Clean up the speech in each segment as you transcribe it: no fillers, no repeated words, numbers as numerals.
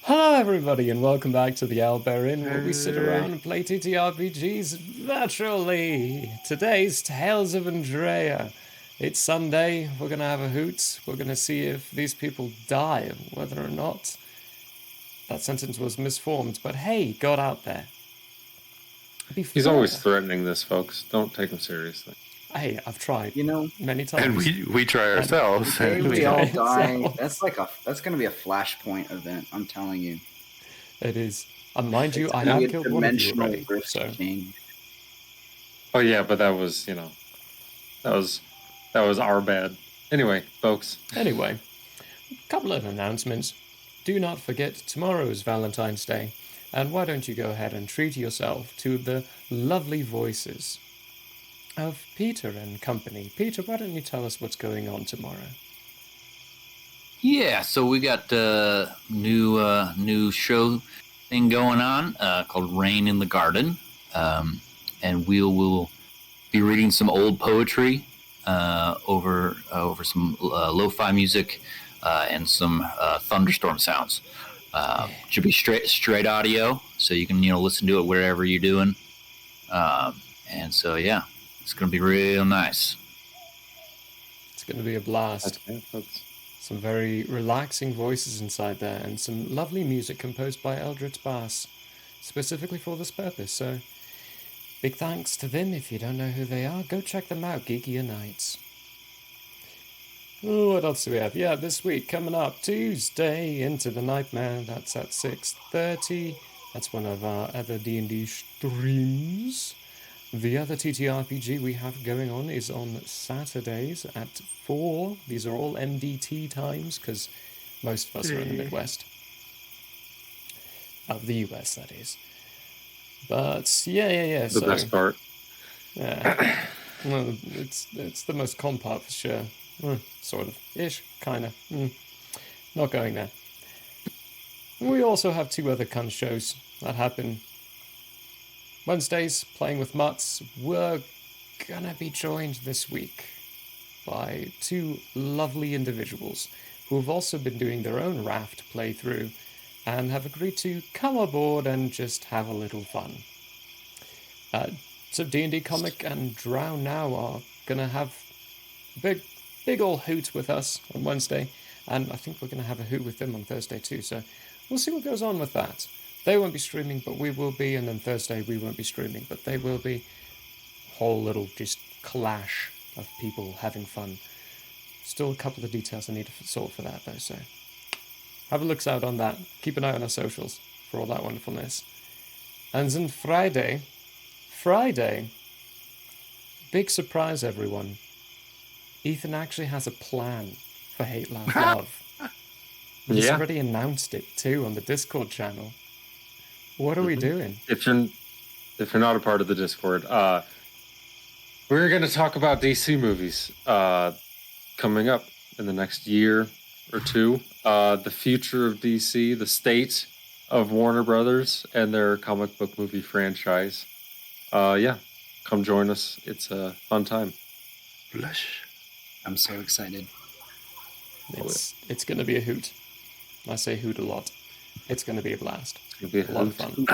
Hello everybody and welcome back to the Owlbear Inn, where we sit around and play TTRPGs virtually. Today's Tales of Andrea. It's Sunday, we're going to have a hoot, we're going to see if these people die, whether or not. That sentence was misformed, but hey, got out there. He's always threatening this, folks. Don't take him seriously. Hey, I've tried, many times. And we try ourselves. And we all die. That's going to be a flashpoint event. I'm telling you. It is. And mind you, I have killed one of you already. So. Oh yeah, but that was our bad. Anyway, folks. Anyway, a couple of announcements. Do not forget tomorrow is Valentine's Day, and why don't you go ahead and treat yourself to the lovely voices of Peter and company. Peter, why don't you tell us what's going on tomorrow? Yeah, so we got a new show thing going on called Rain in the Garden, and we will be reading some old poetry over some lo-fi music and some thunderstorm sounds. Should be straight audio, so you can listen to it wherever you're doing, and so yeah. It's going to be real nice. It's going to be a blast. Some very relaxing voices inside there, and some lovely music composed by Eldritch Bass, specifically for this purpose. So, big thanks to them. If you don't know who they are, go check them out, Geekier Nights. Oh, what else do we have? Yeah, this week, coming up, Tuesday, Into the Nightmare. That's at 6:30. That's one of our other D&D streams. The other TTRPG we have going on is on Saturdays at 4. These are all MDT times, because most of us are in the Midwest. Of the US, that is. But, yeah. The best part. Yeah. Well, it's the most calm part, for sure. Sort of. Ish. Kind of. Not going there. We also have 2 other kind of shows that happen Wednesdays, Playing with Mutts. We're gonna be joined this week by 2 lovely individuals who have also been doing their own raft playthrough and have agreed to come aboard and just have a little fun. So D&D Comic and Drow Now are gonna have big ol' hoot with us on Wednesday, and I think we're gonna have a hoot with them on Thursday too, so we'll see what goes on with that. They won't be streaming, but we will be, and then Thursday we won't be streaming, but they will be. Whole little just clash of people having fun. Still a couple of details I need to sort for that, though, so have a look out on that. Keep an eye on our socials for all that wonderfulness. And then Friday, big surprise, everyone. Ethan actually has a plan for Hate, Laugh, Love. He's Yeah. already announced it, too, on the Discord channel. What are we doing? If you're not a part of the Discord, we're going to talk about DC movies coming up in the next year or two. The future of DC, the state of Warner Brothers and their comic book movie franchise. Yeah, come join us. It's a fun time. Blush. I'm so excited. It's going to be a hoot. I say hoot a lot. It's going to be a blast. It's going to be A lot of fun.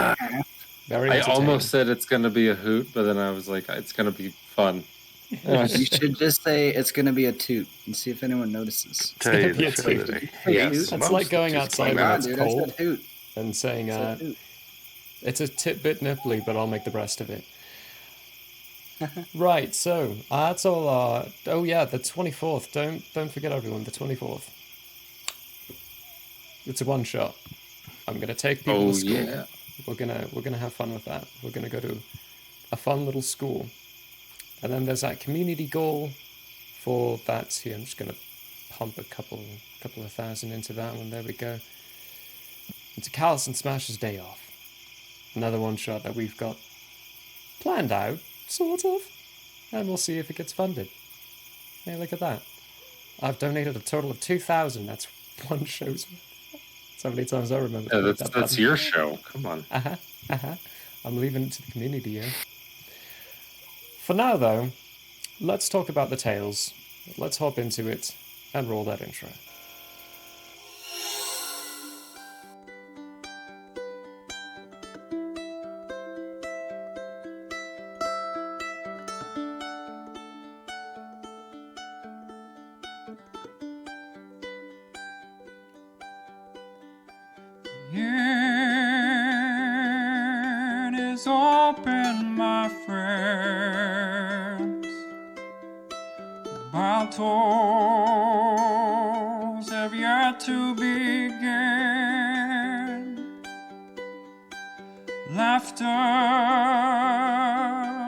Very I entertaining. almost said it's going to be a hoot, but then I was like, it's going to be fun. You should just say it's going to be a toot and see if anyone notices. Tell gonna you be the a truth. toot. Yes. That's like going outside when Nah, it's dude, I cold said hoot. and saying, I said hoot. it's a tit-bit nipply, but I'll make the rest of it. Right, so that's all. Oh yeah, the 24th. Don't forget, everyone. The 24th. It's a one shot. I'm gonna take people to school. Yeah. We're gonna have fun with that. We're gonna go to a fun little school, and then there's that community goal for that. Here, I'm just gonna pump a couple of thousand into that one. There we go. It's Carlson Smash's day off. Another one shot that we've got planned out, sort of, and we'll see if it gets funded. Hey, look at that! I've donated a total of 2,000. That's one show's. So many times I remember. Yeah, to hit that's that button. your show. Come on. I'm leaving it to the community, yeah. For now, though, let's talk about the tales. Let's hop into it and roll that intro. It is open, my friends. Battles have yet to begin. Laughter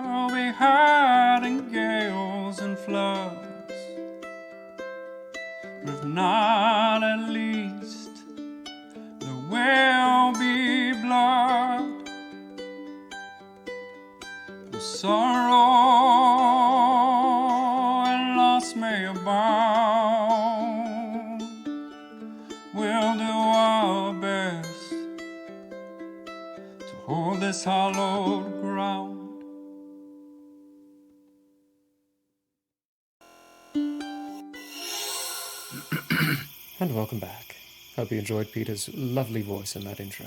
will be heard in gales and floods. But if not, at least there will be blood. The sorrow and loss may abound. We'll do our best to hold this hallowed ground. And welcome back. Hope you enjoyed Peter's lovely voice in that intro.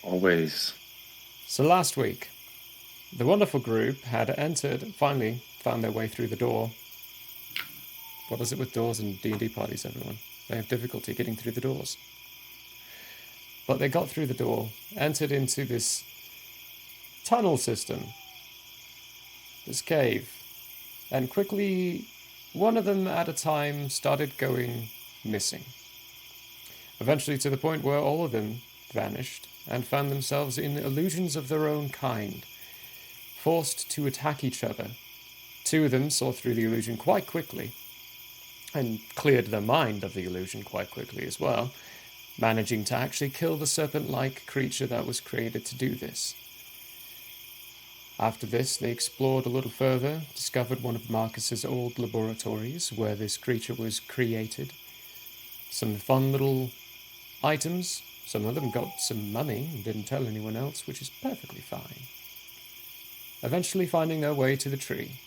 Always. So last week, the wonderful group had finally found their way through the door. What is it with doors and D&D parties, everyone? They have difficulty getting through the doors. But they got through the door, entered into this tunnel system, this cave, and quickly, one of them at a time started going missing. Eventually to the point where all of them vanished and found themselves in illusions of their own kind, forced to attack each other. Two of them saw through the illusion quite quickly, and cleared their mind of the illusion quite quickly as well, managing to actually kill the serpent-like creature that was created to do this. After this, they explored a little further, discovered one of Marcus's old laboratories where this creature was created. Some fun little items. Some of them got some money and didn't tell anyone else, which is perfectly fine. Eventually finding their way to the tree,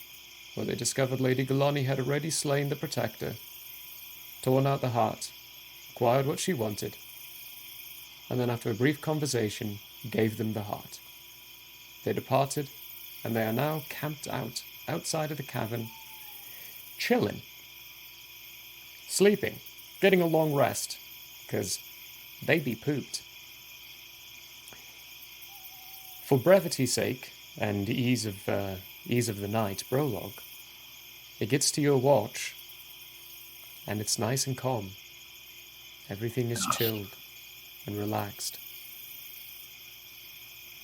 where they discovered Lady Galani had already slain the Protector, torn out the heart, acquired what she wanted, and then after a brief conversation, gave them the heart. They departed, and they are now camped outside of the cavern, chilling, sleeping, getting a long rest, because they be pooped. For brevity's sake, and ease of the night prologue, It gets to your watch, and it's nice and calm. Everything is chilled and relaxed.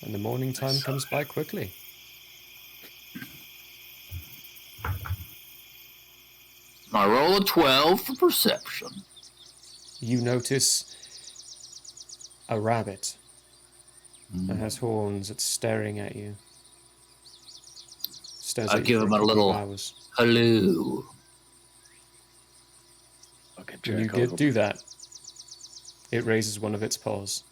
And the morning time comes by quickly. I roll a 12 for perception. You notice a rabbit that has horns. It's staring at you. Stares I at you give for him a couple of little hours. hello. Okay, When you Jack, do that, it raises one of its paws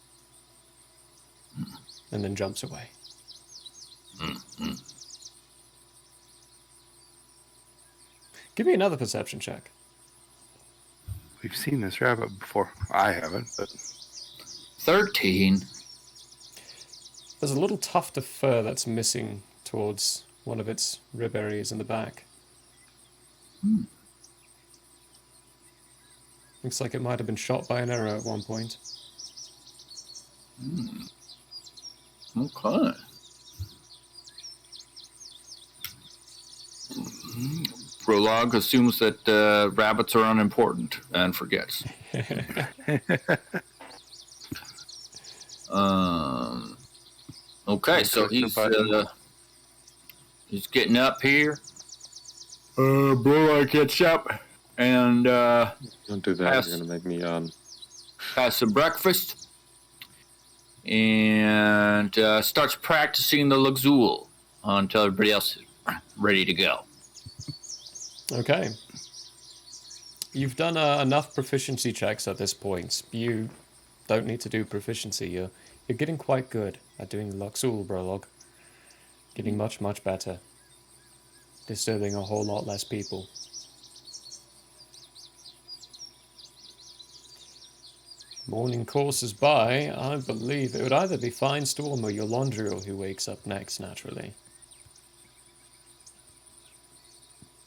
and then jumps away. Give me another perception check. We've seen this rabbit before. I haven't, but 13. There's a little tuft of fur that's missing towards one of its rib areas in the back. Looks like it might have been shot by an arrow at one point. Okay. Prologue assumes that rabbits are unimportant and forgets. Okay, so he's getting up here. Prologue gets up and don't do that. Pass. You're gonna make me yawn. has some breakfast and starts practicing the Luxul until everybody else is ready to go. Okay. You've done enough proficiency checks at this point. You don't need to do proficiency. You're getting quite good at doing the Luxul prologue. Getting much, much better. Disturbing a whole lot less people. Morning courses by. I believe it would either be Finestorm or your Londriel who wakes up next, naturally.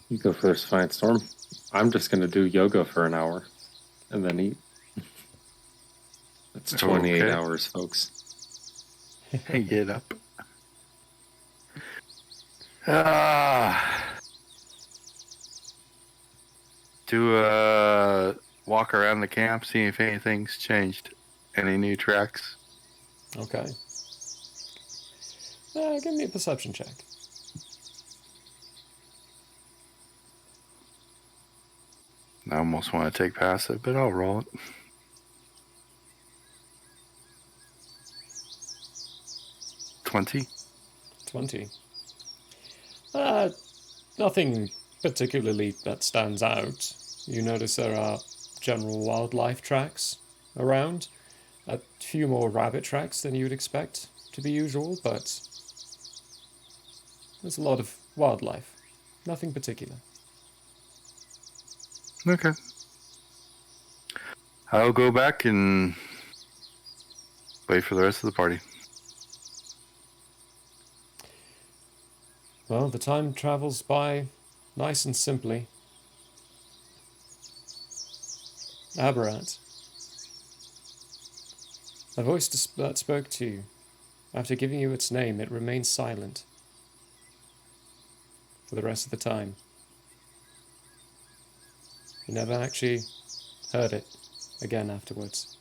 You go first, Finestorm. I'm just gonna do yoga for an hour and then eat. That's 28 Okay. hours, folks. hey, get up. Do walk around the camp, see if anything's changed. Any new tracks? Okay. Give me a perception check. I almost want to take passive, but I'll roll it. $20. 20. Nothing particularly that stands out. You notice there are general wildlife tracks around. A few more rabbit tracks than you would expect to be usual, but there's a lot of wildlife. Nothing particular. Okay. I'll go back and wait for the rest of the party. Well, the time travels by nice and simply. Aberrat. The voice that spoke to you, after giving you its name, it remained silent for the rest of the time. You never actually heard it again afterwards.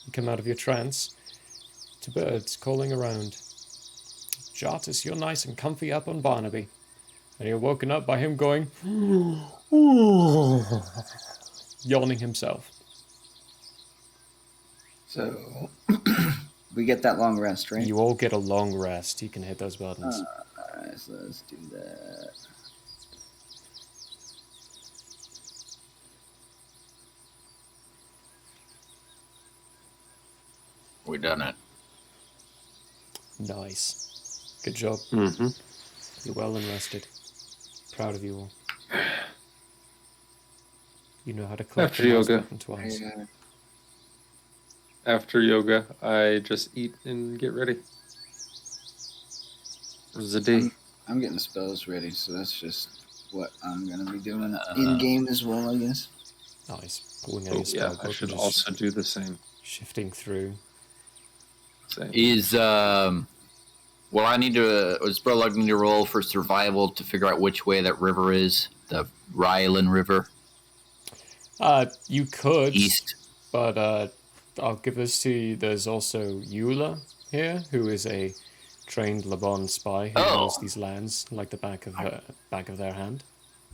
You come out of your trance to birds calling around. Jartus, you're nice and comfy up on Barnaby. And you're woken up by him going, yawning himself. So we get that long rest, right? You all get a long rest. You can hit those buttons. Alright, so let's do that. We done it. Nice. Good job. Mm-hmm. You're well and rested. Proud of you all. You know how to collect After the mouse yoga. button twice. After yoga, I just eat and get ready. Zadie. I'm getting spells ready, so that's just what I'm gonna be doing in game as well, I guess. Nice. Pulling out Oh, your spell yeah, book I and should just also do the same. shifting through. Same. Is Well, I need to. Is Brolog need to roll for survival to figure out which way that river is? The Rylan River. You could, East. but I'll give this to you. There's also Eula here, who is a trained Laban spy who knows these lands like the back of their hand.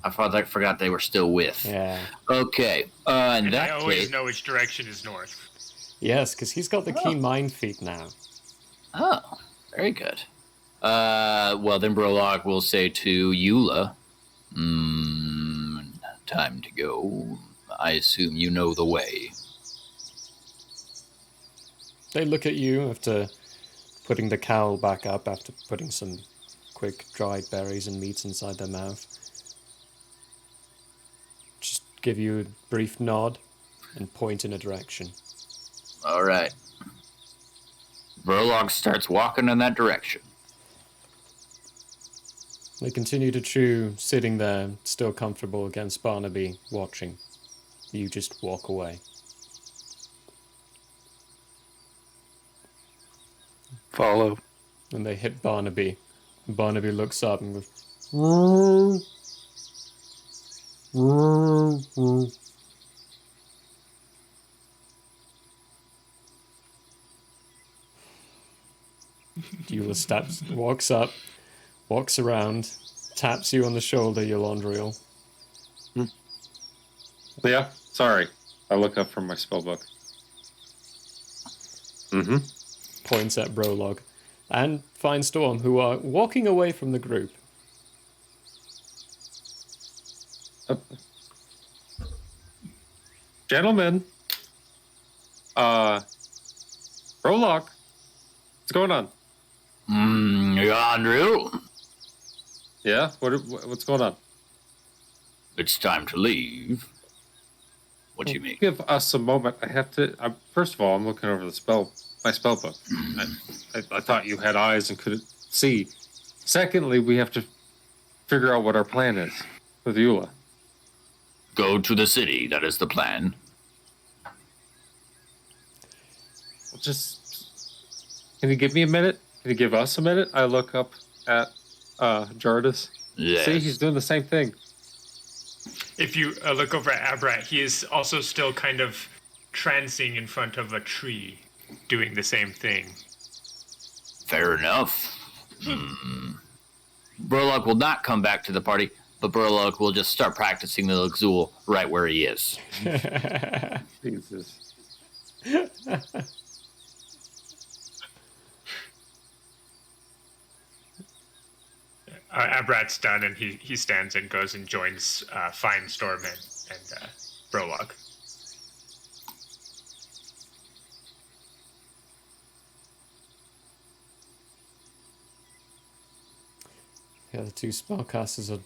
I forgot they were still with. Yeah. Okay. In And that I always case, know which direction is north. Yes, because he's got the keen mind feat now. Oh, very good. Well, then Brolog will say to Eula, time to go. I assume you know the way. They look at you after putting the cowl back up, after putting some quick dried berries and meats inside their mouth. Just give you a brief nod and point in a direction. All right. Brolog starts walking in that direction. They continue to chew, sitting there, still comfortable against Barnaby, watching. You just walk away. Follow. And they hit Barnaby. Barnaby looks up and goes, Eula walks up, walks around, taps you on the shoulder, Yolandriel. Yeah, sorry. I look up from my spellbook. Mm-hmm. Points at Brolog and Finestorm, who are walking away from the group. Gentlemen, Prologue, what's going on? Andrew, Yeah, what's going on? it's time to leave. What do you mean? Give us a moment. I have to. First of all, I'm looking over my spell book. I thought you had eyes and could see. Secondly, we have to figure out what our plan is with Eula. Go to the city. That is the plan. Can you give me a minute? Can you give us a minute? I look up at Jardis. Yes. See, he's doing the same thing. If you look over at Abrat, he is also still kind of trancing in front of a tree, doing the same thing. Fair enough. Brolog will not come back to the party, but Brolog will just start practicing the Luxul right where he is. Jesus. Abrat's done, and he stands and goes and joins Finestorm and Brolog. Yeah, the two spellcasters are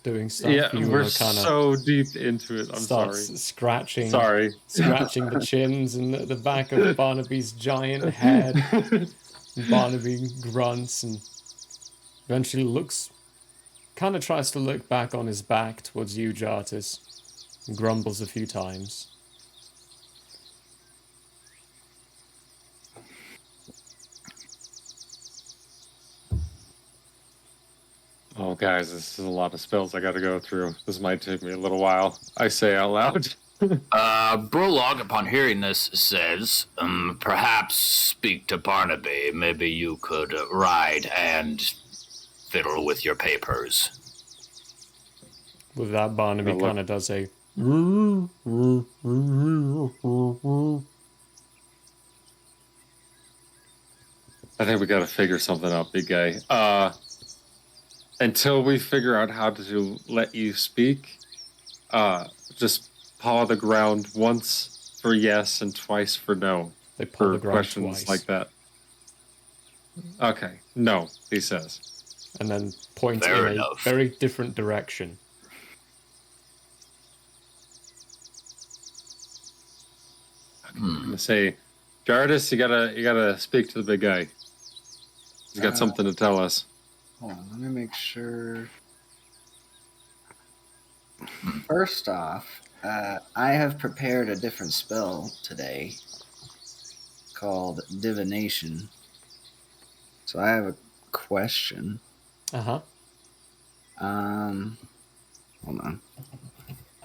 doing stuff. Yeah, You we're are kinda so deep into it. I'm sorry. Scratching the chins and the back of Barnaby's giant head. Barnaby grunts and eventually tries to look back on his back towards you, Jartis, and grumbles a few times. Oh, guys, this is a lot of spells I got to go through. This might take me a little while. I say out loud. Brolog, upon hearing this, says, perhaps speak to Barnaby. Maybe you could ride and fiddle with your papers. With that, Barnaby kind of does a... I think we got to figure something out, big guy. Until we figure out how to let you speak, just paw the ground once for yes and twice for no. They paw for the ground questions twice. like that. Okay, no, he says. And then point Fair in enough. a very different direction. I'm gonna say, Jardis, you gotta speak to the big guy. He's got something to tell us. Hold on, let me make sure. First off, I have prepared a different spell today called Divination. So I have a question. Uh-huh. Hold on.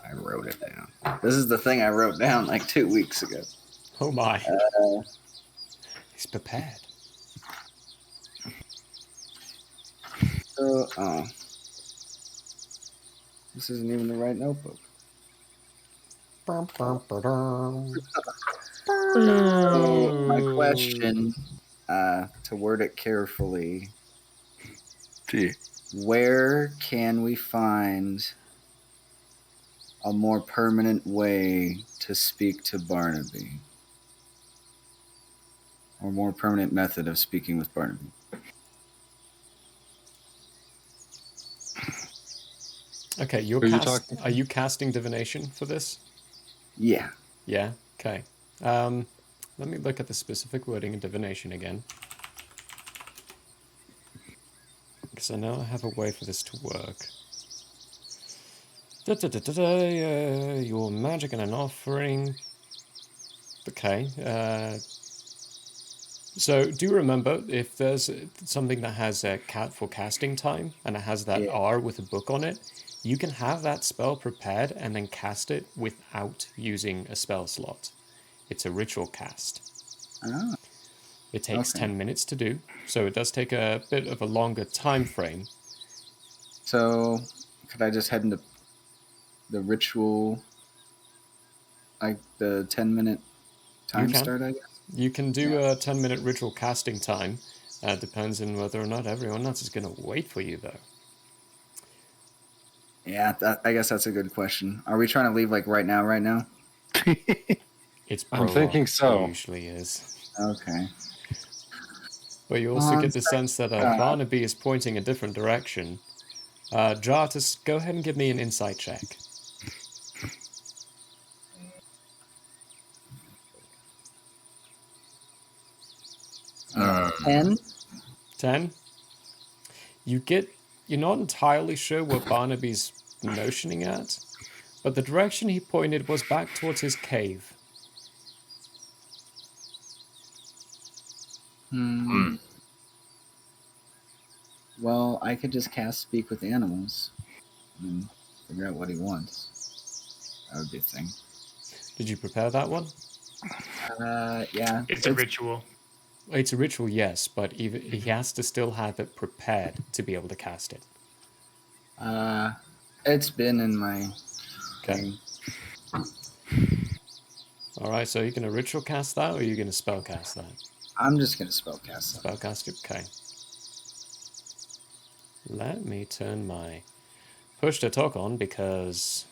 I wrote it down. This is the thing I wrote down like 2 weeks ago. Oh my. He's prepared. So, this isn't even the right notebook. So my question, to word it carefully, Gee. where can we find a more permanent way to speak to Barnaby? Or more permanent method of speaking with Barnaby? Okay, Who are you talking are you casting divination for this? Yeah. Yeah. Okay. Let me look at the specific wording in divination again, because I know I have a way for this to work. Your magic and an offering. Okay. So do remember, if there's something that has a cat for casting time and it has that Yeah. R with a book on it, you can have that spell prepared and then cast it without using a spell slot. It's a ritual cast. Oh, It takes Okay. 10 minutes to do, so it does take a bit of a longer time frame. so could I just head into the ritual, like the 10-minute time can. start, I guess? You can do a 10-minute ritual casting time. Depends on whether or not everyone else is going to wait for you, though. Yeah, I guess that's a good question. Are we trying to leave like right now? It's I'm prologue, thinking so. It usually is. Okay. But you also On get the sense that Barnaby is pointing a different direction. Jartus, go ahead and give me an insight check. Uh, 10? 10. You're not entirely sure what Barnaby's notioning at, but the direction he pointed was back towards his cave. Well, I could just cast Speak with Animals and figure out what he wants. That would be a thing. Did you prepare that one? Yeah. It's a ritual. It's a ritual, yes, but he has to still have it prepared to be able to cast it. It's been in my Okay. thing. Alright, so you're going to ritual cast that, or are you going to spell cast that? I'm just going to spellcast that. Spellcast it? Okay. Let me turn my push to talk on, because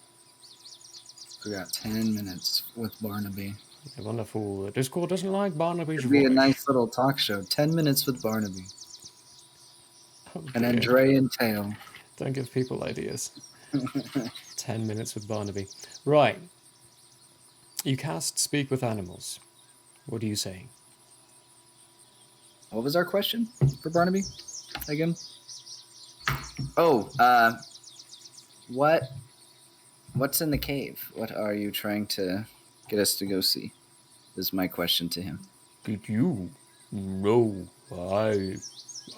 We got 10 minutes with Barnaby. the wonderful Discord doesn't like Barnaby's It'd be a voice. nice little talk show. 10 minutes with Barnaby. Oh, And dear. Andrea and Tail. Don't give people ideas. 10 minutes with Barnaby. Right. You cast Speak with Animals. What are you saying? What was our question for Barnaby again? Oh, what's in the cave? What are you trying to get us to go see? Is my question to him. Did you? No,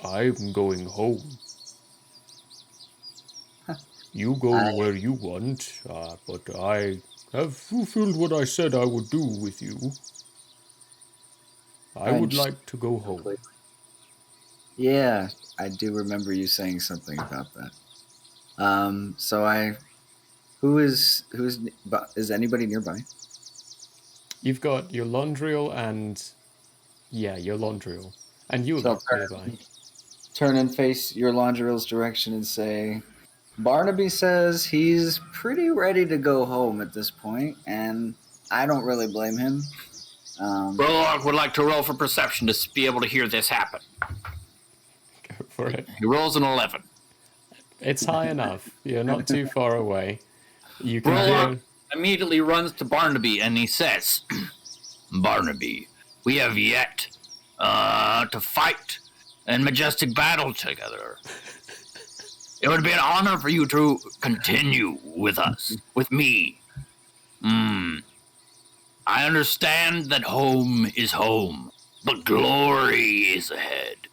I'm going home. You go where you want, but I have fulfilled what I said I would do with you. I would like to go home. Yeah, I do remember you saying something about that. Is anybody nearby? You've got your Londriel and... Yeah, your Londriel. And you So nearby. Turn and face your Londriel's direction and say, Barnaby says he's pretty ready to go home at this point, and I don't really blame him. Prologue would like to roll for perception to be able to hear this happen. Go for it. He rolls an 11. It's high enough. You're not too far away. You can Prologue hear... immediately runs to Barnaby and he says, Barnaby, we have yet to fight in majestic battle together. It would be an honor for you to continue with us, with me. I understand that home is home, but glory is ahead.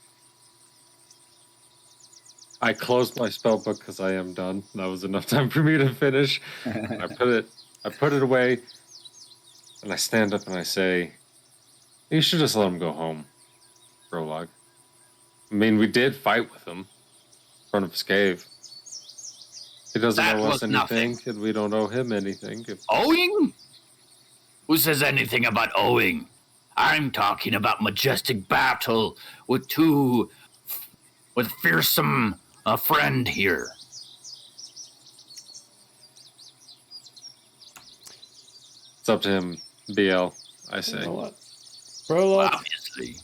I closed my spell book because I am done. That was enough time for me to finish. I put it away, and I stand up and I say, "You should just let him go home, Prologue. I mean, we did fight with him in front of his cave. He doesn't That owe us was anything, nothing. and we don't owe him anything. Owing? Who says anything about owing? I'm talking about majestic battle with fearsome friend here. It's up to him, BL, I You say. know what? Prologue, Obviously.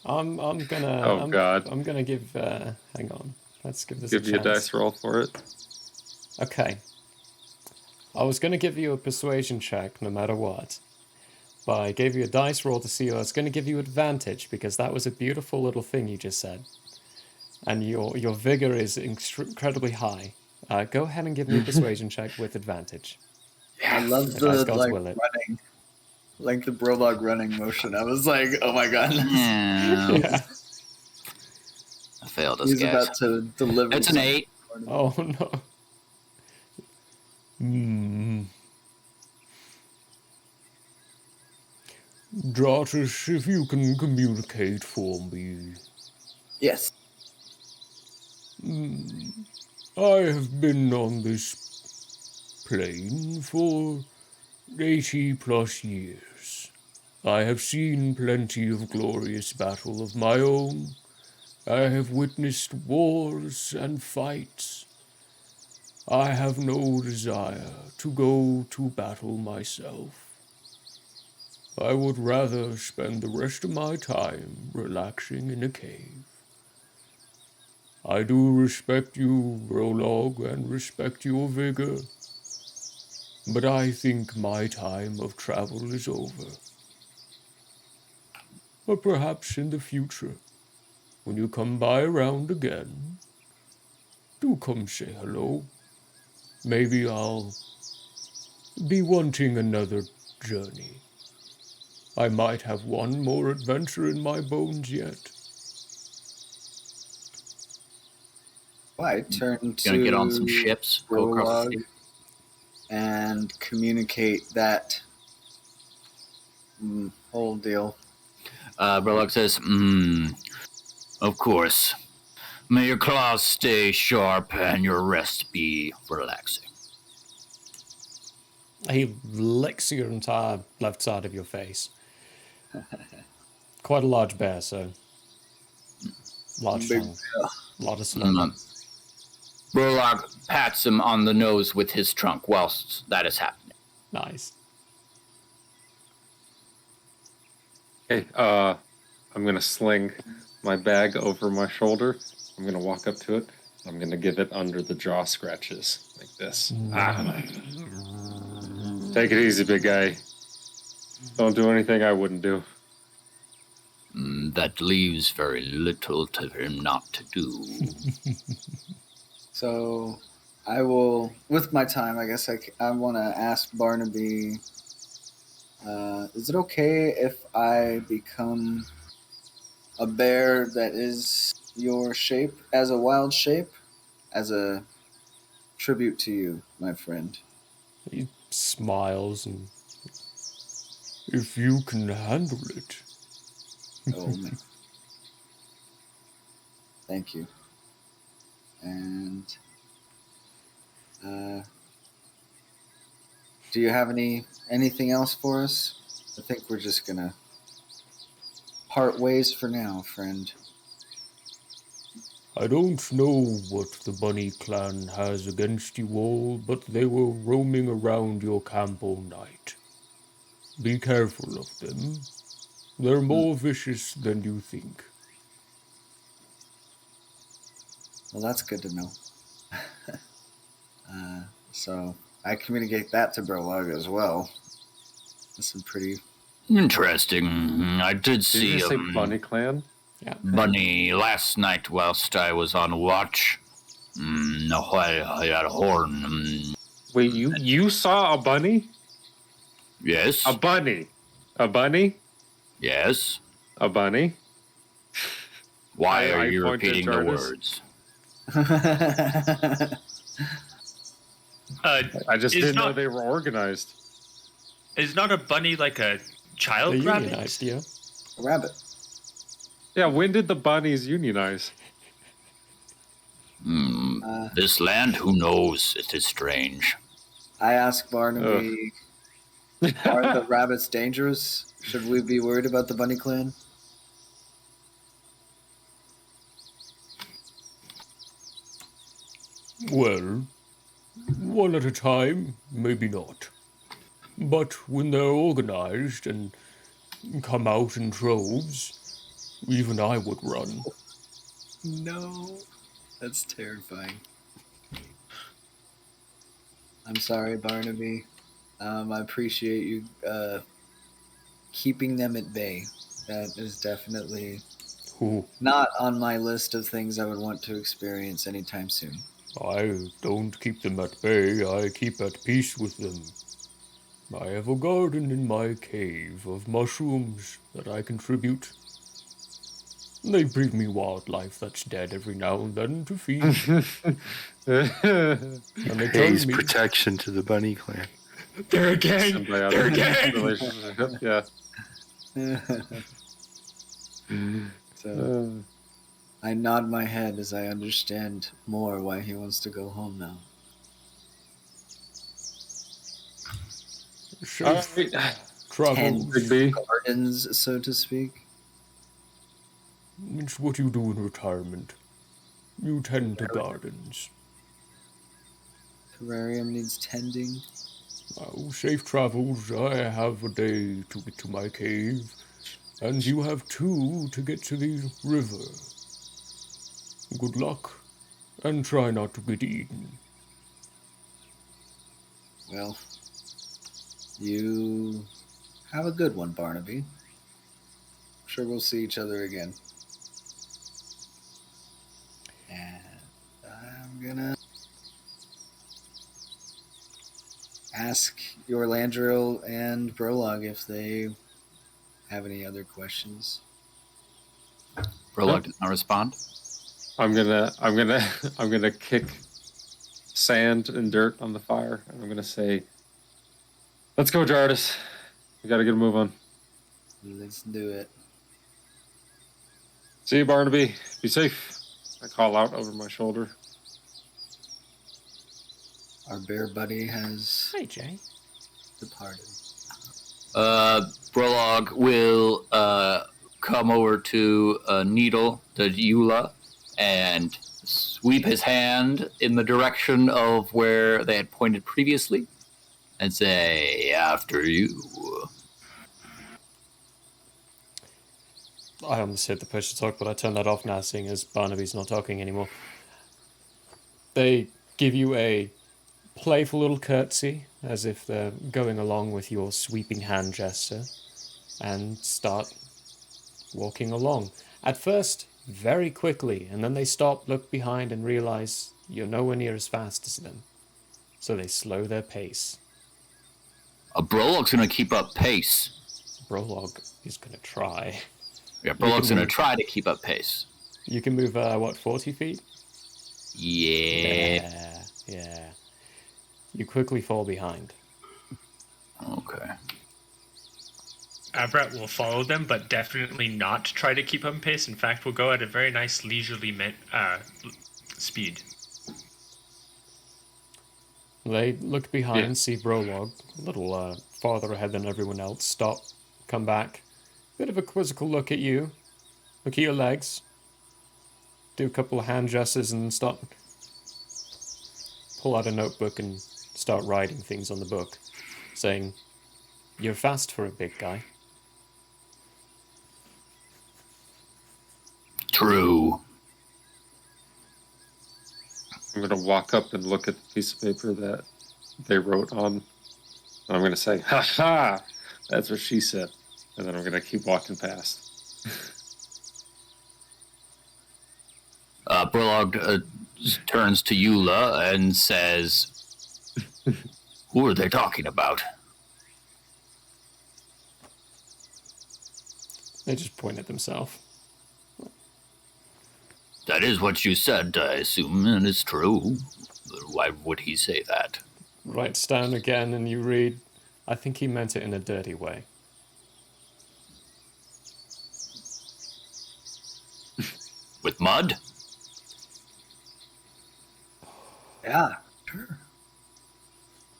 I'm gonna. Oh, God. I'm gonna give. Hang on. Let's give this Give a you a chance. dice roll for it. Okay. I was gonna give you a persuasion check no matter what, but I gave you a dice roll to see. I was gonna give you advantage because that was a beautiful little thing you just said, and your vigor is incredibly high. Go ahead and give me a persuasion check with advantage. I love If the God's like will it. running, like the Brolog running motion. I was like, oh my god, Yeah. Yeah. I failed us, he's guys. about to deliver. It's an 8. Oh no. Hmm. Dratus, if you can communicate for me. Yes. I have been on this plane for 80 plus years. I have seen plenty of glorious battle of my own. I have witnessed wars and fights. I have no desire to go to battle myself. I would rather spend the rest of my time relaxing in a cave. I do respect you, Prologue, and respect your vigor, but I think my time of travel is over. But perhaps in the future, when you come by around again, do come say hello. Maybe I'll be wanting another journey. I might have one more adventure in my bones yet. I turn to Gonna get on some ships, go across the Prolog and communicate that whole deal. Burlock says, of course. May your claws stay sharp and your rest be relaxing. He licks your entire left side of your face. Quite a large bear, so large Big tongue, lot of slobber. Burlock pats him on the nose with his trunk whilst that is happening. Nice. Okay, I'm gonna sling my bag over my shoulder. I'm gonna walk up to it. I'm gonna give it under the jaw scratches like this. Take it easy, big guy. Don't do anything I wouldn't do. That leaves very little to him not to do. So I will, with my time, I guess I want to ask Barnaby, is it okay if I become a bear that is your shape as a wild shape, as a tribute to you, my friend? He smiles and, if you can handle it. Oh, man. Thank you. And do you have anything else for us? I think we're just gonna part ways for now, friend. I don't know what the Bunny clan has against you all, but they were roaming around your camp all night. Be careful of them. They're more vicious than you think. Well, that's good to know. So I communicate that to Brolog as well. That's some pretty... Interesting. I did Did see you say Bunny Clan? Yeah. Bunny last night whilst I was on watch. I had a horn. Wait, you saw a bunny? Yes. A bunny? A bunny? Yes. A bunny? Why I are you pointed repeating the Jarvis. words? I just Is didn't know not- they were organized. Is not a bunny like a child They're rabbit? unionized, yeah. Rabbit. Yeah, when did the bunnies unionize? This land, who knows? It is strange. I ask Barnaby, are the rabbits dangerous? Should we be worried about the bunny clan? Well, one at a time, maybe not. But when they're organized and come out in droves, even I would run. No. That's terrifying. I'm sorry, Barnaby. I appreciate you keeping them at bay. That is definitely Ooh, not on my list of things I would want to experience anytime soon. I don't keep them at bay, I keep at peace with them. I have a garden in my cave of mushrooms that I contribute. They bring me wildlife that's dead every now and then to feed. And they tell Pays me, protection to the bunny clan. They're a gang. They're a Symbiotic gang. relationship. Yeah. So I nod my head as I understand more why he wants to go home now. All safe right. travels. Big B. Gardens, so to speak. It's what you do in retirement. You tend to gardens. Terrarium needs tending. Oh, safe travels. I have a day to get to my cave, and you have 2 to get to the river. Good luck, and try not to get eaten. Well, you have a good one, Barnaby. I'm sure we'll see each other again. And I'm gonna ask your Landrill and Brolog if they have any other questions. Prologue does not respond. I'm gonna kick sand and dirt on the fire, and I'm gonna say, "Let's go, Jardis. We gotta get a move on." Let's do it. See you, Barnaby. Be safe. I call out over my shoulder. Our bear buddy has Hey, Jay. departed. Prologue will come over to Needle, the Eula, and sweep his hand in the direction of where they had pointed previously and say, "After you." I almost hit the push to talk, but I turned that off now, seeing as Barnaby's not talking anymore. They give you a playful little curtsy, as if they're going along with your sweeping hand gesture, and start walking along. At first, very quickly, and then they stop, look behind, and realize you're nowhere near as fast as them. So they slow their pace. Prologue's going to keep up pace. Brolog is going to try. Yeah, Prologue's can going to move. try to keep up pace. You can move, 40 feet? Yeah. Yeah. You quickly fall behind. Okay. Abrat will follow them, but definitely not try to keep on pace. In fact, will go at a very nice leisurely speed. They look behind, Yeah. see Brolog, a little farther ahead than everyone else, stop, come back. Bit of a quizzical look at you. Look at your legs. Do a couple of hand gestures and start. Pull out a notebook and start writing things on the book, saying, "You're fast for a big guy." True. I'm gonna walk up and look at the piece of paper that they wrote on. And I'm gonna say, "Ha ha! That's what she said." And then I'm gonna keep walking past. Prologue turns to Eula and says, "Who are they talking about?" They just point at themselves. That That is what you said, I assume, and it's true. Why would he say that? Writes down again, and you read, I think he meant it in a dirty way. With mud? Yeah, sure.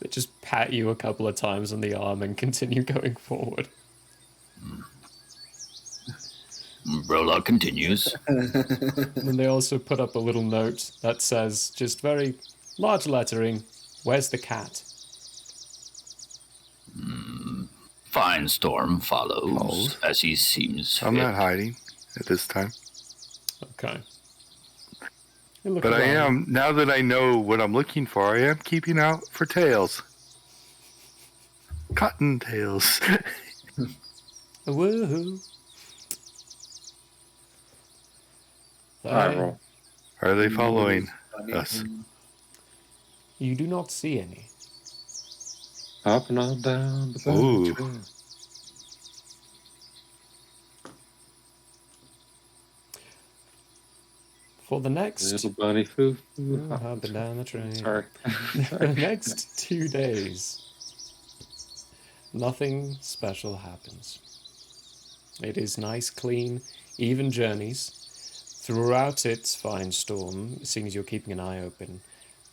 They just pat you a couple of times on the arm and continue going forward. Brolog continues. And they also put up a little note that says, just very large lettering, where's the cat? Fine storm follows, as he seems I'm fit. not hiding at this time. Okay. You look But I around. am, now that I know what I'm looking for, I am keeping out for tails. Cottontails. Woohoo. I roll. Are they following Bunny. us? You do not see any. Up and all down the Ooh. bunny trail. For the next... Little bunny foo. Ooh, hopping down the train. Sorry. The next 2 days, nothing special happens. It is nice, clean, even journeys. Throughout its fine storm, seeing as you're keeping an eye open,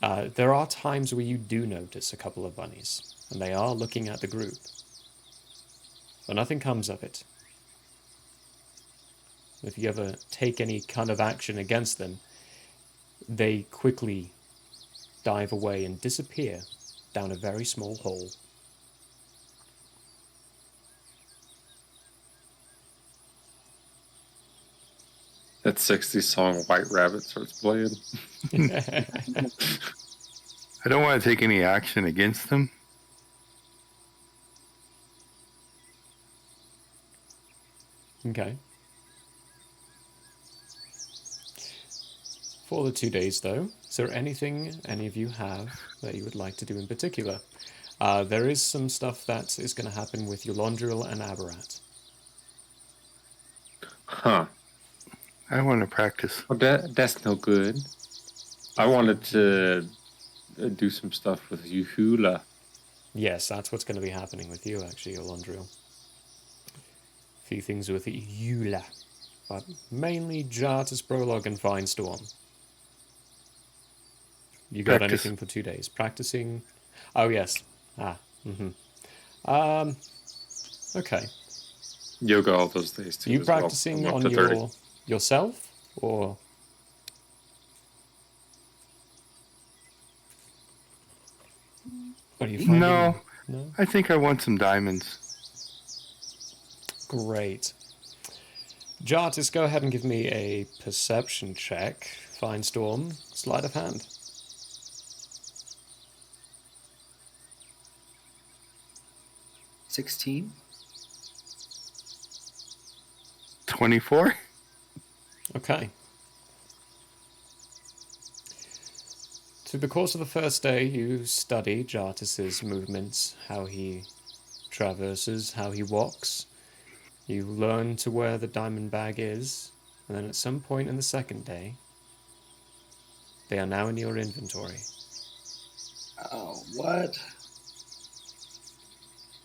there are times where you do notice a couple of bunnies, and they are looking at the group. But nothing comes of it. If you ever take any kind of action against them, they quickly dive away and disappear down a very small hole. That 60s song White Rabbit starts playing. I don't want to take any action against them. Okay. For the 2 days, though, is there anything any of you have that you would like to do in particular? There is some stuff that is going to happen with Yolondril and Aberrat. Huh. I want to practice. Well, that's no good. I wanted to do some stuff with Yuhula. Yes, that's what's going to be happening with you, actually, Yolondril. A few things with Eula, but mainly Jartus, Prologue, and Fine Storm. You got Practice. anything for 2 days? Practicing? Oh, yes. Okay. Yoga all those days too. Are you as well. practicing I'm up on to 30. yourself, or...? What are you finding? No, No? I think I want some diamonds. Great. Jartis, go ahead and give me a perception check. Fine Storm, sleight of hand. 16. 24? Okay. Through the course of the first day, you study Jartis's movements, how he traverses, how he walks. You learn to where the diamond bag is, and then at some point in the second day, they are now in your inventory. Oh, what?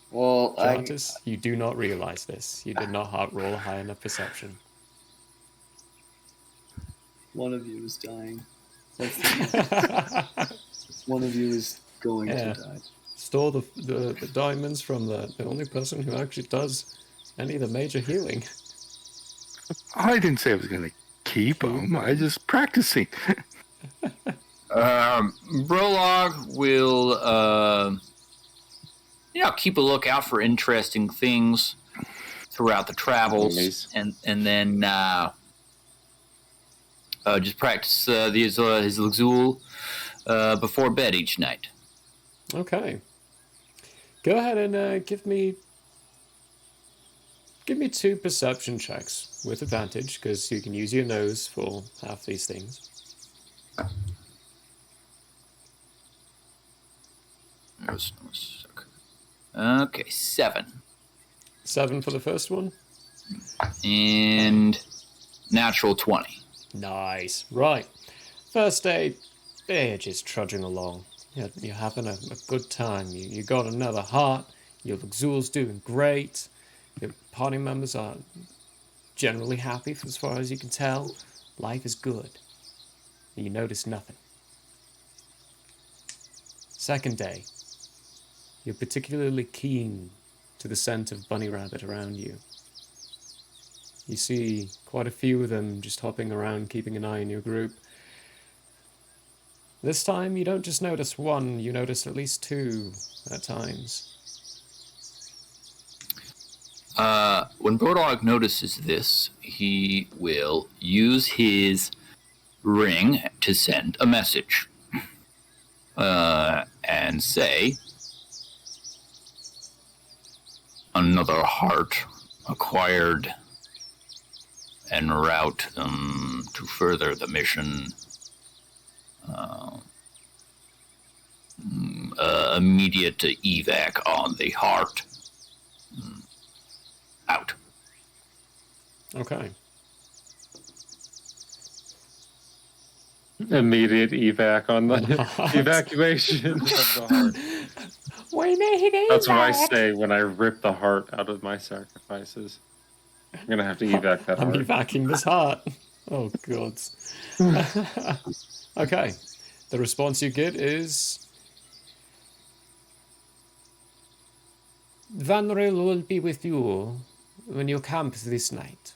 Well, Jartis, you do not realize this. You did not roll a high enough perception. one of you is dying. One of you is going Yeah. to die. Store the diamonds from the only person who actually does any of the major healing. I didn't say I was going to keep them. I just practicing. Brolog will, keep a lookout for interesting things throughout the travels, Enemies. and then just practice his Lazul before bed each night. Okay. Go ahead and give me 2 perception checks with advantage, because you can use your nose for half these things. Okay, 7. 7 for the first one. And natural 20. Nice. Right. First day, they're just trudging along. You're having a good time. You got another heart. Your Luxul's doing great. Your party members are generally happy as far as you can tell. Life is good. You notice nothing. Second day, you're particularly keen to the scent of bunny rabbit around you. You see quite a few of them just hopping around, keeping an eye on your group. This time, you don't just notice one, you notice at least two at times. When Brodog notices this, he will use his ring to send a message. And say, another heart acquired en route to further the mission. Immediate evac on the heart. Out. Okay. Immediate evac on the evacuation of the heart. We need it. That's what I say when I rip the heart out of my sacrifices. I'm gonna have to evac that I'm heart. evacuating this heart. Oh, God. Okay. The response you get is... Vanril will be with you when you camp this night.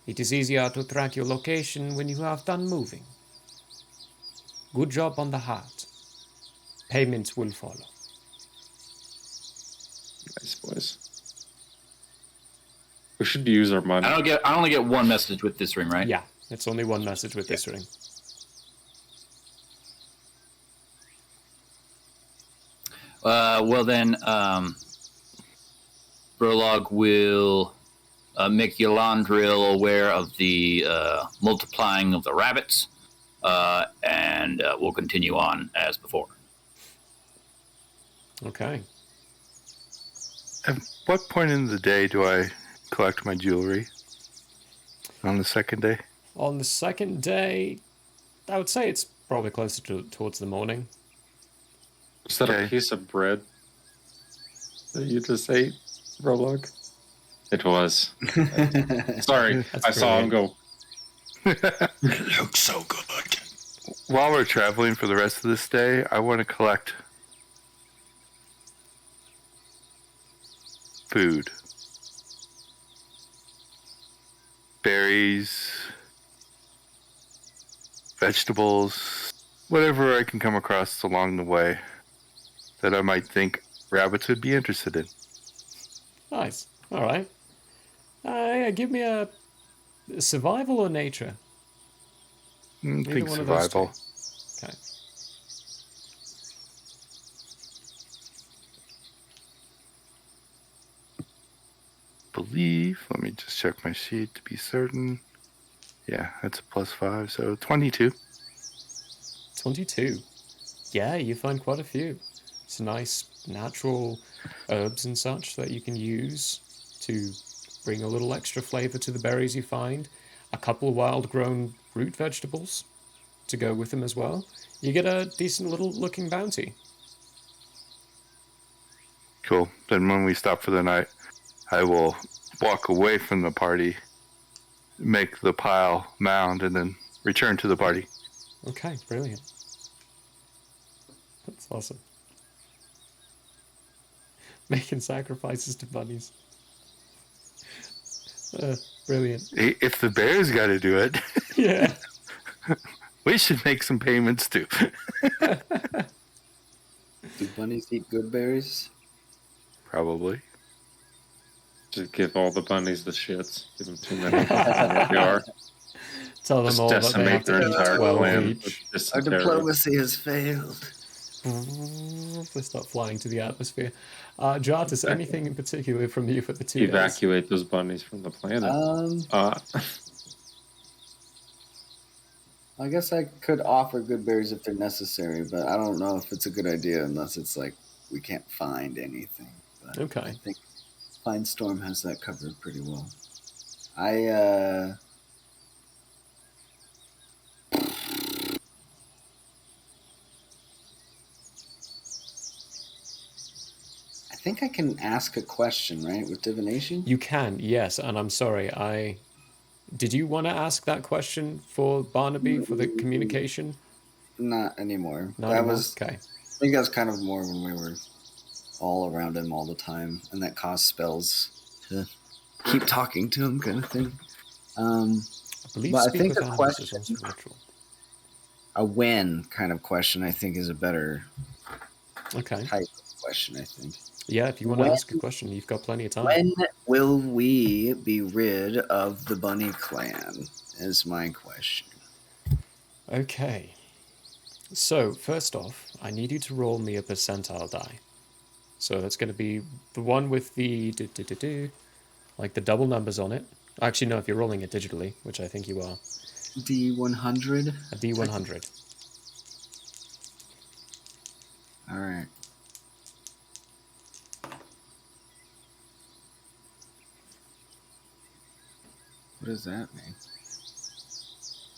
It is easier to track your location when you have done moving. Good job on the heart. Payments will follow. Nice boys. We should use our money. I only get one message with this ring, right? Yeah, it's only one message with this ring. Well then, Burlog will make Yolandril aware of the multiplying of the rabbits, and we'll continue on as before. Okay. At what point in the day do I collect my jewelry? On the second day? On the second day, I would say it's probably closer towards the morning. Is that a piece of bread that you just ate, Prologue? It was. Sorry, That's I saw him go. It looks so good. While we're traveling for the rest of this day, I want to collect food. Berries, vegetables, whatever I can come across along the way that I might think rabbits would be interested in. Nice. All right. Yeah, give me a survival or nature. I Neither think one of those survival. two. Okay. Believe, let me just check my sheet to be certain. Yeah, that's a +5, so 22. 22. Yeah, you find quite a few. It's nice natural herbs and such that you can use to bring a little extra flavor to the berries you find. A couple of wild-grown root vegetables to go with them as well. You get a decent little looking bounty. Cool. Then when we stop for the night, I will walk away from the party, make the pile mound, and then return to the party. Okay, brilliant. That's awesome. Making sacrifices to bunnies. Brilliant. If the bears got to do it, Yeah. we should make some payments too. Do bunnies eat good berries? Probably. Just give all the bunnies the shits. Give them too many. They are. Tell them Just all that they have decimate their to eat entire 12 clan. each. with Our dysentery. diplomacy has failed. They start flying to the atmosphere. Jartis, anything in particular from you for the 2 days? Evacuate those bunnies from the planet. I guess I could offer good berries if they're necessary, but I don't know if it's a good idea unless it's like we can't find anything. But Okay. I think Pine Storm has that covered pretty well. I think I can ask a question, right, with divination? You can, yes, and I'm sorry, did you want to ask that question for Barnaby for the communication? Not anymore. Not That anymore? was. Okay. I think that was kind of more when we were all around him all the time, and that caused spells to keep talking to him, kind of thing. I believe But I speak think with a animals is question, also ritual. a when kind of question, I think is a better Okay. type of question. I think. Yeah, if you want to When- ask a question, you've got plenty of time. When will we be rid of the Bunny Clan? Is my question. Okay. So, first off, I need you to roll me a percentile die. So that's going to be the one with the like the double numbers on it. Actually, no, if you're rolling it digitally, which I think you are. D100. A D100. All right. What does that mean?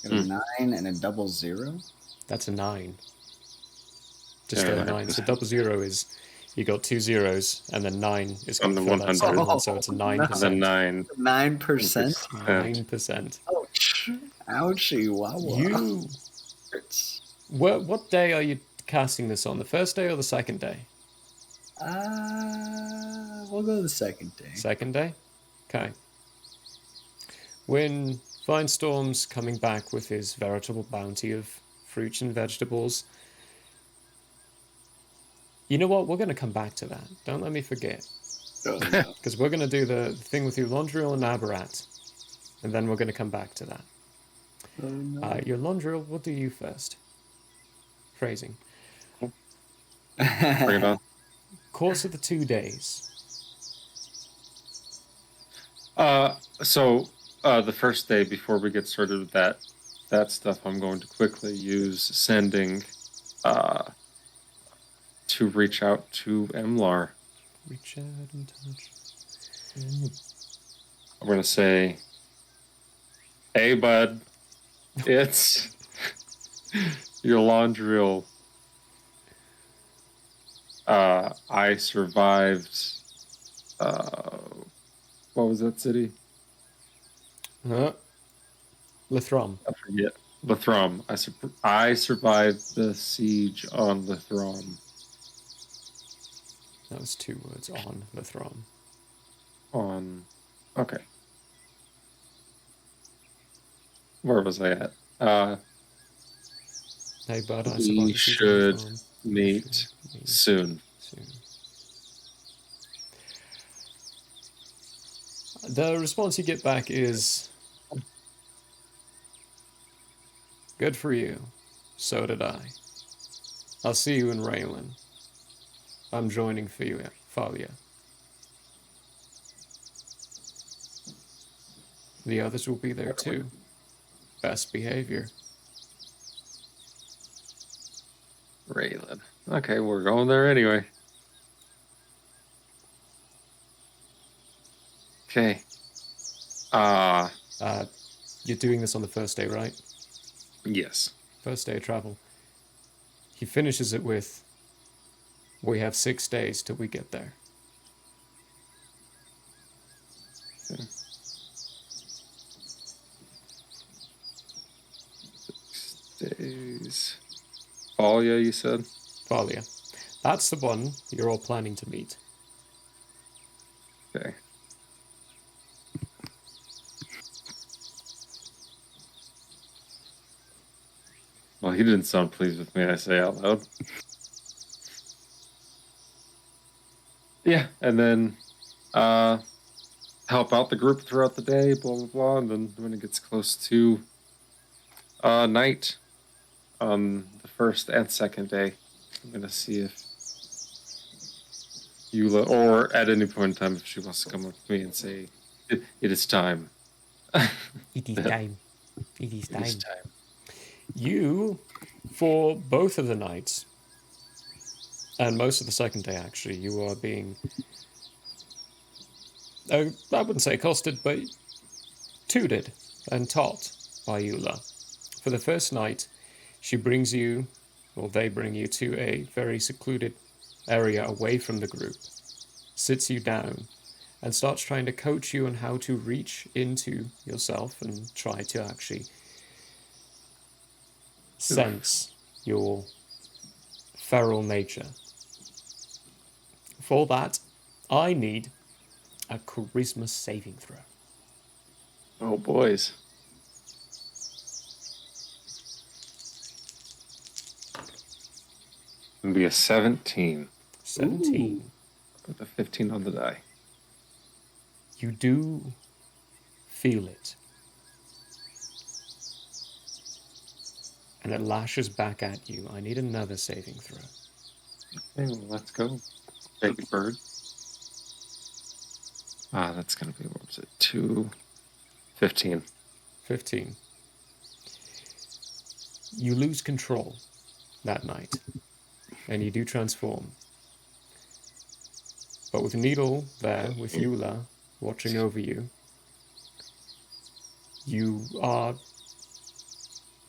Got a 9 and a 00? That's a 9. Just Yeah, a 9. So double zero is you got 2 zeros, and then 9 is going to On the fill that second 100. one, so it's a 9%. The 9. 9%? 9%. Ouch. Ouchie, wow. You. What day are you casting this on? The first day or the second day? We'll go the second day. Second day? Okay. When Finestorm's coming back with his veritable bounty of fruits and vegetables, you know what? We're going to come back to that. Don't let me forget. Oh, no. Because we're going to do the thing with Eulondriel and Aberrat, and then we're going to come back to that. Oh, no. Eulondriel, we'll do you first. Phrasing. Bring it on. Course of the 2 days. So the first day, before we get started with that stuff, I'm going to quickly use sending to reach out to Emlar. Reach out and touch. I'm going to say, hey, bud, it's Eulondriel. I survived. What was that city? Lithrom. I forget. Lithrom. I survived the siege on Lithrom. That was 2 words, on Lithrom. Okay. Where was I at? Hey, bud, I We survived the siege of should Lithrom. meet soon. The response you get back is, good for you. So did I. I'll see you in Raylan. I'm joining Falia. The others will be there too. Best behavior. Raylan. Okay, we're going there anyway. Okay. You're doing this on the first day, right? Yes. First day of travel. He finishes it with, we have 6 days till we get there. Okay. 6 days. Falia, you said? Falia. That's the one you're all planning to meet. Okay. Well, he didn't sound pleased with me, I say out loud. Yeah, and then help out the group throughout the day, blah, blah, blah. And then when it gets close to night on the first and second day, I'm going to see if Eula, or at any point in time, if she wants to come up to me and say, it is time. It is time. It is It is time. You, for both of the nights, and most of the second day actually, you are being, I wouldn't say accosted, but tutored and taught by Eula. For the first night, she brings you, or they bring you to a very secluded area away from the group. sits you down and starts trying to coach you on how to reach into yourself and try to actually sense your feral nature. For that, I need a charisma saving throw. Oh, boys. It'll be a 17 17. with a 15 on the die. You do feel it. And it lashes back at you. I need another saving throw. Okay, well, let's go. Baby bird. That's going to be, what was it? 15. 15. You lose control that night. And you do transform. But with Needle there, with Eula watching over you, you are,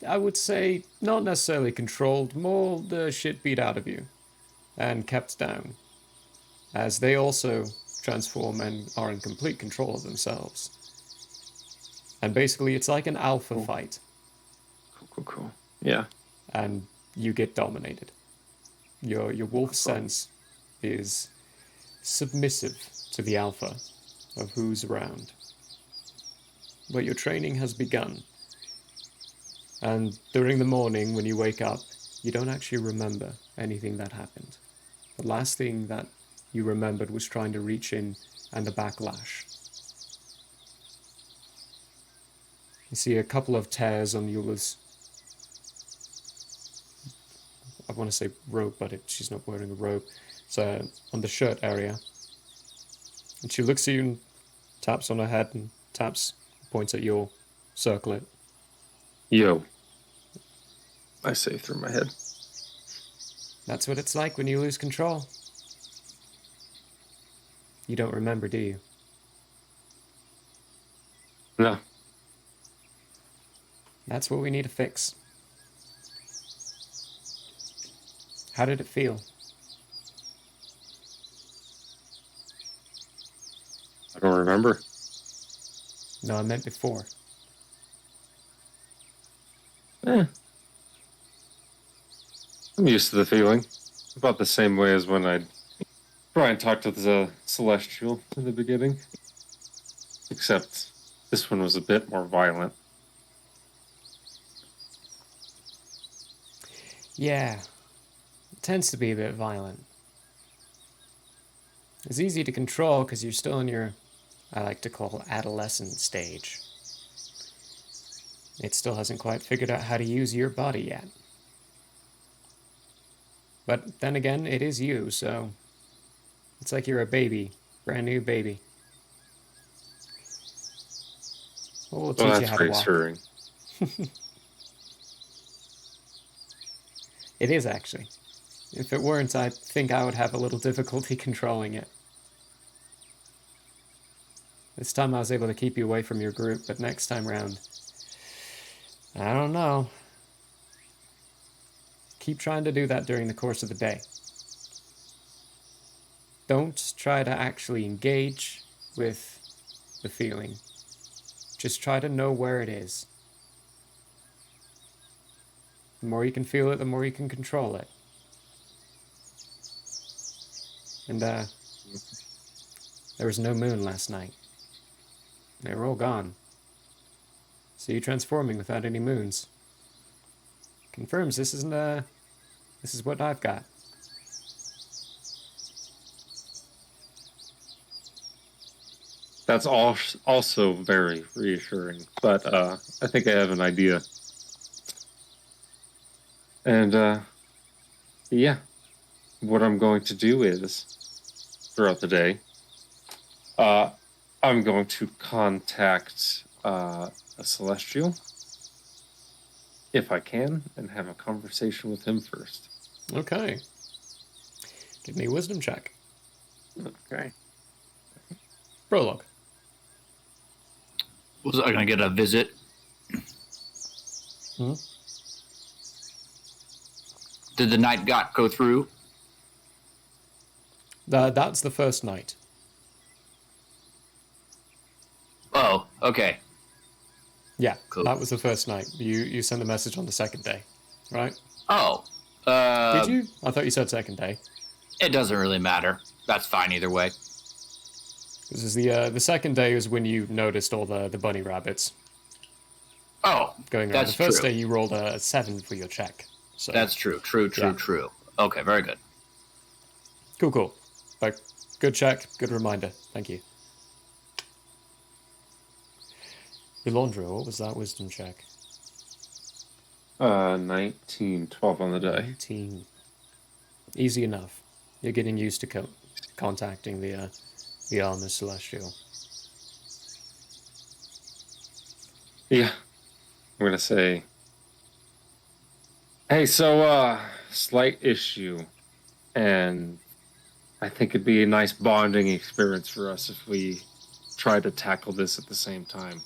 I would say, not necessarily controlled, more the shit beat out of you and kept down, as they also transform and are in complete control of themselves. And basically, it's like an alpha fight, Cool. Yeah. and you get dominated. Your wolf sense is submissive to the alpha of who's around. But your training has begun. And during the morning, when you wake up, you don't actually remember anything that happened. The last thing that you remembered was trying to reach in and the backlash. You see a couple of tears on Eula's, I want to say robe, but she's not wearing a robe. So on the shirt area. And she looks at you and taps on her head and points at your circlet. Yo. I say through my head. That's what it's like when you lose control. You don't remember, do you? No. That's what we need to fix. How did it feel? I don't remember. No, I meant before. I'm used to the feeling. About the same way as when I'd try and talk to the Celestial in the beginning. Except this one was a bit more violent. Yeah, it tends to be a bit violent. It's easy to control because you're still in your, I like to call, adolescent stage. It still hasn't quite figured out how to use your body yet. But then again, it is you, so it's like you're a baby, brand new baby. Well, we'll teach you That's how to walk. reassuring. It is, actually. If it weren't, I think I would have a little difficulty controlling it. This time I was able to keep you away from your group, but next time round, I don't know. Keep trying to do that during the course of the day. Don't try to actually engage with the feeling. Just try to know where it is. The more you can feel it, the more you can control it. And, there was no moon last night. They were all gone. So you transforming without any moons confirms this isn't this is what I've got. That's also very reassuring. But I think I have an idea. And yeah, what I'm going to do is, throughout the day, I'm going to contact a Celestial, if I can, and have a conversation with him first. Okay. Give me a wisdom check. Okay. Prologue. Was I gonna get a visit? Hmm? Did the night go through? That's the first night. Oh, okay. Yeah, Cool. that was the first night. You sent a message on the second day, right? Oh, Did you? I thought you said second day. It doesn't really matter. That's fine either way. This is the second day is when you noticed all the bunny rabbits Oh, going around. that's The first true. day you rolled a 7 for your check. So That's true. True. Yeah. Okay, very good. cool. But good check, good reminder. Thank you. Elandria, what was that wisdom check? 19, 12 on the day. 19. Easy enough. You're getting used to contacting the armor celestial. Yeah. I'm gonna say, hey, so, slight issue. And I think it'd be a nice bonding experience for us if we try to tackle this at the same time.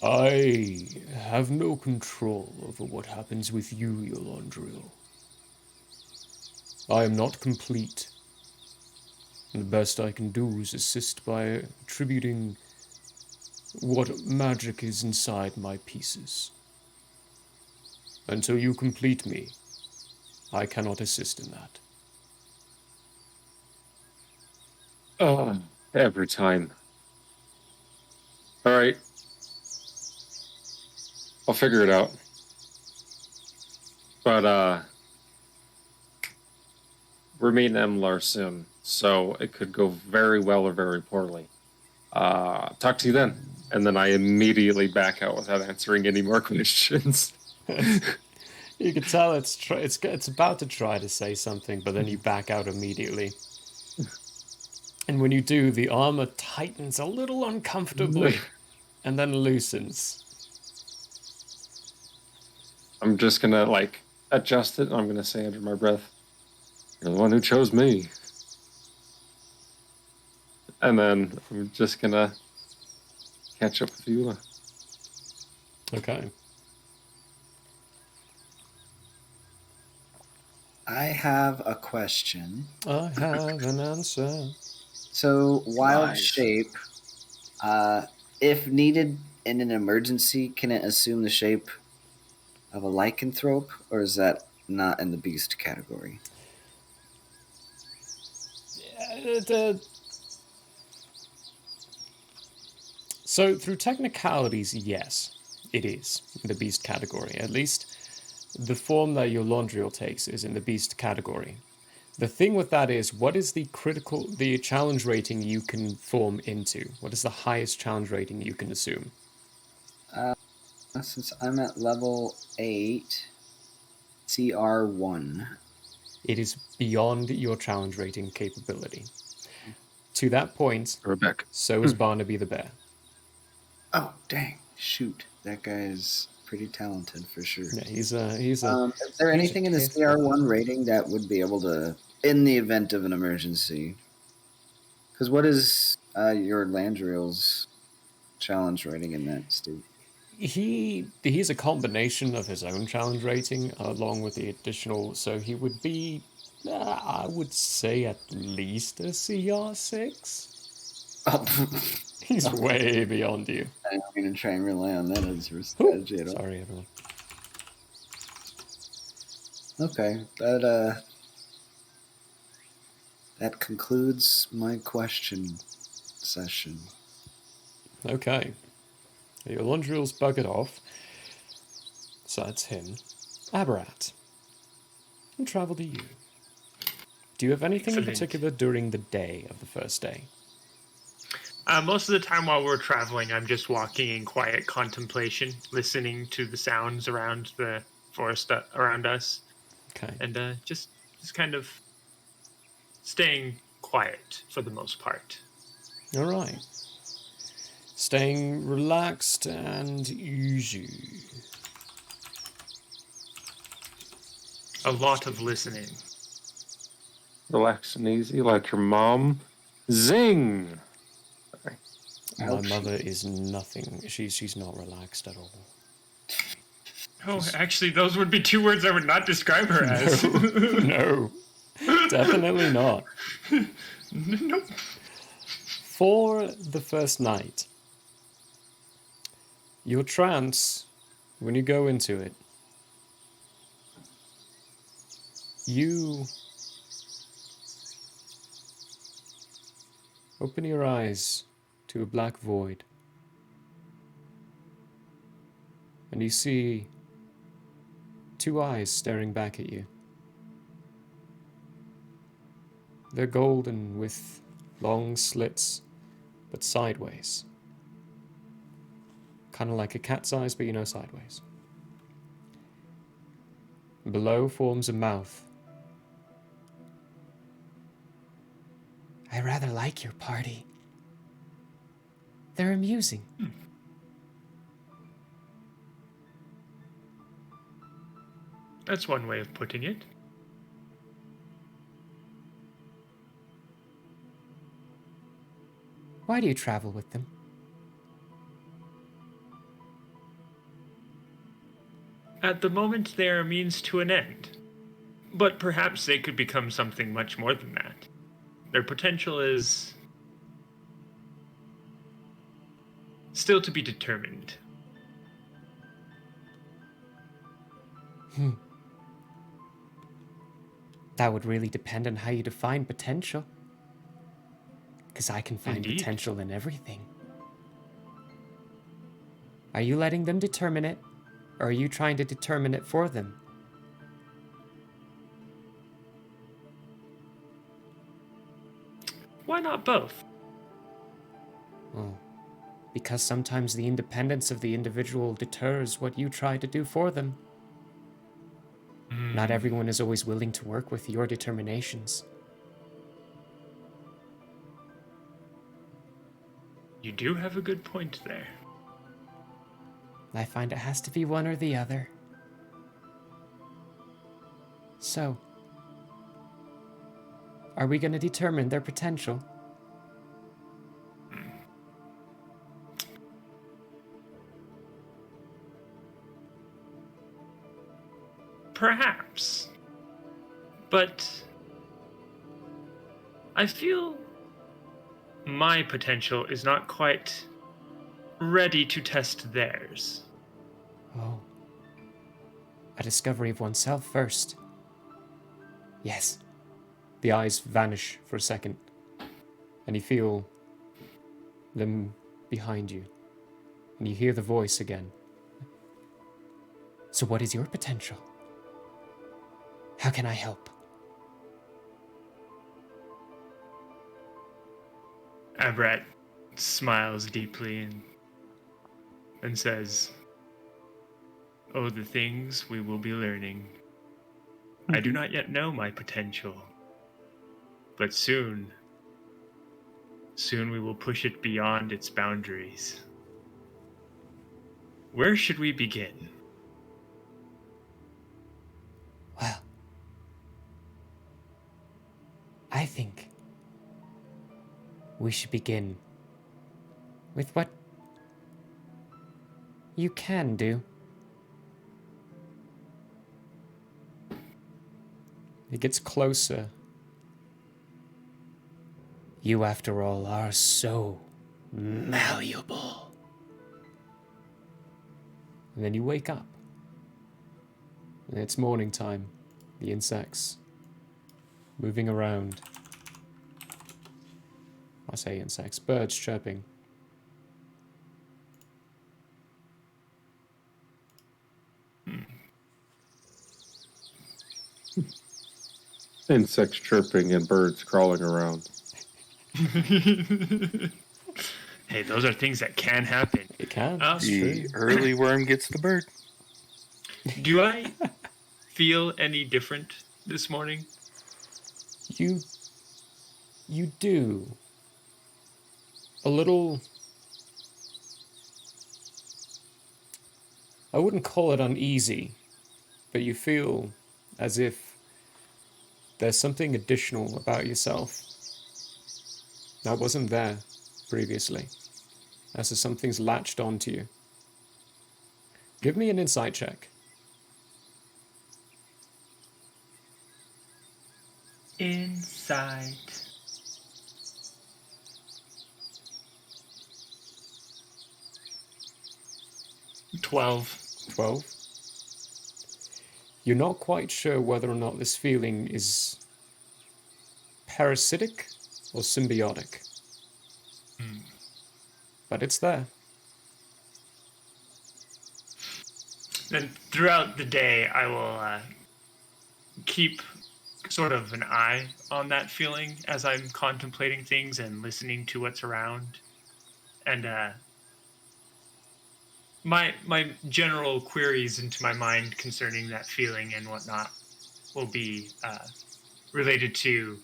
I have no control over what happens with you, Elandria. I am not complete. And the best I can do is assist by attributing what magic is inside my pieces. Until you complete me, I cannot assist in that. Oh, every time. All right. I'll figure it out. But, we're meeting Emlar soon, so it could go very well or very poorly. Talk to you then. And then I immediately back out without answering any more questions. You can tell it's about to try to say something, but then you back out immediately. And when you do, the armor tightens a little uncomfortably and then loosens. I'm just gonna, like, adjust it, and I'm gonna say under my breath, "You're the one who chose me." And then I'm just gonna catch up with you. Okay. I have a question. I have an answer. So, wild Nice. shape, if needed in an emergency, can it assume the shape of a lycanthrope, or is that not in the beast category? So, through technicalities, yes, it is in the beast category. At least, the form that your Laundriel takes is in the beast category. The thing with that is, what is the challenge rating you can form into? What is the highest challenge rating you can assume? Since I'm at level 8, CR1. It is beyond your challenge rating capability. To that point, Rebecca. so is Barnaby the Bear. Oh, dang. Shoot. That guy is pretty talented for sure. Yeah, he's a Is there anything in the careful- CR1 rating that would be able to, in the event of an emergency? Because what is your Landriel's challenge rating in that state? He's a combination of his own challenge rating along with the additional, so he would be, I would say, at least a CR6. Oh, He's way beyond you. I'm going to try and rely on that as your Ooh, strategy at all. sorry, everyone. Okay, that concludes my question session. Okay. Your Lundriel's buggered off. So that's him. Aberrat. We'll travel to you. Do you have anything in Excellent. particular during the day of the first day? Most of the time while we're traveling, I'm just walking in quiet contemplation, listening to the sounds around the forest around us, Okay. and just kind of staying quiet for the most part. All right. Staying relaxed and easy. A lot of listening. Relax and easy like your mom. Zing! My Ouch. mother is nothing. She's not relaxed at all. Oh, actually, those would be 2 words I would not describe her as. No, definitely not. Nope. For the first night, your trance, when you go into it, you open your eyes to a black void, and you see 2 eyes staring back at you. They're golden with long slits, but sideways. Kind of like a cat's eyes, but sideways. Below forms a mouth. I rather like your party. They're amusing. That's one way of putting it. Why do you travel with them? At the moment, they are a means to an end. But perhaps they could become something much more than that. Their potential is still to be determined. That would really depend on how you define potential. Because I can find Indeed. potential in everything. Are you letting them determine it, or are you trying to determine it for them? Why not both? Well, because sometimes the independence of the individual deters what you try to do for them. Not everyone is always willing to work with your determinations. You do have a good point there. I find it has to be one or the other. So, are we going to determine their potential? Perhaps. But I feel my potential is not quite ready to test theirs. Oh. A discovery of oneself first. Yes. The eyes vanish for a second, and you feel them behind you, and you hear the voice again. So what is your potential? How can I help? Abrat smiles deeply and says, "Oh, the things we will be learning. I do not yet know my potential, but soon we will push it beyond its boundaries. Where should we begin?" Well, I think we should begin with what you can do. It gets closer. You, after all, are so malleable. And then you wake up. And it's morning time. The insects moving around. I say insects, birds chirping. Insects chirping and birds crawling around. Hey, those are things that can happen. It can. The early worm gets the bird. Do I feel any different this morning? You do. A little... I wouldn't call it uneasy, but you feel as if there's something additional about yourself that wasn't there previously, as if something's latched onto you. Give me an insight check. Insight. $12. 12. You're not quite sure whether or not this feeling is parasitic or symbiotic. But it's there. Then throughout the day, I will keep sort of an eye on that feeling as I'm contemplating things and listening to what's around. And my general queries into my mind concerning that feeling and whatnot will be related to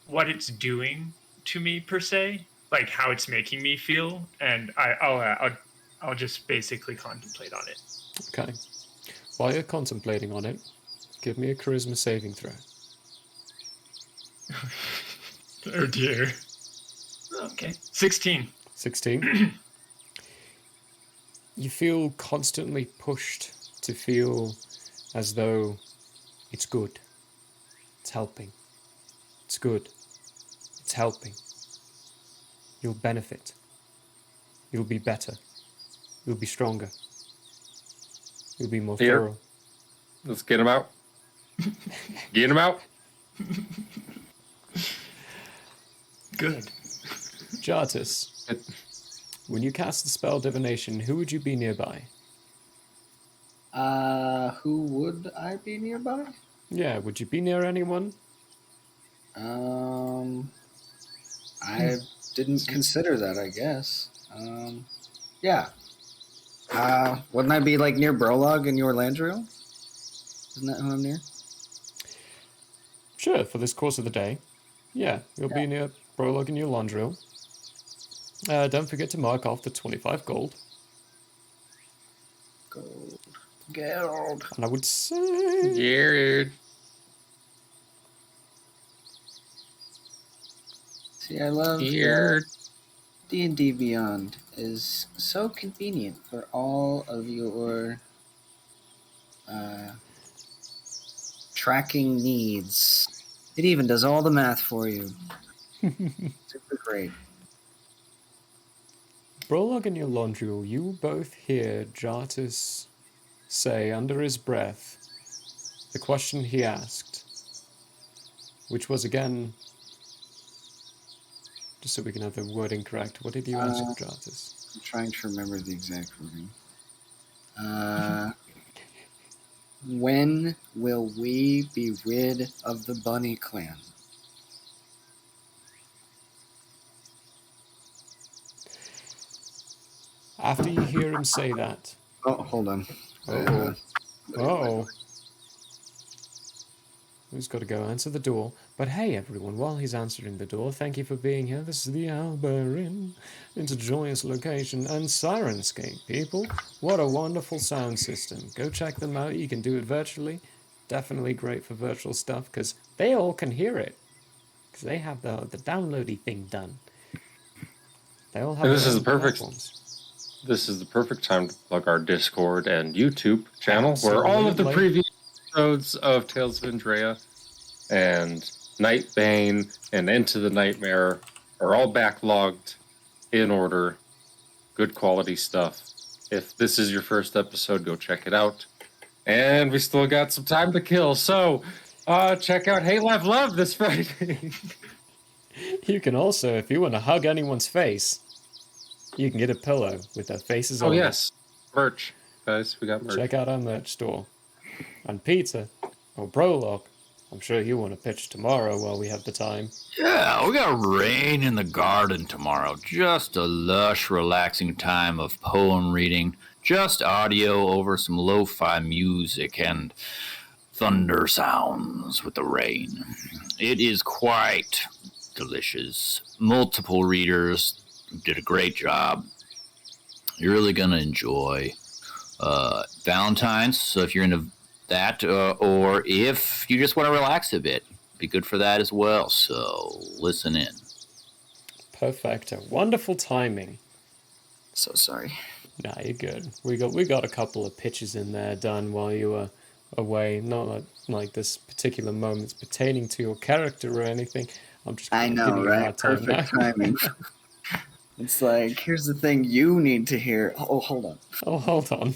what it's doing to me per se, like how it's making me feel, and I'll just basically contemplate on it. Okay. While you're contemplating on it, give me a charisma saving throw. Oh dear. Okay. 16. 16. You feel constantly pushed to feel as though it's good. It's helping. It's good. It's helping. You'll benefit. You'll be better. You'll be stronger. You'll be more Here. thorough. Let's get him out. Get him out. Good. Jartus, when you cast the spell divination, who would you be nearby? Who would I be nearby? Yeah, would you be near anyone? I didn't consider that, I guess. Yeah. Wouldn't I be like near Brolog and your Landriel? Isn't that who I'm near? Sure, for this course of the day. Yeah, you'll be near Prologue and your Landriel. Don't forget to mark off the 25 gold. Gold. And I would say... Jared. See, I love Jared. D&D Beyond is so convenient for all of your tracking needs. It even does all the math for you. Super great. Prologue and your Landriel, you both hear Jartus say under his breath the question he asked, which was again, just so we can have the wording correct, what did you ask, Jartus? I'm trying to remember the exact wording. When will we be rid of the Bunny clan? After you hear him say that... Oh, hold on. Uh-oh. Who's got to go answer the door? But hey, everyone, while he's answering the door, thank you for being here. This is the Alba Inn. It's a joyous location and Sirenscape, people. What a wonderful sound system. Go check them out. You can do it virtually. Definitely great for virtual stuff because they all can hear it. Because they have the downloady thing done. They all have And this their is own the perfect. platforms. This is the perfect time to plug our Discord and YouTube channel, where all of the Absolutely. previous episodes of Tales of Andrea and Nightbane and Into the Nightmare are all backlogged in order. Good quality stuff. If this is your first episode, go check it out. And we still got some time to kill, so check out Hey Love Love this Friday. You can also, if you want to hug anyone's face, you can get a pillow with their faces on Oh it. yes, merch, guys. We got merch. Check out our merch store. And Peter, or Prologue, I'm sure you want to pitch tomorrow while we have the time. Yeah, we got rain in the garden tomorrow. Just a lush, relaxing time of poem reading. Just audio over some lo-fi music and thunder sounds with the rain. It is quite delicious. Multiple readers did a great job. You're really going to enjoy Valentine's. So if you're into that, or if you just want to relax a bit, be good for that as well. So listen in. Perfecto. Wonderful timing. So sorry. Nah, you're good. We got a couple of pitches in there done while you were away, not like this particular moment's pertaining to your character or anything. I'm just I giving know, you a right? hard time Perfect now. timing. It's like, here's the thing you need to hear. Oh, hold on. Oh, hold on.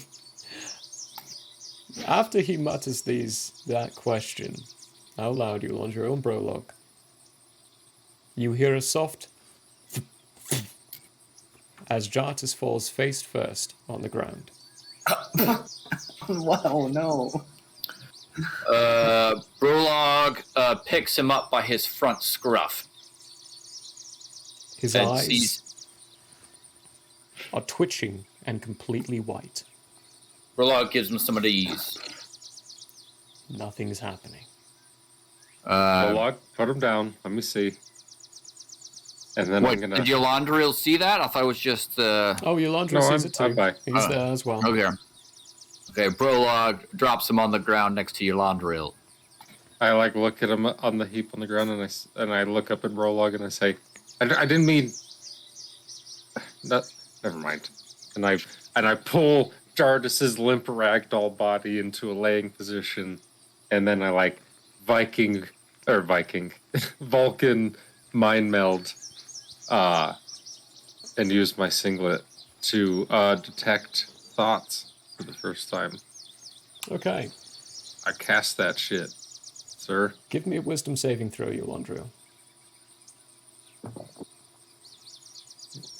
After he mutters that question out loud, you launch your own prologue. You hear a soft as Jartus falls face first on the ground. Wow, no. Brolog picks him up by his front scruff. His and eyes sees are twitching and completely white. Brolog gives him some of these. Nothing's happening. Prologue, put him down. Let me see. And then I'm gonna. Did Yolandriel see that? I thought it was just. Oh, Yolandriel sees it too. I'm by. He's there as well. Okay, Brolog drops him on the ground next to Yolandriel. I look at him on the heap on the ground, and I look up at Prologue and I say, I didn't mean. That. Never mind. And I pull Jardis's limp ragdoll body into a laying position, and then I Vulcan mind meld, and use my singlet to detect thoughts for the first time. Okay. I cast that shit, sir. Give me a wisdom saving throw, Yolandriel.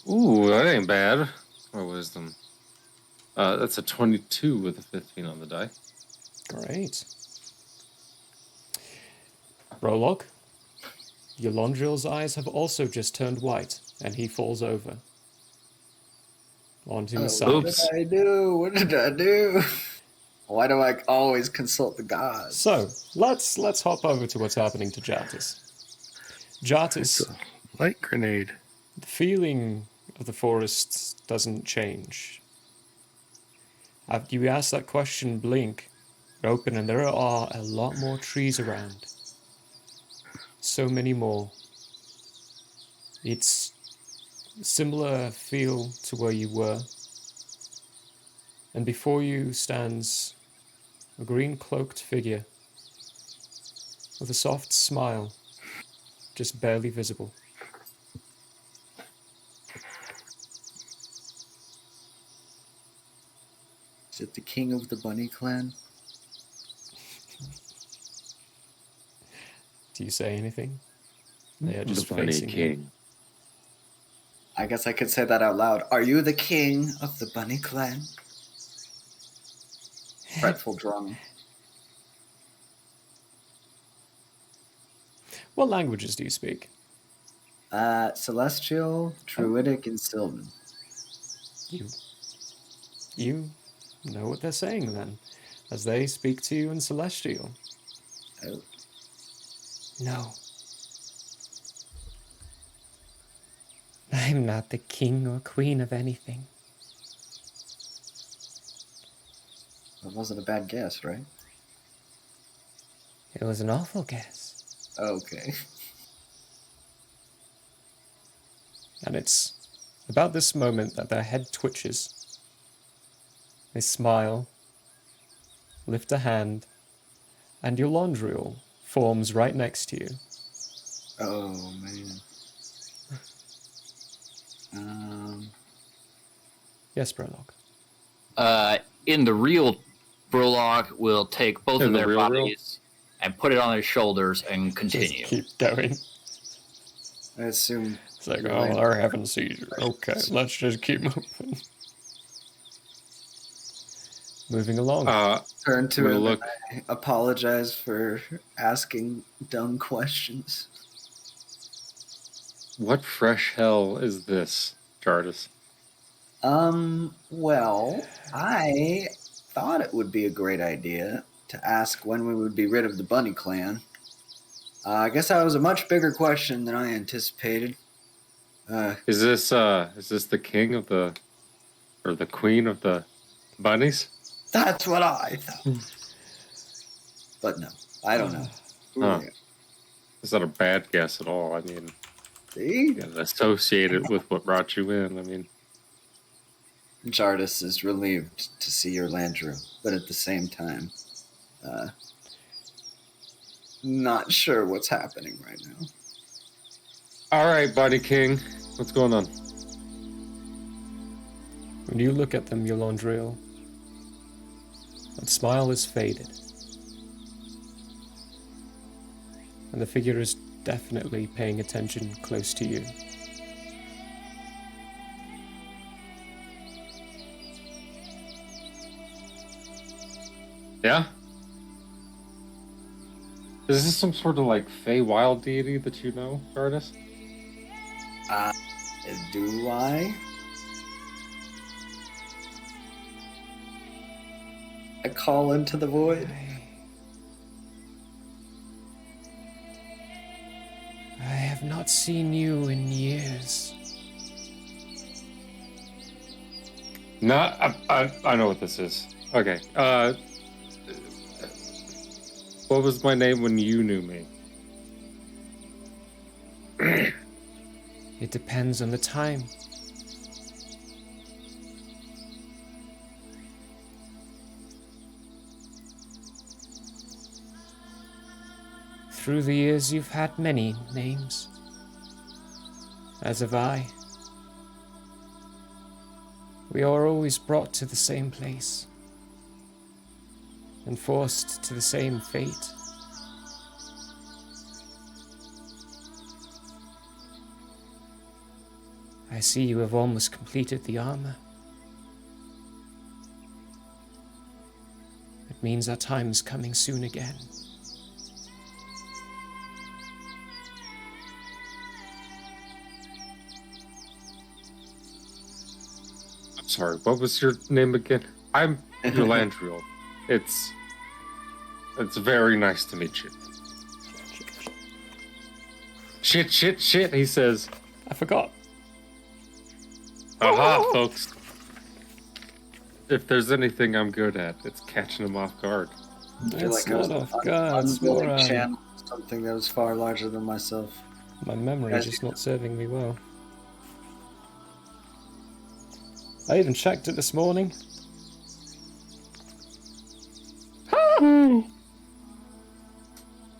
Ooh, that ain't bad. My wisdom. That's a 22 with a 15 on the die. Great. Prologue. Yolandriel's eyes have also just turned white, and he falls over. Onto his side. What did I do? Why do I always consult the gods? So, let's hop over to what's happening to Jartus. Jartus, It's a light grenade. the feeling of the forest doesn't change. After you ask that question, blink, open, and there are a lot more trees around. So many more. It's a similar feel to where you were. And before you stands a green cloaked figure with a soft smile, just barely visible. Is it the king of the bunny clan? Do you say anything? They are just the Bunny facing King. you. I guess I could say that out loud. Are you the king of the bunny clan? Fretful drum. What languages do you speak? Celestial, Druidic, and Sylvan. You know what they're saying then, as they speak to you in Celestial. Oh. No. I'm not the king or queen of anything. That wasn't a bad guess, right? It was an awful guess. Okay. And it's about this moment that their head twitches. They smile, lift a hand, and Yolandriel forms right next to you. Oh, man. Yes, Prologue. In the real, Brolog will take both In of the their real bodies and put it on their shoulders and Just continue. keep going. I assume. It's like, oh, they're having a seizure. Okay, let's just keep moving. Moving along. Turn to I'm him gonna look. and I apologize for asking dumb questions. What fresh hell is this, Jardis? Well, I thought it would be a great idea to ask when we would be rid of the Bunny Clan. I guess that was a much bigger question than I anticipated. Is this the king of the, or the queen of the bunnies? That's what I thought. But no, I don't know. Huh. It's not a bad guess at all. I mean, See? you gotta associate it with what brought you in. I mean, Jardis is relieved to see your Landrew, but at the same time, Not sure what's happening right now. All right, Bunny King, what's going on? When you look at them, Yolondriel, that smile is faded. And the figure is definitely paying attention close to you. Yeah? Is this some sort of like Feywild deity that you know, Artis? Do I? I call into the void. I have not seen you in years. No, I know what this is. Okay. What was my name when you knew me? It depends on the time. Through the years, you've had many names. As have I. We are always brought to the same place. And forced to the same fate. I see you have almost completed the armor. It means our time is coming soon again. I'm sorry, what was your name again? I'm Yolondriel. It's very nice to meet you. Shit, he says. I forgot. Aha, folks. If there's anything I'm good at, it's catching them off guard. I feel It's like I was not off guard, it's more unwilling channel something that was far larger than myself. my memory is just not serving me well. I even checked it this morning.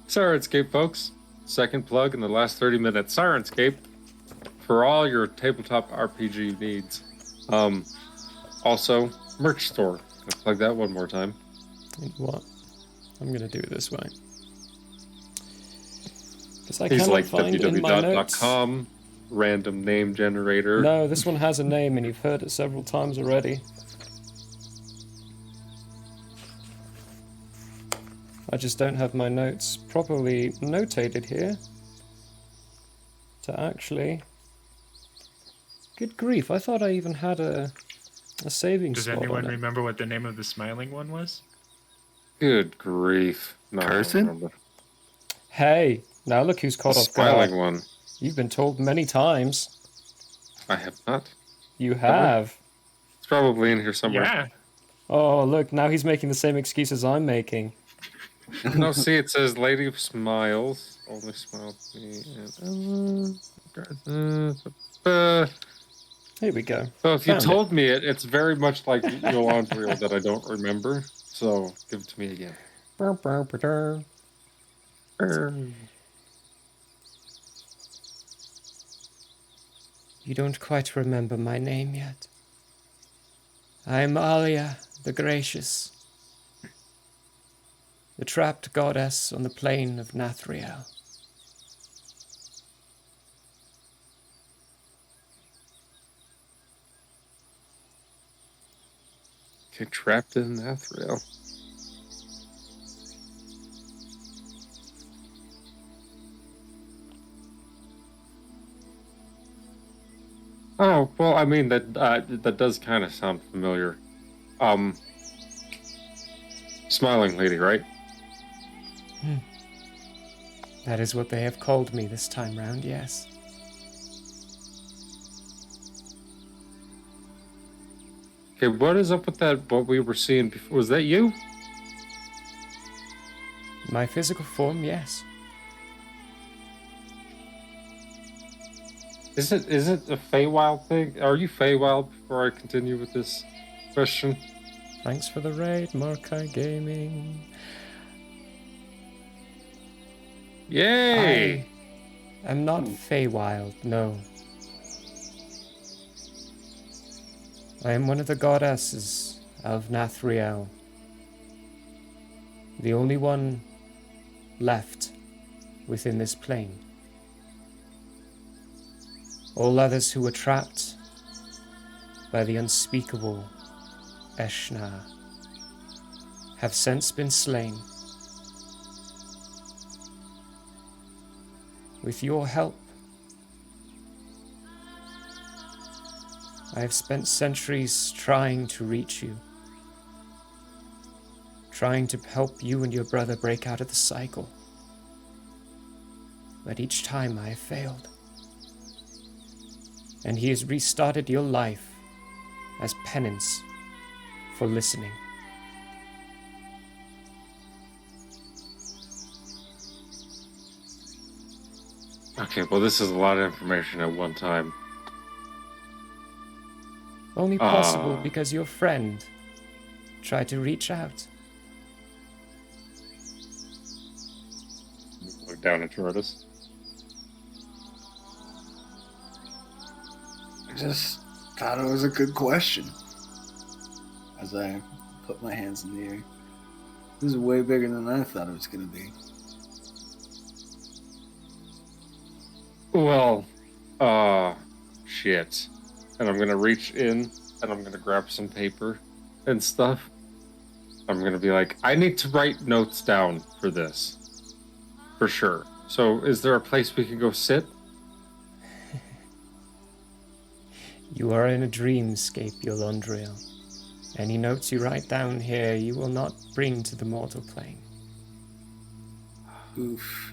Sirenscape, folks. Second plug in the last 30 minutes. Sirenscape for all your tabletop RPG needs. Also, merch store. I'll plug that one more time. You know what? I'm gonna do it this way. Because I He's cannot like find in my notes. www.com, random name generator. No, this one has a name, and you've heard it several times already. I just don't have my notes properly notated here. To actually... Good grief, I thought I even had a saving Does spot anyone on it. remember what the name of the smiling one was? Good grief. No, I don't Carson? remember. Hey, now look who's The caught off guard. smiling one. You've been told many times. I have not. You have. It's probably in here somewhere. Yeah. Oh, look, now he's making the same excuses I'm making. No, see, it says Lady of Smiles. Only smile at me. Here we go. So if you Found told me it, it's very much like Yolondriel that I don't remember. So give it to me again. You don't quite remember my name yet. I am Alia the Gracious, the trapped goddess on the plain of Nathriel. Okay, trapped in Nathriel. Oh, well, I mean, that does kind of sound familiar. Smiling lady, right? That is what they have called me this time round, yes. Okay, what is up with that, what we were seeing before? Was that you? My physical form, yes. Is it a Feywild thing? Are you Feywild before I continue with this question? Thanks for the raid, Markai Gaming. Yay! I am not Feywild, no. I am one of the goddesses of Nathriel. The only one left within this plane. All others who were trapped by the unspeakable Eshnar have since been slain. With your help, I have spent centuries trying to reach you, trying to help you and your brother break out of the cycle. But each time I have failed. And he has restarted your life as penance for listening. Okay, well, this is a lot of information at one time. Only possible because your friend tried to reach out. Look down at Jordas. I just thought it was a good question. As I put my hands in the air. This is way bigger than I thought it was going to be. Well, shit. And I'm gonna reach in and I'm gonna grab some paper and stuff. I'm gonna be like, I need to write notes down for this. For sure. So, is there a place we can go sit? You are in a dreamscape, Yolondriel. Any notes you write down here, you will not bring to the mortal plane. Oof.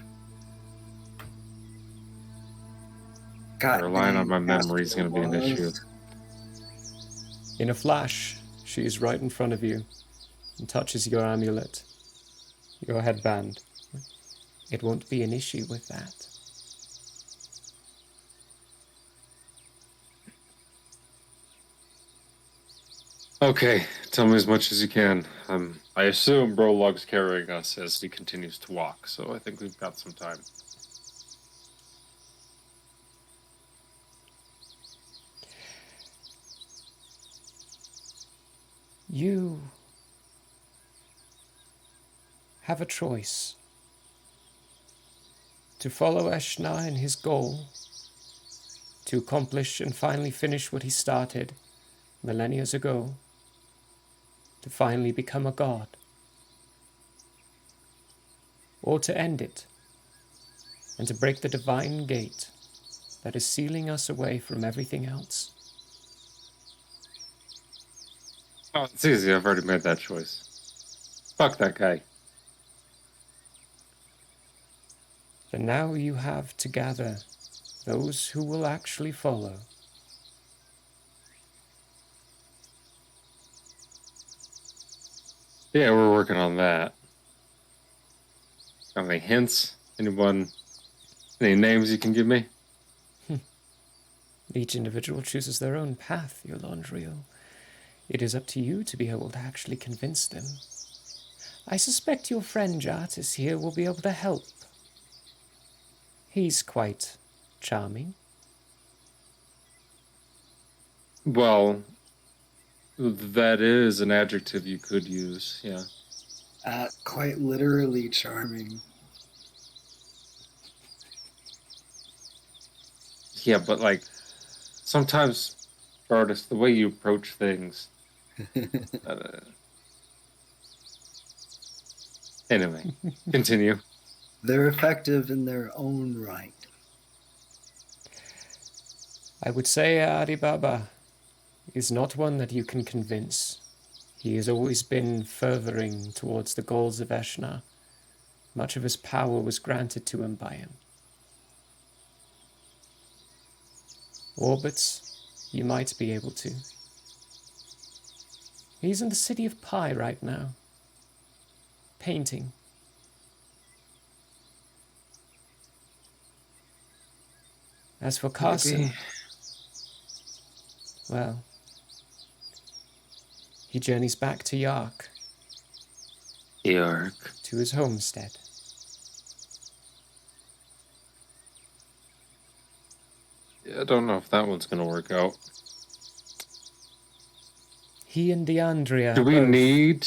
God Relying on dang, my memory is Astro going to be an issue. was. In a flash, she is right in front of you and touches your amulet, your headband. It won't be an issue with that. Okay, tell me as much as you can. I assume Brolog's carrying us as he continues to walk, so I think we've got some time. You have a choice. To follow Eshnar in his goal, to accomplish and finally finish what he started millennia ago, to finally become a god, or to end it, and to break the divine gate that is sealing us away from everything else. Oh, it's easy. I've already made that choice. Fuck that guy. Then now you have to gather those who will actually follow. Yeah, we're working on that. Got any hints? Anyone? Any names you can give me? Each individual chooses their own path, Yolondriel. It is up to you to be able to actually convince them. I suspect your friend Jartis here will be able to help. He's quite charming. Well, that is an adjective you could use, yeah. Quite literally charming. Yeah, but like, sometimes, artists, the way you approach things. Anyway, continue. They're effective in their own right. I would say Adibaba is not one that you can convince. He has always been furthering towards the goals of Eshnar. Much of his power was granted to him by him. Orbits, you might be able to. He's in the city of Pi right now, painting. As for Carson, well, he journeys back to Yark, Yark. to his homestead. I don't know if that one's gonna work out. He and Andrea Do we both need?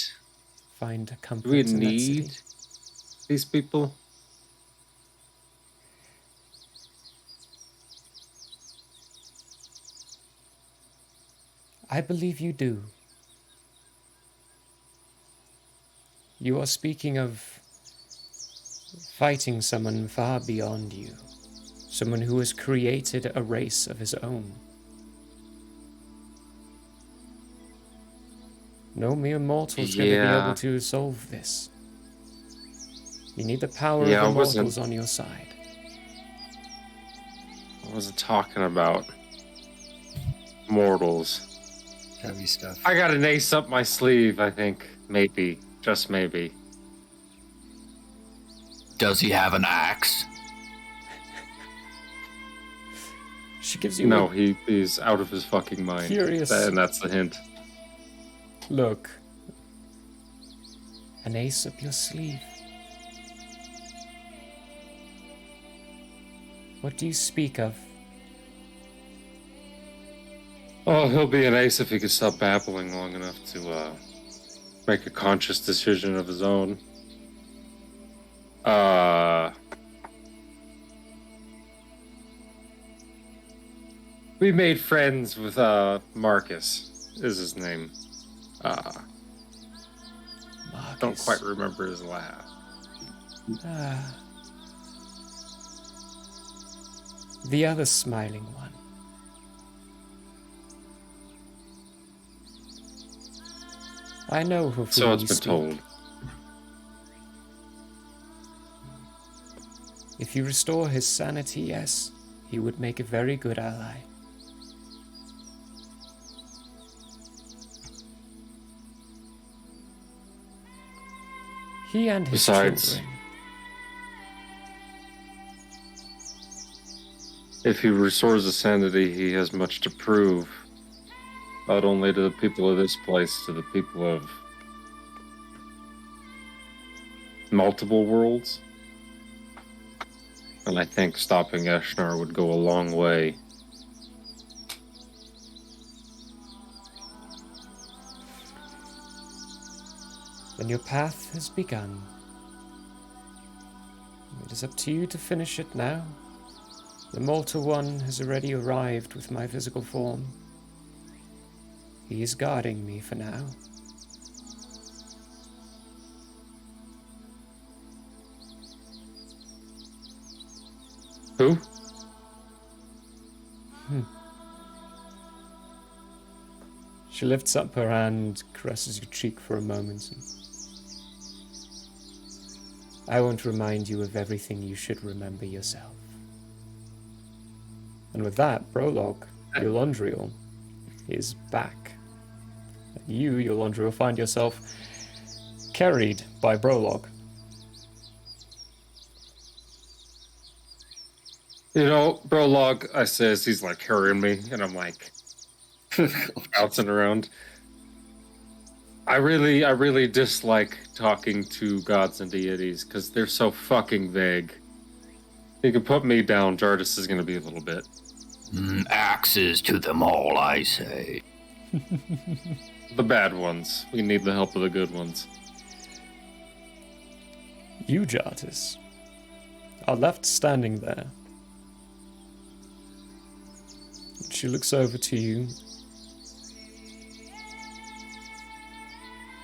find comfort Do we in that city. need these people? I believe you do. You are speaking of fighting someone far beyond you. Someone who has created a race of his own. No mere mortal is going to be Yeah. able to solve this. You need the power Yeah, I of wasn't- immortals on your side. I wasn't talking about mortals. Heavy stuff. I got an ace up my sleeve, I think. Maybe. Just maybe. Does he have an axe? She gives you No, a he's out of his fucking mind. Curious. And that's the hint. look. An ace up your sleeve. What do you speak of? Oh, he'll be an ace if he could stop babbling long enough to make a conscious decision of his own. We made friends with Marcus, is his name. Marcus. Don't quite remember his last. Ah. The other smiling one. I know who So it's you been speak. told. If you restore his sanity, yes, he would make a very good ally. He and his Besides- children. If he restores his sanity, he has much to prove. Not only to the people of this place, to the people of multiple worlds. And I think stopping Eshnar would go a long way. Then your path has begun. It is up to you to finish it now. The mortal one has already arrived with my physical form. He is guarding me for now. Who? She lifts up her hand, caresses your cheek for a moment. I won't remind you of everything you should remember yourself. And with that, Prologue, Yolondriel, is back. You, Yolondriel, find yourself carried by Prologue. You know, Prologue, I says, he's like carrying me, and I'm like bouncing around. I really dislike talking to gods and deities because they're so fucking vague. You can put me down, Jardis is going to be a little bit. Axes to them all, I say. The bad ones. We need the help of the good ones. You, Jartis, are left standing there. She looks over to you.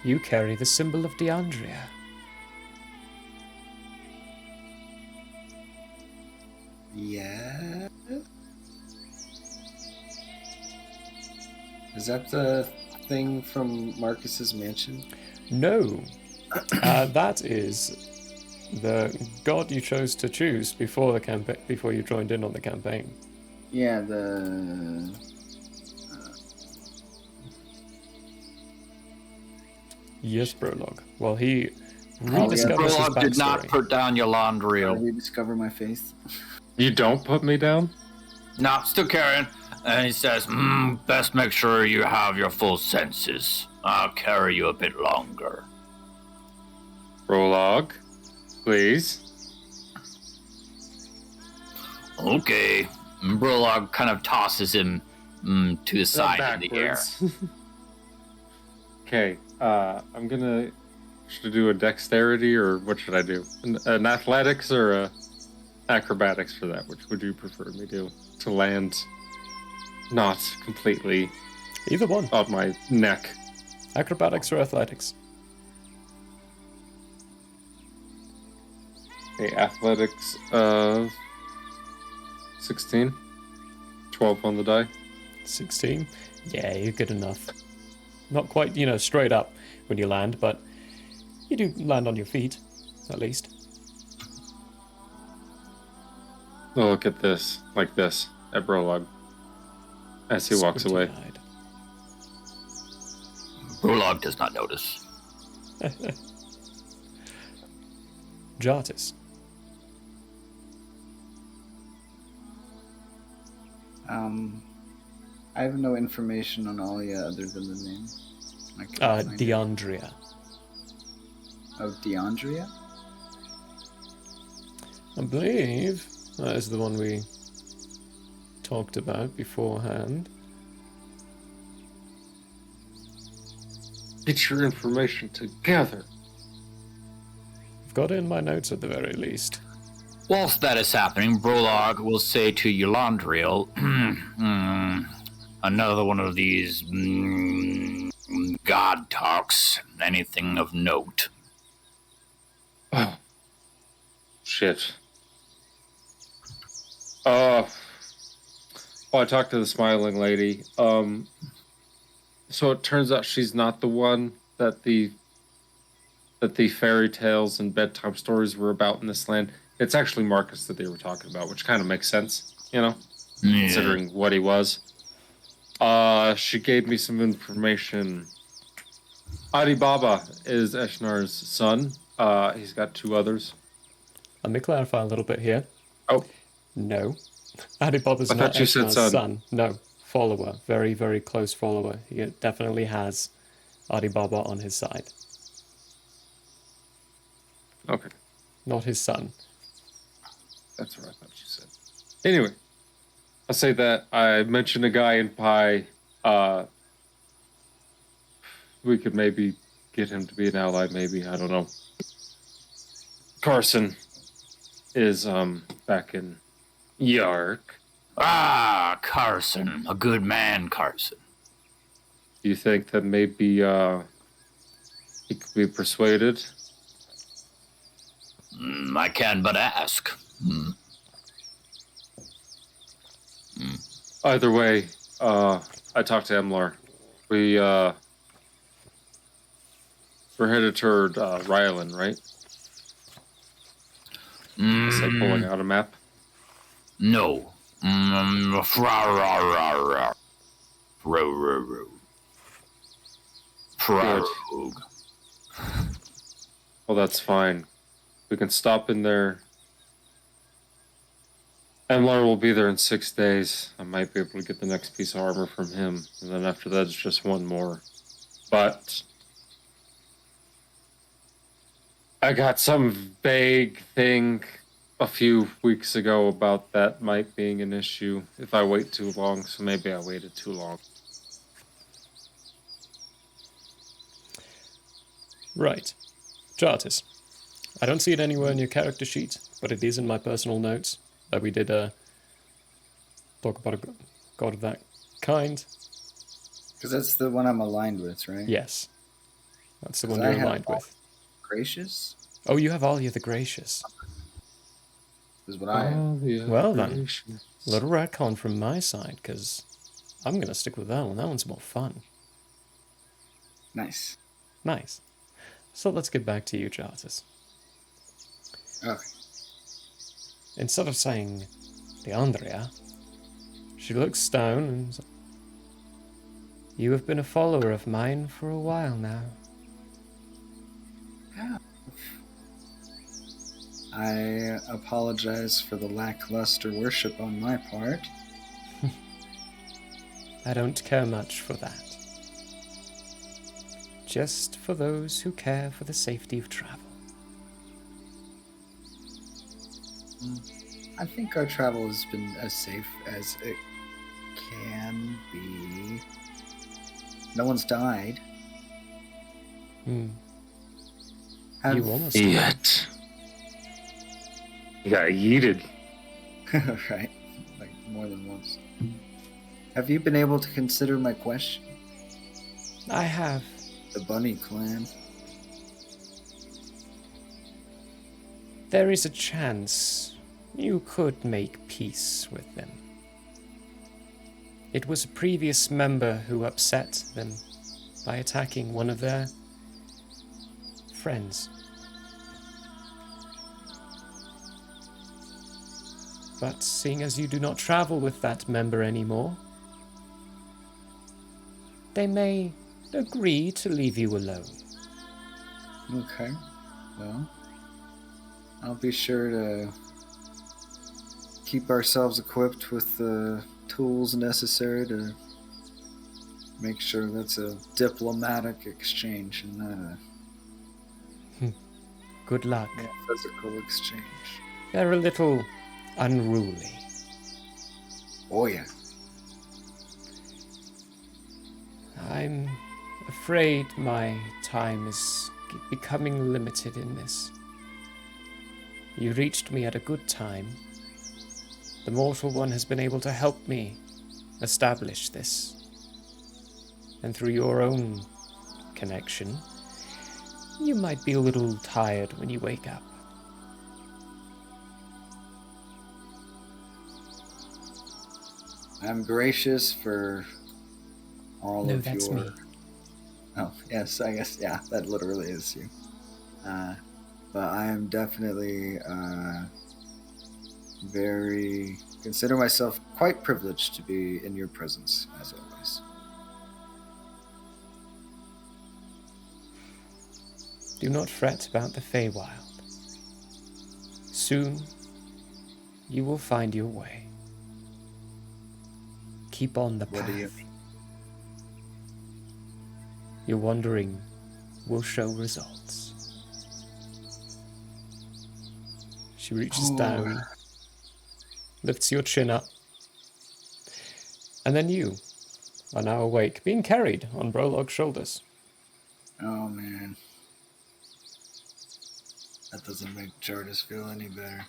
You carry the symbol of Andrea. Yeah. Is that the thing from Marcus's mansion? No, that is the god you chose to choose before the campaign. Before you joined in on the campaign. Yeah, the. Yes, Prologue. Well, he yeah. rediscovers his Prologue did not backstory. put down Yolondriel. Rediscover my faith. You don't put me down? No, still carrying. And he says, best make sure you have your full senses. I'll carry you a bit longer. Prologue, please. Okay. Brolog kind of tosses him to the side in the air. Okay, I'm gonna... Should I do a dexterity, or what should I do? An athletics or a acrobatics for that? Which would you prefer me do? To land not completely Either one. on my neck. Acrobatics or athletics. Okay, athletics of 16. 12 on the die. 16. Yeah, you're good enough. Not quite, straight up when you land, but you do land on your feet, at least. Oh, look at this. Like this. At Brolog. As he walks away. Squinty-eyed. Brolog does not notice. Jartis. I have no information on Alia other than the name. I can't find it. DeAndrea. Of DeAndrea? I believe that is the one we talked about beforehand. Get your information together. I've got it in my notes at the very least. Whilst that is happening, Brolog will say to Eulandriel, another one of these god talks, anything of note. Oh. Shit. Well, I talked to the smiling lady. So it turns out she's not the one that the fairy tales and bedtime stories were about in this land. It's actually Marcus that they were talking about, which kind of makes sense, considering what he was. She gave me some information. Adi Baba is Eshnar's son. He's got 2 others. Let me clarify a little bit here. Oh. No. Adiboba's I not thought you said Eshnar's son. No. Follower. Very, very close follower. He definitely has Adibaba on his side. Okay. Not his son. That's what I thought you said. Anyway, I'll say that I mentioned a guy in Pi. We could maybe get him to be an ally, maybe. I don't know. Carson is back in Yark. Ah, Carson. A good man, Carson. Do you think that maybe he could be persuaded? I can but ask. Either way, I talked to Emlar. We're headed toward Ryland, right? It's like pulling out a map. No. Well, that's fine. We can stop in there. Emlar will be there in 6 days. I might be able to get the next piece of armor from him. And then after that, it's just one more. But I got some vague thing a few weeks ago about that might being an issue if I wait too long. So maybe I waited too long. Right. Jartis. I don't see it anywhere in your character sheet, but it is in my personal notes that we did talk about a god of that kind. Because that's the one I'm aligned with, right? Yes. That's the one 'Cause I you're have aligned with. Gracious Oh, you have Alia the Gracious. is what I have. Oh, yeah. Well then. Little retcon from my side, because I'm going to stick with that one. That one's more fun. Nice. Nice. So let's get back to you, Jartis. Okay. Instead of saying Andrea, she looks down and says, "You have been a follower of mine for a while now." Yeah. I apologize for the lackluster worship on my part. I don't care much for that. Just for those who care for the safety of travel. I think our travel has been as safe as it can be. No one's died. Hmm. Have... You almost died. Yet. You got yeeted. Right. Like more than once. Have you been able to consider my question? I have. The Bunny clan. There is a chance you could make peace with them. It was a previous member who upset them by attacking one of their friends. But seeing as you do not travel with that member anymore, they may agree to leave you alone. Okay. Well, I'll be sure to keep ourselves equipped with the tools necessary to make sure that's a diplomatic exchange and not Good luck. a physical exchange. They're a little unruly. Oh, yeah. I'm afraid my time is becoming limited in this. You reached me at a good time. The Mortal One has been able to help me establish this. And through your own connection, you might be a little tired when you wake up. I'm gracious for all No, of that's your... me. Oh, yes, I guess, yeah, that literally is you. But I am definitely consider myself quite privileged to be in your presence, as always. Do not fret about the Feywild. Soon, you will find your way. Keep on the What path. do you mean? Your wandering will show results. She reaches down, lifts your chin up, and then you are now awake, being carried on Brolog's shoulders. Oh, man. That doesn't make Jardis feel any better.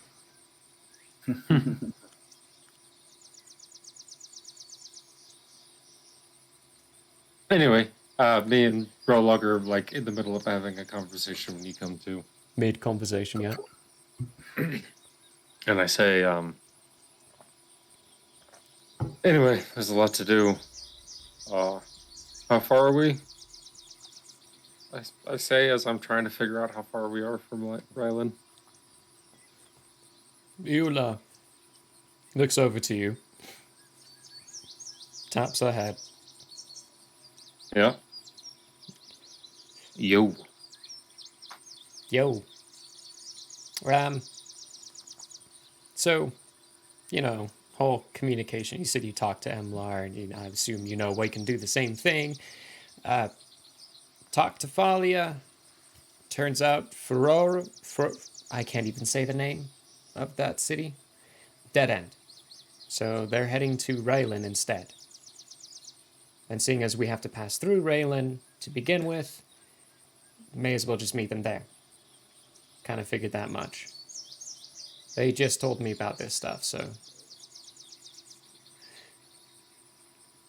Anyway, me and Brolog are like in the middle of having a conversation when you come to. Mid-conversation, yeah? And I say, anyway, there's a lot to do. How far are we? I say as I'm trying to figure out how far we are from Rylan. Eula looks over to you, taps her head. Yeah. Yo. Yo. So, whole communication. You said you talked to Emlar, and I assume we can do the same thing. Talk to Thalia. Turns out I can't even say the name of that city. Dead end. So they're heading to Raylan instead. And seeing as we have to pass through Raylan to begin with, may as well just meet them there. Kind of figured that much. They just told me about this stuff, so...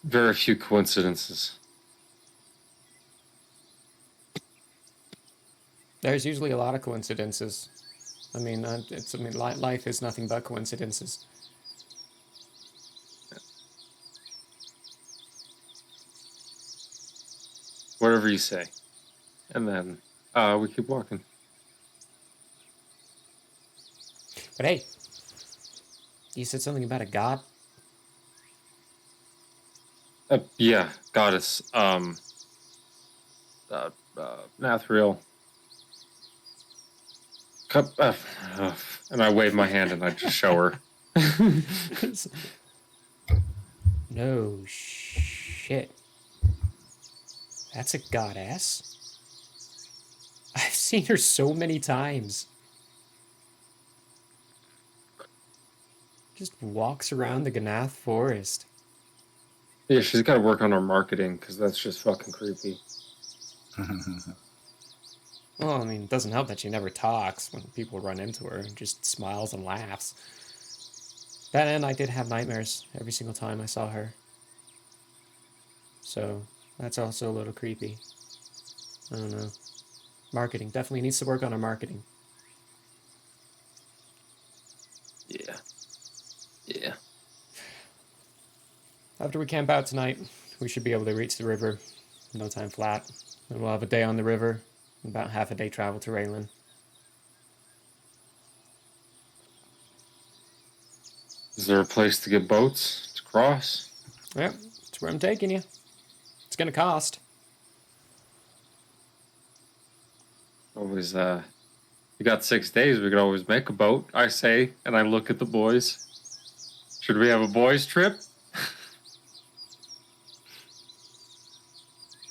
Very few coincidences. There's usually a lot of coincidences. I mean, life is nothing but coincidences. Whatever you say. And then we keep walking. But hey, you said something about a god? Yeah, goddess. Nathriel. And I wave my hand and I just show her. No shit. That's a goddess. I've seen her so many times. just walks around the Ganath forest. Yeah, she's got to work on her marketing because that's just fucking creepy. Well, I mean, it doesn't help that she never talks when people run into her and just smiles and laughs. Then I did have nightmares every single time I saw her. So, that's also a little creepy. I don't know. Marketing. Definitely needs to work on her marketing. Yeah. Yeah. After we camp out tonight, we should be able to reach the river. No time flat. And we'll have a day on the river. About half a day travel to Raylan. Is there a place to get boats to cross? Yep, that's where I'm taking you. It's gonna cost. Always, you got 6 days. We could always make a boat, I say. And I look at the boys. Should we have a boys' trip?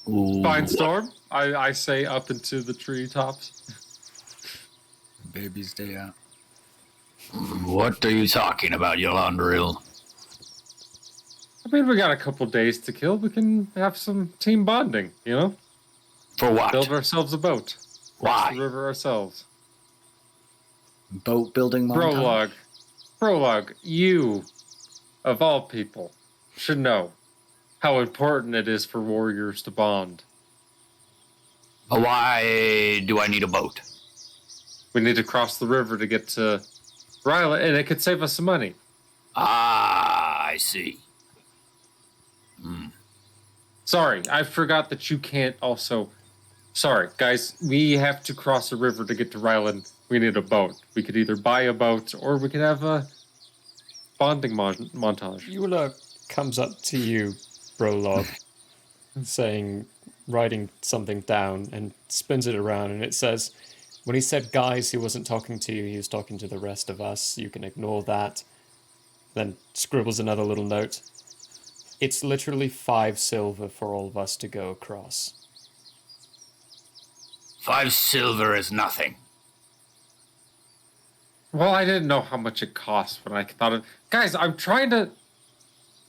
Ooh, Fine storm, I say up into the treetops. Baby's day out. What are you talking about, Yolandril? I mean, we got a couple days to kill. We can have some team bonding, you know? For what? Build ourselves a boat. Cross the Why? river ourselves. Boat building montage. Prologue, you, of all people, should know how important it is for warriors to bond. Why do I need a boat? We need to cross the river to get to Ryla, and it could save us some money. Ah, I see. Sorry, I forgot that you can't also... Sorry, guys, we have to cross a river to get to Ryland. We need a boat. We could either buy a boat, or we could have a bonding montage. Eula comes up to you, Prologue, saying, writing something down, and spins it around, and it says, when he said guys, he wasn't talking to you, he was talking to the rest of us. You can ignore that. Then scribbles another little note. It's literally 5 silver for all of us to go across. 5 silver is nothing. Well, I didn't know how much it cost when I thought of... Guys, I'm trying to...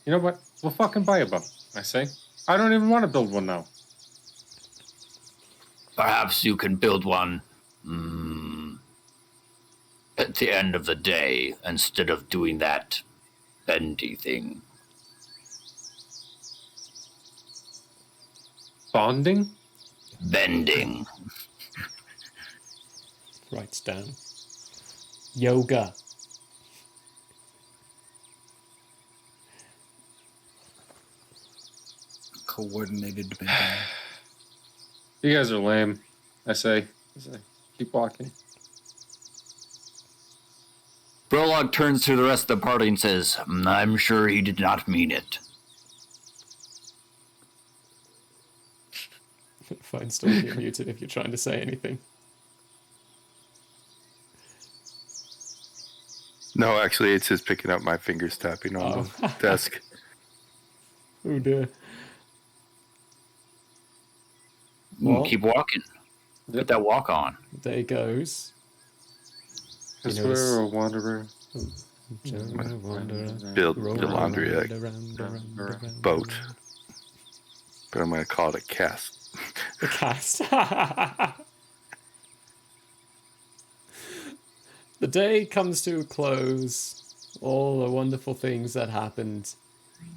You know what? We'll fucking buy a boat, I say. I don't even want to build one now. Perhaps you can build one at the end of the day instead of doing that bendy thing. Bonding? Bending. Writes down. Yoga. Coordinated bending. You guys are lame, I say. Keep walking. Prologue turns to the rest of the party and says, I'm sure he did not mean it. Fine, still you're muted if you're trying to say anything. No, actually, it's just picking up my fingers tapping on the desk. Oh dear. Well, Keep walking. Put that walk on. Day goes. Because You know, we're a wanderer. Build Andrea boat. But I'm going to call it a cast. The cast. The day comes to a close. All the wonderful things that happened.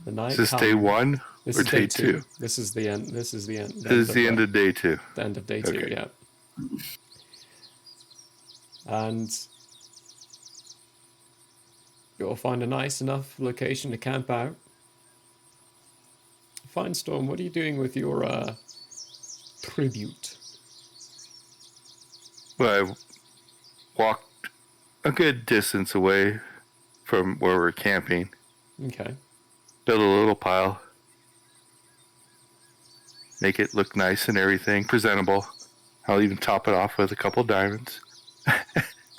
The night Is this comes. day 1 This or is day 2? This is the end. This is the end. This is the end of day 2. The end of day 2, Okay. yeah. And you'll find a nice enough location to camp out. Fine, Storm, what are you doing with your tribute? Well, I walked a good distance away from where we're camping. Okay. Build a little pile. Make it look nice and everything, presentable. I'll even top it off with a couple diamonds.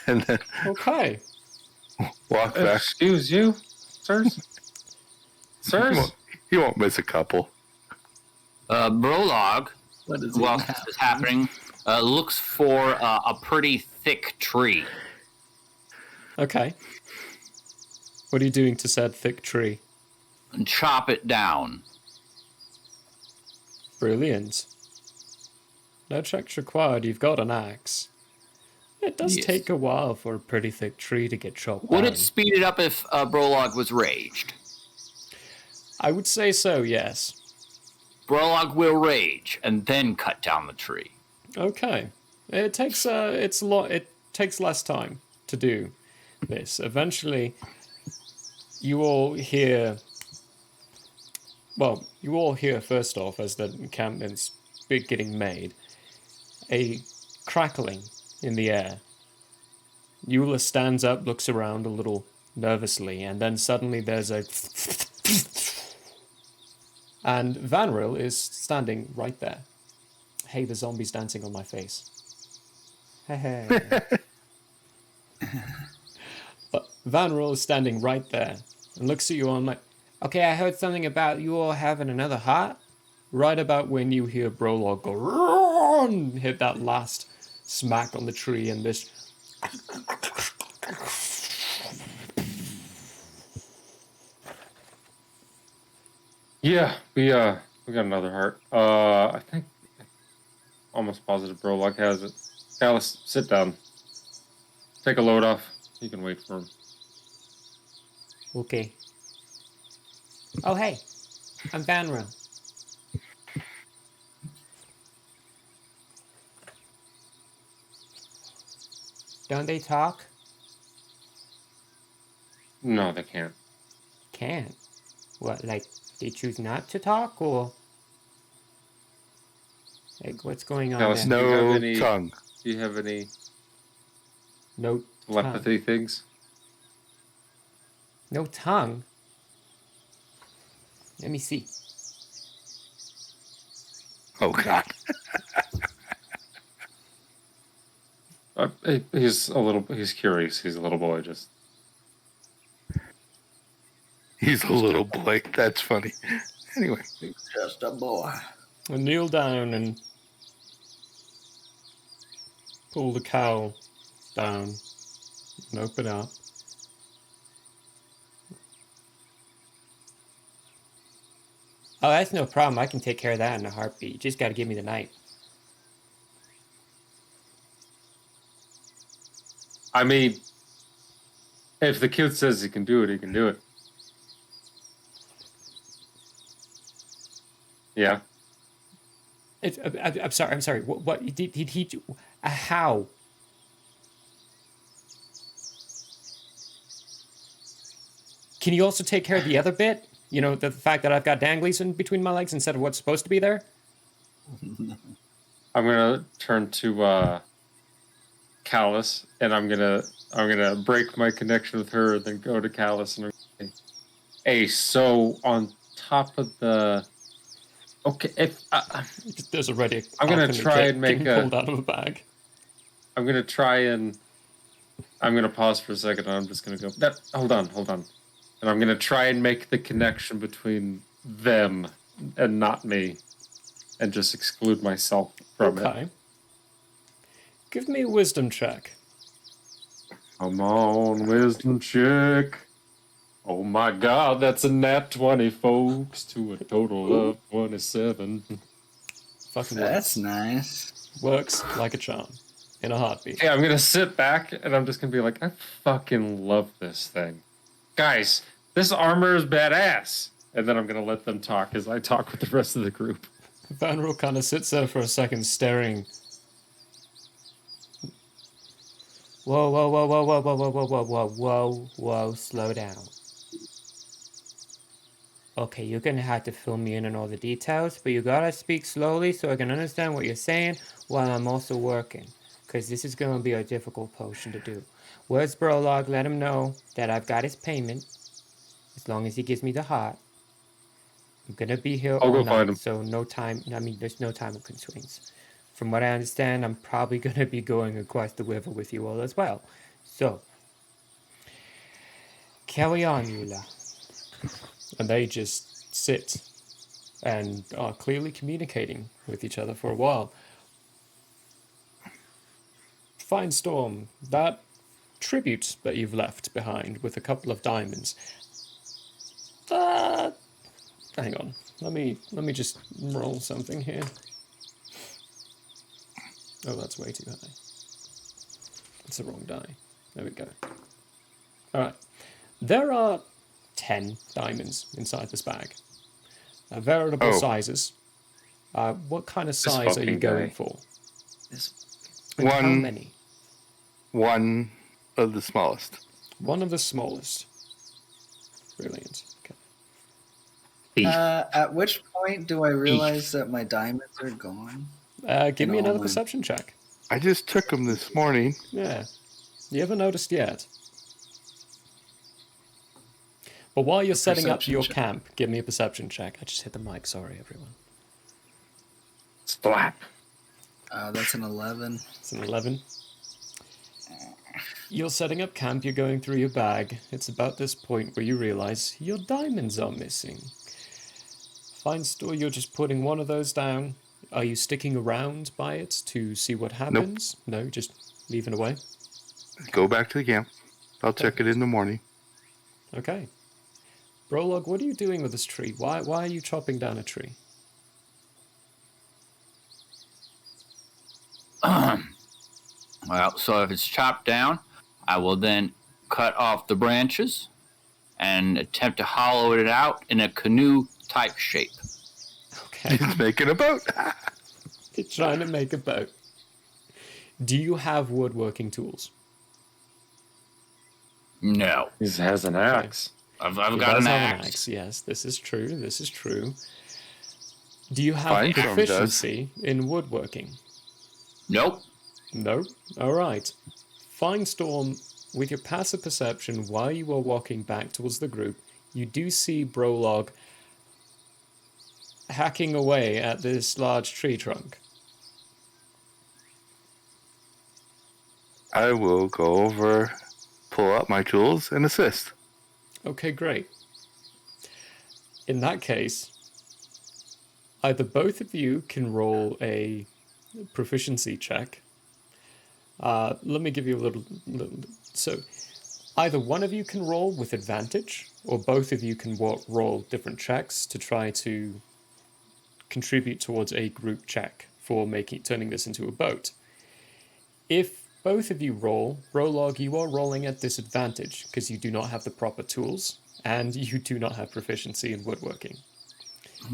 And then Okay. walk back. Excuse you, sirs? Sirs? You won't miss a couple. Prologue, What is while this is happening, looks for a pretty thick tree. Okay. What are you doing to said thick tree? and chop it down. Brilliant. No checks required, you've got an axe. It does Yes. take a while for a pretty thick tree to get chopped Would down. it speed it up if Brolog was raged? I would say so, yes. Brolog will rage and then cut down the tree. Okay. It takes it takes less time to do this. Eventually you all hear first off, as the encampment's getting made, a crackling in the air. Eula stands up, looks around a little nervously, and then suddenly there's a and Vanril is standing right there. Hey, the zombie's dancing on my face. Hey. But Vanril is standing right there and looks at you all and like, okay, I heard something about you all having another heart. Right about when you hear Brolog go, "Run!" hit that last smack on the tree, and this Yeah, we got another heart. I think almost positive Brolog has it. Alice, sit down. Take a load off. You can wait for him. Okay. Oh, hey. I'm Vanril. Don't they talk? No, they can't. Can't. What, like, they choose not to talk, or? Like, what's going on Alice, there? do you have No any- tongue. Do you have any No telepathy tongue. things? No tongue? Let me see. Oh God. He's curious. He's a little boy. Just He's a little boy. That's funny. Anyway. Just a boy. I kneel down and pull the cowl down and open up. Oh, that's no problem. I can take care of that in a heartbeat. You just gotta give me the knife. I mean, if the kid says he can do it, he can do it. Yeah. I'm sorry. What did he teach you? How? Can you also take care of the other bit? You know, the fact that I've got danglies in between my legs instead of what's supposed to be there? I'm gonna turn to Callus, and I'm gonna break my connection with her, then go to Callus, and I'm gonna say, hey, so on top of the, okay, if There's already. I'm gonna alchemy try kit and make getting a- pulled out of a bag. I'm gonna try and I'm gonna pause for a second, and I'm just gonna go. Hold on, and I'm gonna try and make the connection between them and not me, and just exclude myself from it. Okay. Give me a wisdom check. Come on, wisdom check. Oh my God, that's a nat 20, folks, to a total of 27. Fucking That's nice. works like a charm. In a heartbeat. Okay, I'm gonna sit back and I'm just gonna be like, I fucking love this thing. Guys, this armor is badass. And then I'm gonna let them talk as I talk with the rest of the group. Vanril kind of sits there for a second staring. Whoa, slow down. Okay, you're gonna have to fill me in on all the details, but you gotta speak slowly so I can understand what you're saying while I'm also working. Because this is gonna be a difficult potion to do. Where's Brolog? Let him know that I've got his payment. As long as he gives me the heart. I'm gonna be here I'll all go night, find him. so no time. I mean, there's no time constraints. From what I understand, I'm probably gonna be going across the river with you all as well. So, carry on, Eula. And they just sit and are clearly communicating with each other for a while. Fine Storm, that tribute that you've left behind with a couple of diamonds. Hang on. Let me just roll something here. Oh, that's way too high. It's the wrong die. There we go. All right. There are 10 diamonds inside this bag. Variable sizes. What kind of size are you going for? And how many? One of the smallest. One of the smallest. Brilliant. Okay. At which point do I realize that my diamonds are gone? Give me another perception check. I just took them this morning. Yeah. You haven't noticed yet. But while you're setting up your camp, give me a perception check. I just hit the mic. Sorry, everyone. Slap. That's an 11. It's an 11. You're setting up camp, you're going through your bag. It's about this point where you realize your diamonds are missing. Fine store, you're just putting one of those down. Are you sticking around by it to see what happens? Nope. No, just leaving away? Go back to the camp. I'll check it in the morning. Okay. Brolog, what are you doing with this tree? Why are you chopping down a tree? Well, so if it's chopped down, I will then cut off the branches and attempt to hollow it out in a canoe-type shape. Okay. He's making a boat. He's trying to make a boat. Do you have woodworking tools? No. He has an axe. I've got an axe. An axe. Yes, this is true. This is true. Do you have Finestorm proficiency in woodworking? Nope. No? Alright. Finestorm, with your passive perception, while you are walking back towards the group, you do see Brolog hacking away at this large tree trunk. I will go over, pull out my tools, and assist. Okay, great. In that case, either both of you can roll a proficiency check. Let me give you a little. So, either one of you can roll with advantage, or both of you can roll different checks to try to contribute towards a group check for turning this into a boat. If both of you roll, Brolog, you are rolling at disadvantage because you do not have the proper tools and you do not have proficiency in woodworking.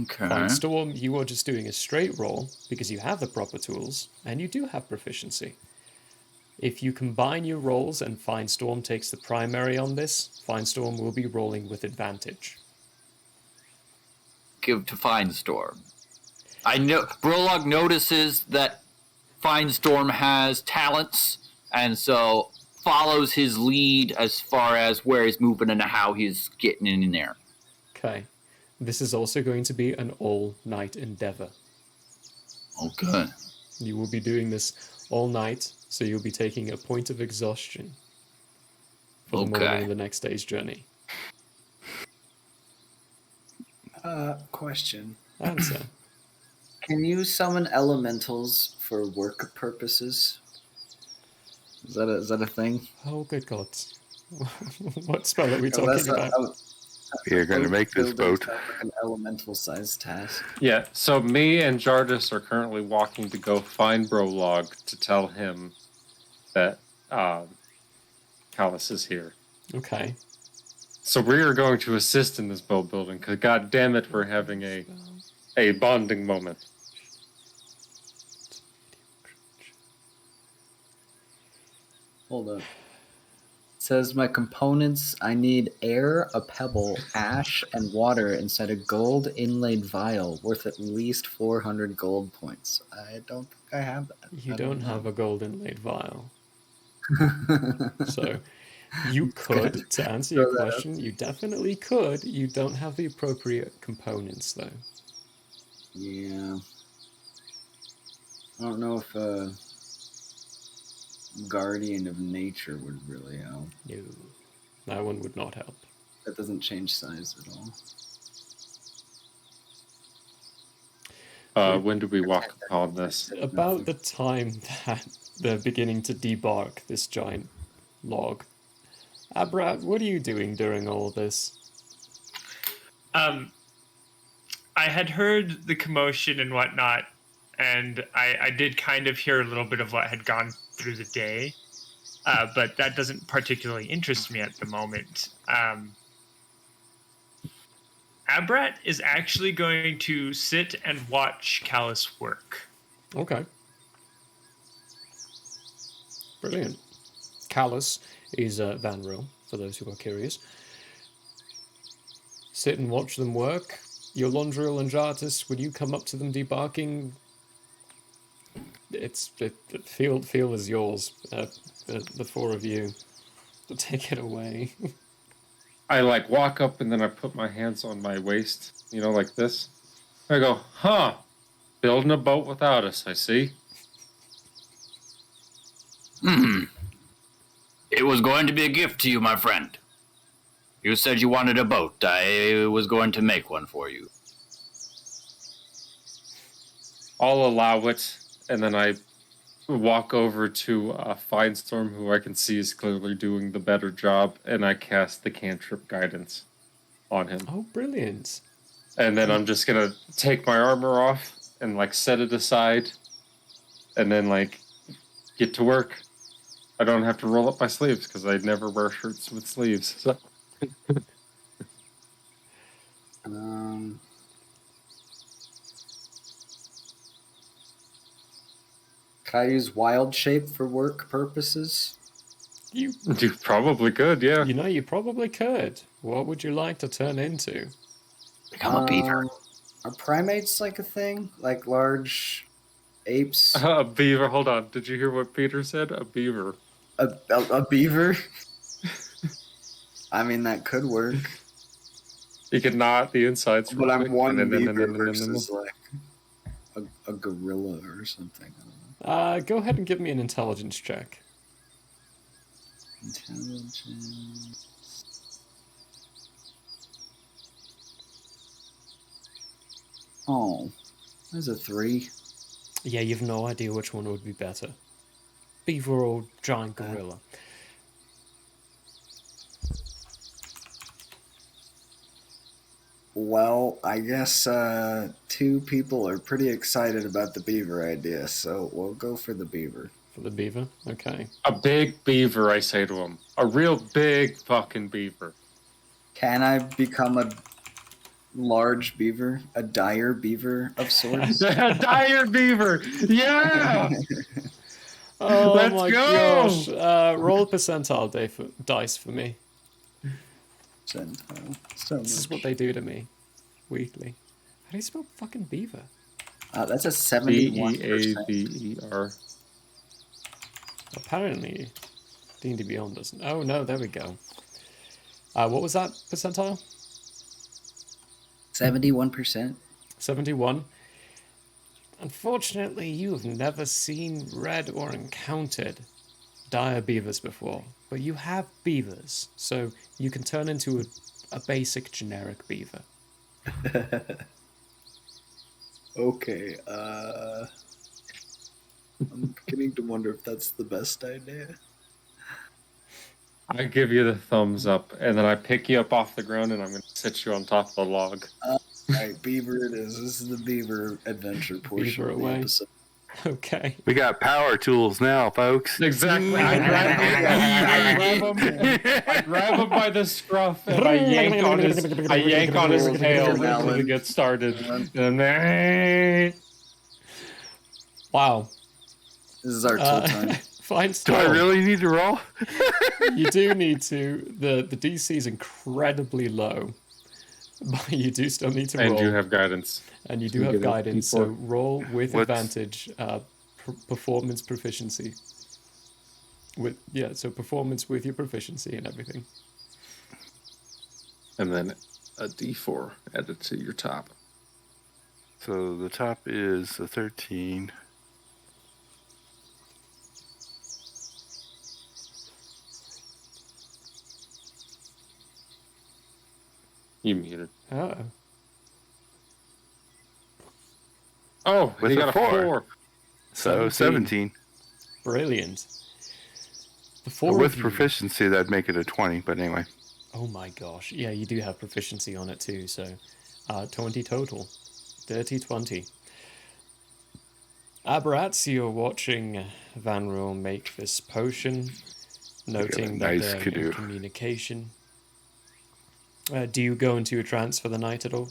Okay. Fine Storm, you are just doing a straight roll because you have the proper tools and you do have proficiency. If you combine your rolls and Fine Storm takes the primary on this, Fine Storm will be rolling with advantage. Give to Finestorm. I know Brolog notices that Finestorm has talents, and so follows his lead as far as where he's moving and how he's getting in there. Okay. This is also going to be an all-night endeavor. Okay. You will be doing this all night, so you'll be taking a point of exhaustion for the morning of the next day's journey. Question. Answer. Can you summon elementals for work purposes? Is that a thing? Oh, good God. What spell are we talking about? You're going to make this boat. Like an elemental-sized task. Yeah, so me and Jardis are currently walking to go find Brolog to tell him that Callus is here. Okay. So we are going to assist in this boat building, because god damn it, we're having a bonding moment. Hold up. It says my components, I need air, a pebble, ash, and water inside a gold inlaid vial worth at least 400 gold points. I don't think I have that. You don't have a gold inlaid vial. So you could, to answer your question, you definitely could. You don't have the appropriate components, though. Yeah. I don't know if Guardian of Nature would really help. No, that one would not help. That doesn't change size at all. When do we walk upon this? About the time that they're beginning to debark this giant log. Brad, what are you doing during all this? I had heard the commotion and whatnot, and I did kind of hear a little bit of what had gone through the day, but that doesn't particularly interest me at the moment. Abrat is actually going to sit and watch Callus work. Okay. Brilliant. Callus is Van Riel, for those who are curious. Sit and watch them work. Yolondriel and Jartis, would you come up to them debarking? Field is yours. The four of you. Take it away. I like walk up and then I put my hands on my waist, like this. I go, building a boat without us, I see. It was going to be a gift to you, my friend. You said you wanted a boat. I was going to make one for you. I'll allow it, and then I walk over to Finestorm, who I can see is clearly doing the better job, and I cast the cantrip guidance on him. Oh, brilliant. And then I'm just gonna take my armor off and set it aside, and then get to work. I don't have to roll up my sleeves because I never wear shirts with sleeves. So. Can I use wild shape for work purposes? You probably could, yeah. You probably could. What would you like to turn into? Become a beaver. Are primates a thing? Like large apes? A beaver. Hold on. Did you hear what Peter said? A beaver. A beaver? I mean, that could work. You could knot the insides. But I'm one beaver versus a gorilla or something. I don't know. Go ahead and give me an intelligence check. Intelligence. Oh, there's a 3. Yeah, you've no idea which one would be better. Beaver or giant gorilla. Well, I guess 2 people are pretty excited about the beaver idea, so we'll go for the beaver. For the beaver? Okay. A big beaver, I say to him. A real big fucking beaver. Can I become a large beaver? A dire beaver of sorts? A dire beaver! Yeah! Oh Let's my go! gosh. Roll percentile dice for me. Percentile. So This is much. what they do to me weekly. How do you spell fucking beaver? That's a 71%. Beaver. Apparently, D&D Beyond doesn't. Oh no, there we go. What was that percentile? 71%. 71. Unfortunately, you have never seen, read, or encountered dire beavers before, but you have beavers, so you can turn into a basic generic beaver. Okay, I'm beginning to wonder if that's the best idea. I give you the thumbs up, and then I pick you up off the ground, and I'm going to sit you on top of the log. Alright, beaver it is. This is the beaver adventure portion Beaver of the away. episode. Okay. We got power tools now, folks. Exactly. I grab him by the scruff, and I yank on his tail until he gets started. And then, Wow. This is our tool time. Fine Do still. I really need to roll? You do need to. The DC is incredibly low. But you do still need to roll. and you have guidance. And you do You have get a guidance, D4. so roll with What's- advantage, performance proficiency. So performance with your proficiency and everything. And then a D4 added to your top. So the top is a 13. You muted. Oh. Oh, With he a got a 4. 4. So 17. Brilliant. The four With of you. proficiency, that'd make it a 20, but anyway. Oh my gosh. Yeah, you do have proficiency on it too, so 20 total. Dirty 20. Aberrats, you're watching Van Roel make this potion, noting that Nice they're in canoe. communication. Do you go into a trance for the night at all?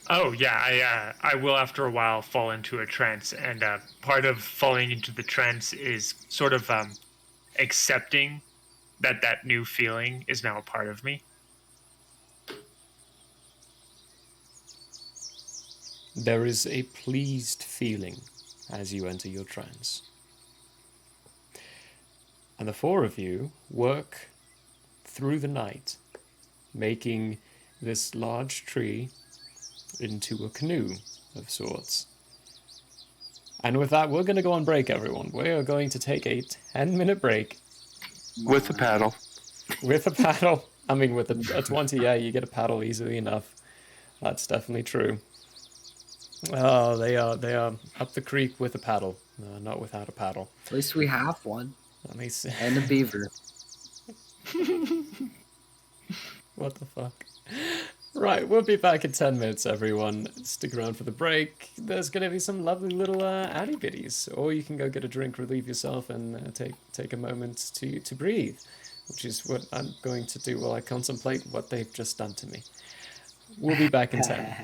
Oh yeah, I will after a while fall into a trance, and part of falling into the trance is sort of accepting that new feeling is now a part of me. There is a pleased feeling as you enter your trance. And the four of you work through the night, making this large tree into a canoe of sorts. And with that, we're going to go on break, everyone. We are going to take a 10-minute break. With a paddle. With a paddle. I mean, with a 20, yeah, you get a paddle easily enough. That's definitely true. Oh, they are up the creek with a paddle, not without a paddle. At least we have one. At least. And a beaver. What the fuck? Right, we'll be back in 10 minutes, everyone. Stick around for the break. There's going to be some lovely little addy bitties, or you can go get a drink, relieve yourself, and take a moment to breathe, which is what I'm going to do while I contemplate what they've just done to me. We'll be back in 10.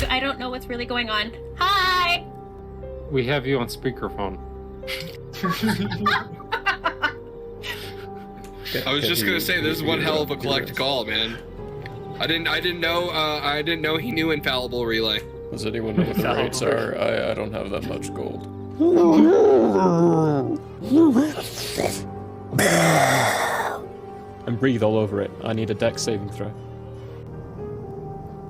I don't know what's really going on. Hi! We have you on speakerphone. I was just gonna say, this is one hell of a collect call, man. I didn't know he knew infallible relay. Does anyone know what the rates are? I don't have that much gold. And breathe all over it. I need a dex saving throw.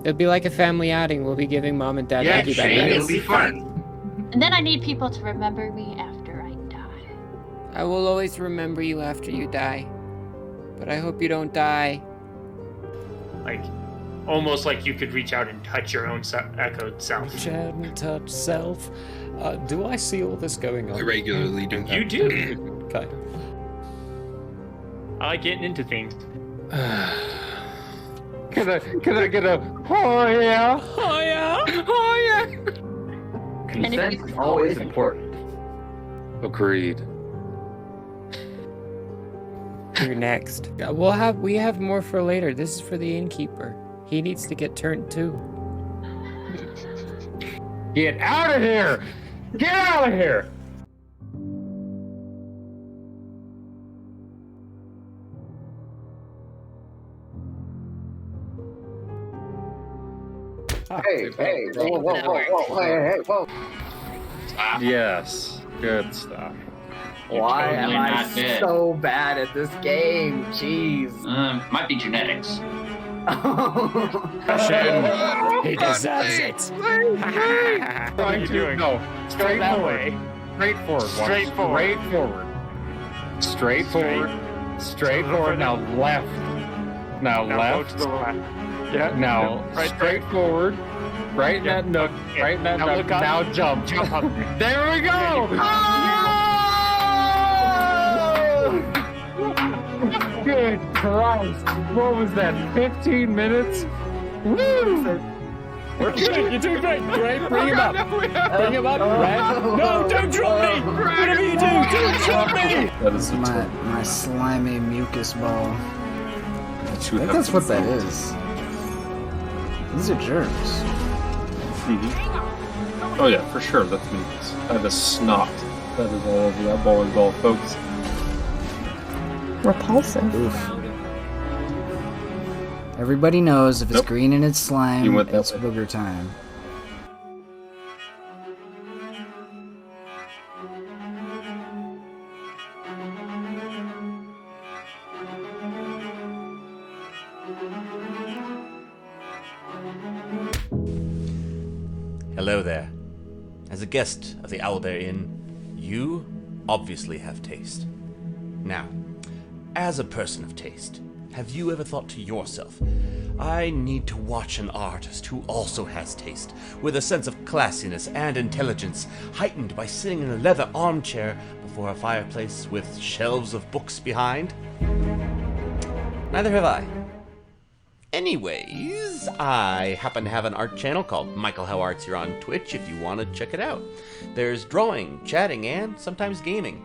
It'll be like a family outing. We'll be giving mom and dad Yeah, Shane, Shane, it'll be fun. And then I need people to remember me after I die. I will always remember you after you die. But I hope you don't die. Like, almost like you could reach out and touch your own echoed self. Reach out and touch self. Do I see all this going on? I regularly do. You do. Okay. I like getting into things. Can I get a oh yeah? Oh yeah? Oh yeah? Consent is always important. Agreed. You're next. We have more for later. This is for the innkeeper. He needs to get turned too. Get out of here! Get out of here! Hey, whoa. Yes, good stuff. Why am totally I not dead. so bad at this game? Jeez. Might be genetics. He deserves it. What are you doing? No, straight that forward. way. Straight forward. Straight forward. Now left. Now Now left. go to the left. Yeah. Now right straight forward. Right in that nook. Yeah. Right in that Now nook. look up. Now jump. Jump up. There we go. Good Christ. What was that? 15 minutes? Woo! You're doing great. Great. Bring him up. Bring him up. Red. No, don't drop me. Whatever you do, don't drop me. That is My slimy mucus ball. I think that's what that is. These are germs. Oh yeah, for sure. That's mucus. That is snot. That is all of that bowling ball, folks. Repulsive. Oof. Everybody knows if it's green and it's slime, You went that it's way. booger time. Hello there. As a guest of the Owlbear Inn, you obviously have taste. Now, as a person of taste, have you ever thought to yourself, I need to watch an artist who also has taste, with a sense of classiness and intelligence, heightened by sitting in a leather armchair before a fireplace with shelves of books behind? Neither have I. Anyways, I happen to have an art channel called Michael Howe Arts here on Twitch if you want to check it out. There's drawing, chatting, and sometimes gaming.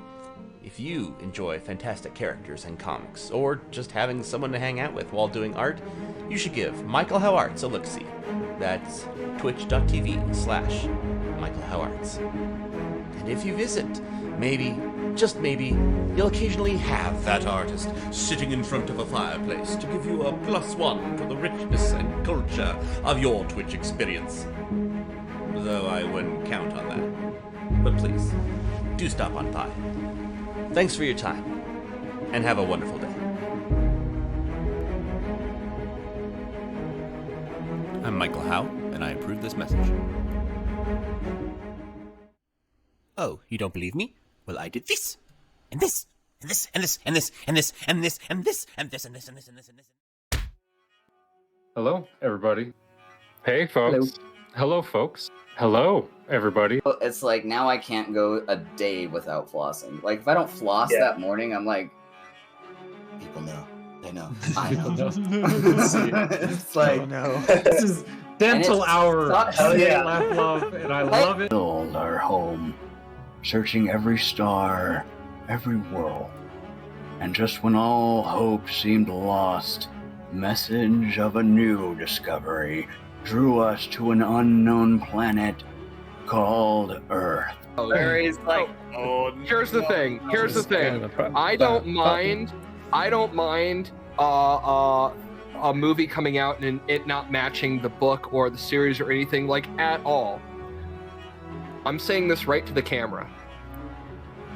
If you enjoy fantastic characters and comics, or just having someone to hang out with while doing art, you should give Michael Howe Arts a look-see. That's twitch.tv/Michael Howe Arts. And if you visit, maybe, just maybe, you'll occasionally have that artist sitting in front of a fireplace to give you a +1 to the richness and culture of your Twitch experience. Though I wouldn't count on that. But please, do stop on by. Thanks for your time, and have a wonderful day. I'm Michael Howe, and I approve this message. Oh, you don't believe me? Well, I did this, and this, and this, and this, and this, and this, and this, and this, and this, and this, and this, and this, and this. Hello, everybody. Hey, folks. Hello, folks. Hello, everybody. It's like now I can't go a day without flossing. Like if I don't floss that morning, I'm like, people know. They know. I know. It's like, This is dental hour. Laugh, love, and I love it. Build our home, searching every star, every world. And just when all hope seemed lost, message of a new discovery drew us to an unknown planet called Earth. Here's the thing. Here's the thing. I don't mind a movie coming out and it not matching the book or the series or anything like at all. I'm saying this right to the camera.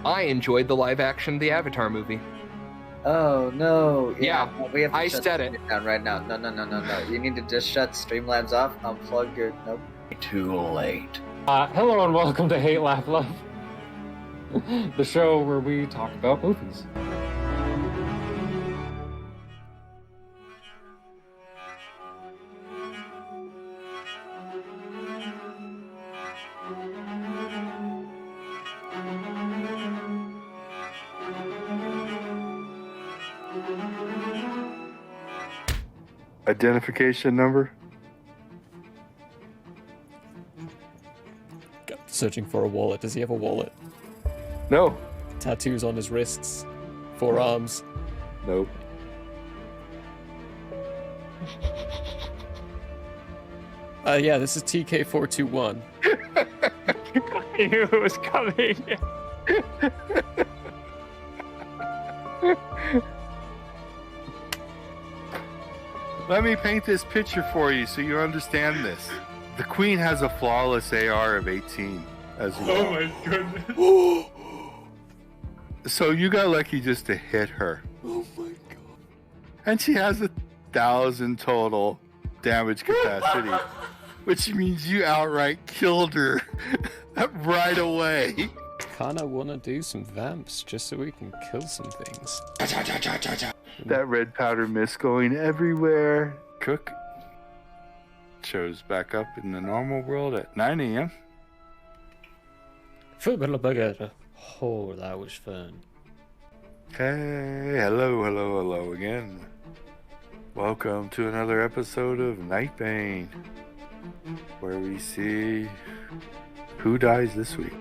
I enjoyed the live action The Avatar movie. Oh no! Yeah, we have to I shut said this it. down right now. No! You need to just shut Streamlabs off. Unplug your. Nope. Too late. Hello and welcome to Hate, Laugh, Love, the show where we talk about movies. Identification number? Searching for a wallet. Does he have a wallet? No. Tattoos on his wrists, forearms. Nope. Yeah, this is TK421. I knew it was coming. Let me paint this picture for you so you understand this. The Queen has a flawless AR of 18 as well. Oh my goodness. So you got lucky just to hit her. Oh my god. And she has 1,000 total damage capacity, which means you outright killed her right away. Kinda wanna do some vamps just so we can kill some things. That red powder mist going everywhere. Cook shows back up in the normal world at 9 a.m. Oh, that was fun. Hey, hello again. Welcome to another episode of Nightbane, where we see who dies this week.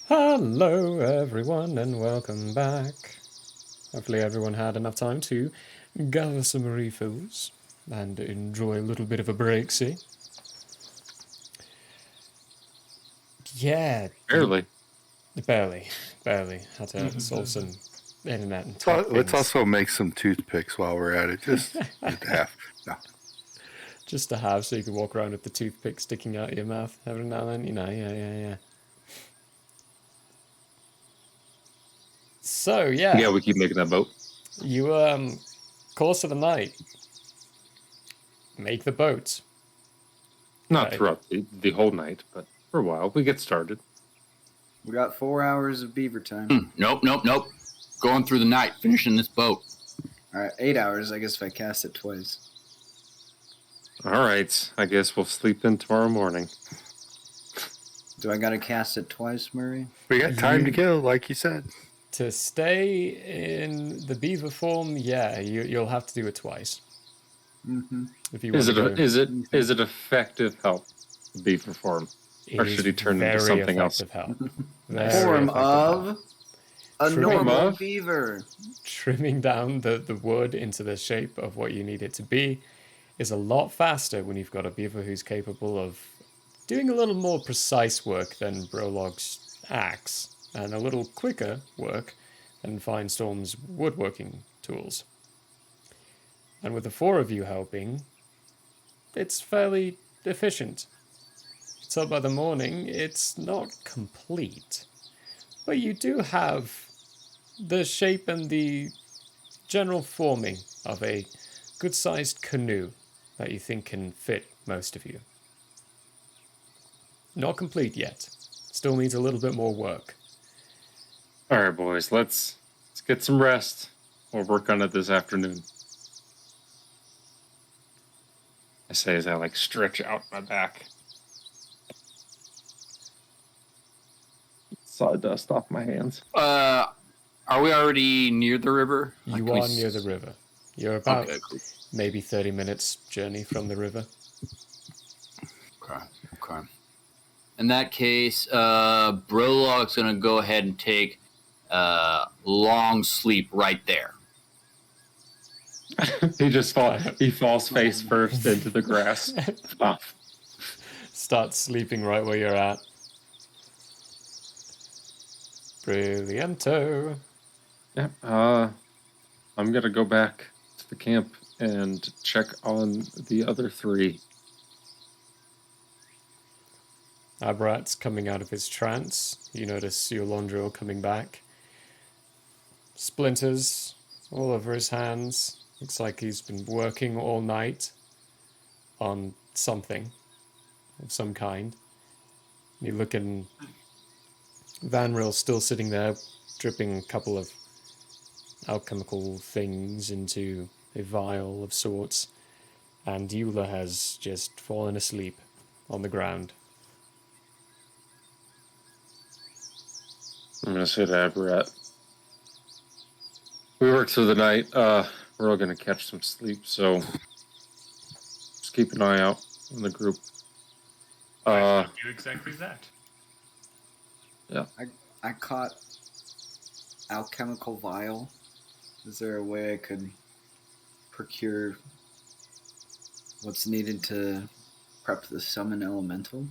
Hello, everyone, and welcome back. Hopefully everyone had enough time to gather some refills and enjoy a little bit of a break, see? Yeah. Barely. Barely. Had to solve some internet and tech Let's things. also make some toothpicks while we're at it. Just to have. No. Just to have, so you can walk around with the toothpick sticking out of your mouth every now and then, you know, yeah. So, yeah. Yeah, we keep making that boat. You, course of the night. Make the boat. Not Okay. throughout the whole night, but for a while. We get started. We got 4 hours of beaver time. Nope. Going through the night, finishing this boat. All right, 8 hours, I guess, if I cast it twice. All right. I guess we'll sleep in tomorrow morning. Do I got to cast it twice, Murray? We got time to kill, like you said. To stay in the beaver form, yeah, you'll have to do it twice. Mm-hmm. If you want Is it effective help? The beaver form, or should he turn into something else? Help. Form of a normal of? beaver. Trimming down the wood into the shape of what you need it to be is a lot faster when you've got a beaver who's capable of doing a little more precise work than Brolog's axe, and a little quicker work than Finestorm's woodworking tools. And with the 4 of you helping, it's fairly efficient. So by the morning, it's not complete, but you do have the shape and the general forming of a good-sized canoe that you think can fit most of you. Not complete yet. Still needs a little bit more work. All right, boys. Let's get some rest. We'll work on it this afternoon. I say as I stretch out my back. Sawdust off my hands. Are we already near the river? You are near the river. You're about maybe 30 minutes journey from the river. Okay. In that case, Brolog's going to go ahead and take long sleep right there. He falls face first into the grass. Start sleeping right where you're at. Brillianto. Yep. I'm gonna go back to the camp and check on the other 3. Abrat's coming out of his trance. You notice Yolondril coming back. Splinters all over his hands. Looks like he's been working all night on something of some kind. You look in Vanril still sitting there, dripping a couple of alchemical things into a vial of sorts, and Eula has just fallen asleep on the ground. I'm gonna say to Abrat. We worked through the night. We're all gonna catch some sleep, so just keep an eye out on the group. Do exactly that. Yeah. I caught alchemical vial. Is there a way I could procure what's needed to prep the summon elemental?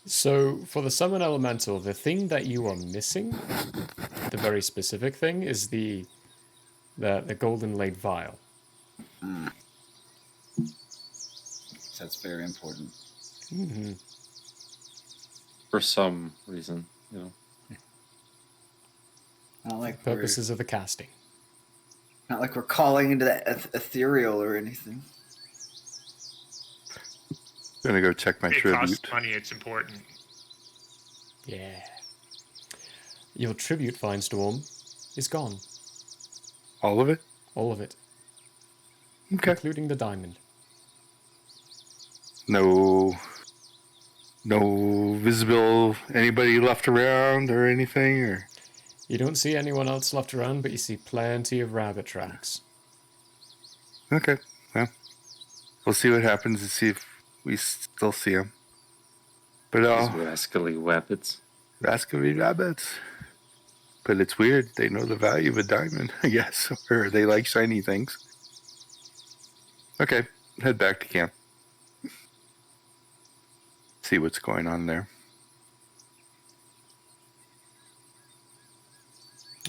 So, for the summon elemental, the thing that you are missing, the very specific thing, is the golden laid vial. So that's very important. Mm-hmm. For some reason, you know. Not like purposes of the casting. Not like we're calling into that ethereal or anything. Gonna go check my It tribute. costs money. It's important. Yeah. Your tribute, Finestorm, is gone. All of it? All of it. Okay. Including the diamond. No visible anybody left around or anything, or You don't see anyone else left around, but you see plenty of rabbit tracks. okay. Well, we'll see what happens and see if we still see them. But These rascally rabbits. Rascally rabbits. But it's weird. They know the value of a diamond, I guess, or they like shiny things. Okay, head back to camp. See what's going on there.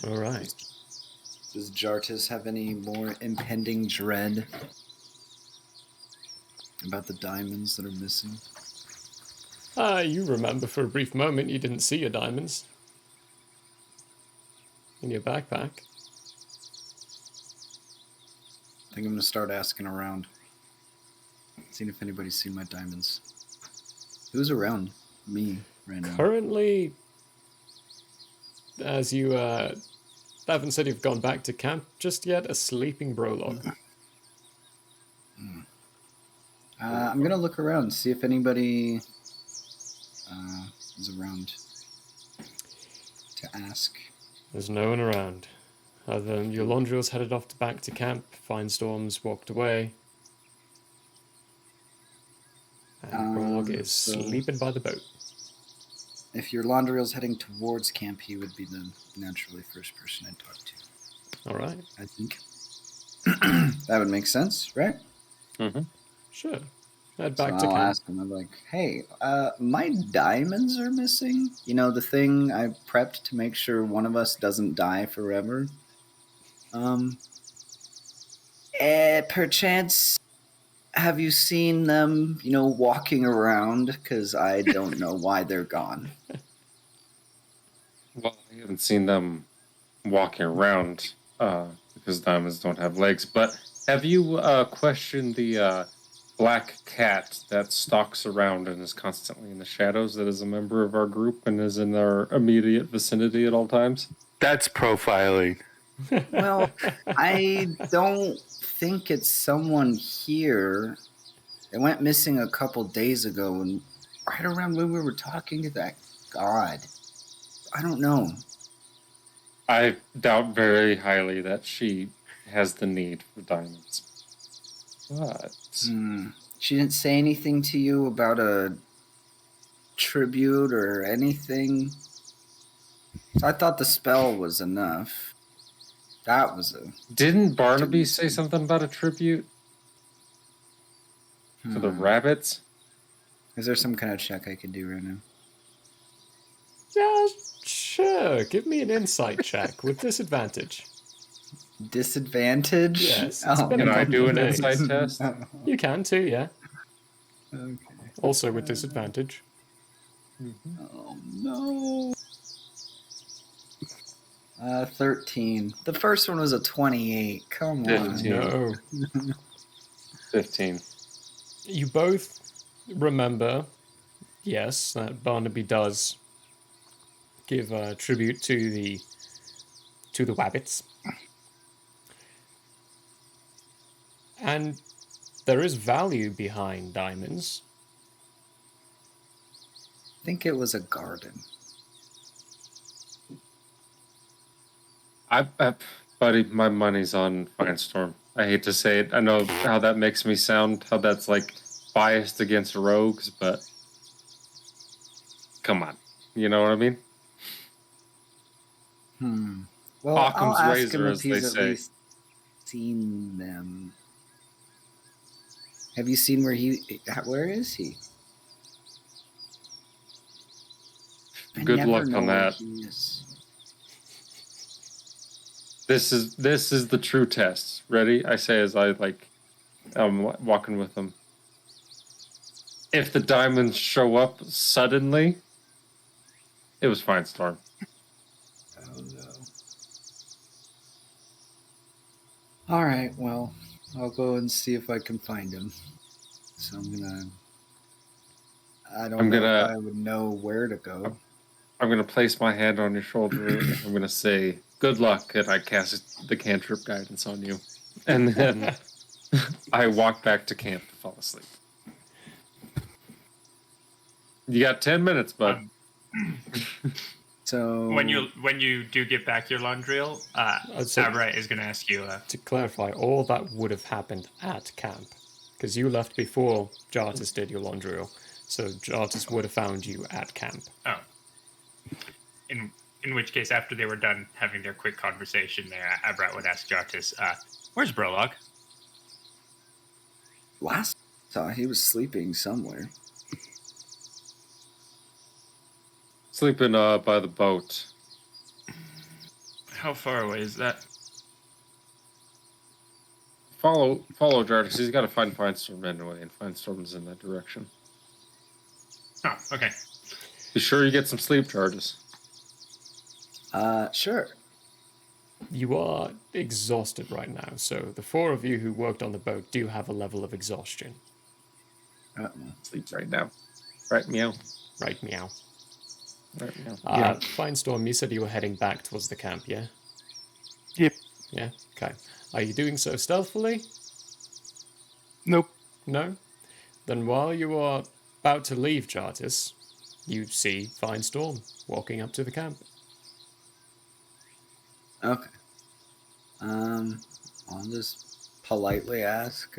All right. Does Jartis have any more impending dread about the diamonds that are missing? You remember for a brief moment you didn't see your diamonds in your backpack. I think I'm gonna start asking around, seeing if anybody's seen my diamonds. Who's around me right now? Currently, as you haven't said you've gone back to camp just yet, a sleeping Brolog. I'm gonna look around and see if anybody is around to ask. There's no one around. Other than your Londriel's headed off back to camp, Finestorm's walked away. And Brolog is sleeping by the boat. If your Londriel's heading towards camp, he would be the naturally first person I'd talk to. All right. I think. That would make sense, right? Mm-hmm. Sure. Head back so to I'll camp. ask him, I'm like, hey, my diamonds are missing. You know, the thing I prepped to make sure one of us doesn't die forever. Perchance, have you seen them, walking around? Because I don't know why they're gone. Well, I haven't seen them walking around because diamonds don't have legs. But have you questioned the black cat that stalks around and is constantly in the shadows, that is a member of our group and is in our immediate vicinity at all times? That's profiling. Well, I don't think it's someone here. It went missing a couple days ago, and right around when we were talking to that god. I don't know. I doubt very highly that she has the need for diamonds. But She didn't say anything to you about a tribute or anything? I thought the spell was enough. That was a... Didn't Barnaby say something about a tribute? For the rabbits? Is there some kind of check I can do right now? Yeah, sure. Give me an insight check with disadvantage. Disadvantage? Yes. Can I do an insight test? You can too, yeah. Okay. Also with disadvantage. Oh, no. 13. The first one was a 28. Come on. 15. No. 15. You both remember, yes, that Barnaby does give tribute to the wabbits. And there is value behind diamonds. I think it was a garden. Buddy, my money's on Firestorm. I hate to say it. I know how that makes me sound, how that's like biased against rogues, but come on. You know what I mean? Well, Occam's I'll ask razor, him as if they he's at say. least seen them. Have you seen where is he? I Good never luck know on where that. he is. This is the true test. Ready? I say as I'm walking with them. If the diamonds show up suddenly, it was Firestorm. Oh no. All right, well, I'll go and see if I can find him. So I don't know if I would know where to go. I'm going to place my hand on your shoulder and I'm going to say, good luck, and I cast the cantrip guidance on you. And then I walk back to camp to fall asleep. You got 10 minutes, bud. So when you do get back your Londriel, Abra is going to ask you. To clarify, all that would have happened at camp, because you left before Jartis did your Londriel, so Jartis would have found you at camp. Oh. In which case, after they were done having their quick conversation there, Abrat would ask Jartis, where's Brolog? Last saw he was sleeping somewhere. Sleeping by the boat. How far away is that? Follow Jartis. He's got to find Finestorm anyway, and Finestorm's in that direction. Oh, okay. Be sure you get some sleep, Jartis. Sure. You are exhausted right now, so the four of you who worked on the boat do have a level of exhaustion. Sleep right now. Right, meow. Right, meow. Right, meow. Finestorm, you said you were heading back towards the camp, yeah? Yep. Yeah? Okay. Are you doing so stealthily? Nope. No? Then while you are about to leave Jartis, you see Finestorm walking up to the camp. Okay. I'll just politely ask,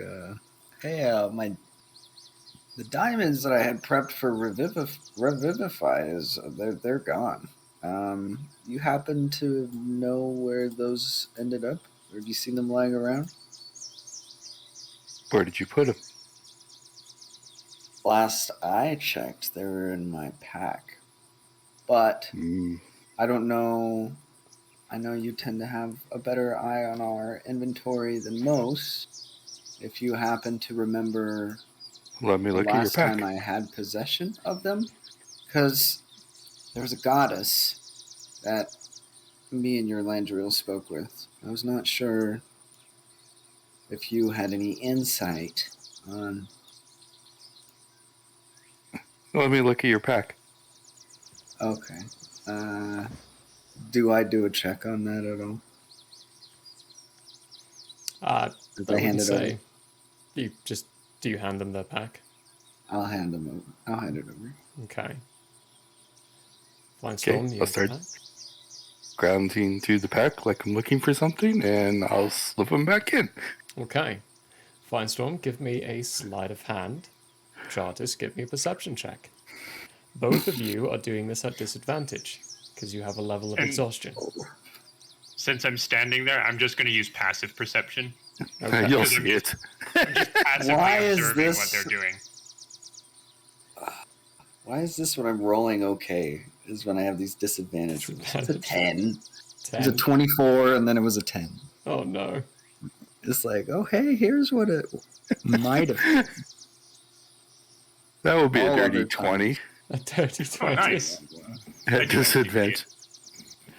hey, the diamonds that I had prepped for Revivify they're gone. You happen to know where those ended up? Or have you seen them lying around? Where did you put them? Last I checked, they were in my pack. But I don't know. I know you tend to have a better eye on our inventory than most. If you happen to remember Let me look at your last pack. time I had possession of them, because there was a goddess that me and your Landriel spoke with. I was not sure if you had any insight on... Let me look at your pack. Okay. Do I do a check on that at all? Did I hand it over? Do you hand them the pack? I'll hand them over. I'll hand it over. Okay. Finestorm, I'll start grounding through the pack like I'm looking for something, and I'll slip them back in. Okay. Finestorm, give me a sleight of hand. Jartis, give me a perception check. Both of you are doing this at disadvantage, because you have a level of exhaustion. Since I'm standing there, I'm just going to use passive perception. Okay. You'll see it. I'm just passively Why is observing this- what they're doing. Why is this when I'm rolling okay? Is when I have these disadvantages. It's a 10. It was a 24, and then it was a 10. Oh, no. It's like, oh, hey, here's what it might have. That would be All a dirty other 20 A dirty 20. Nice. at disadvantage.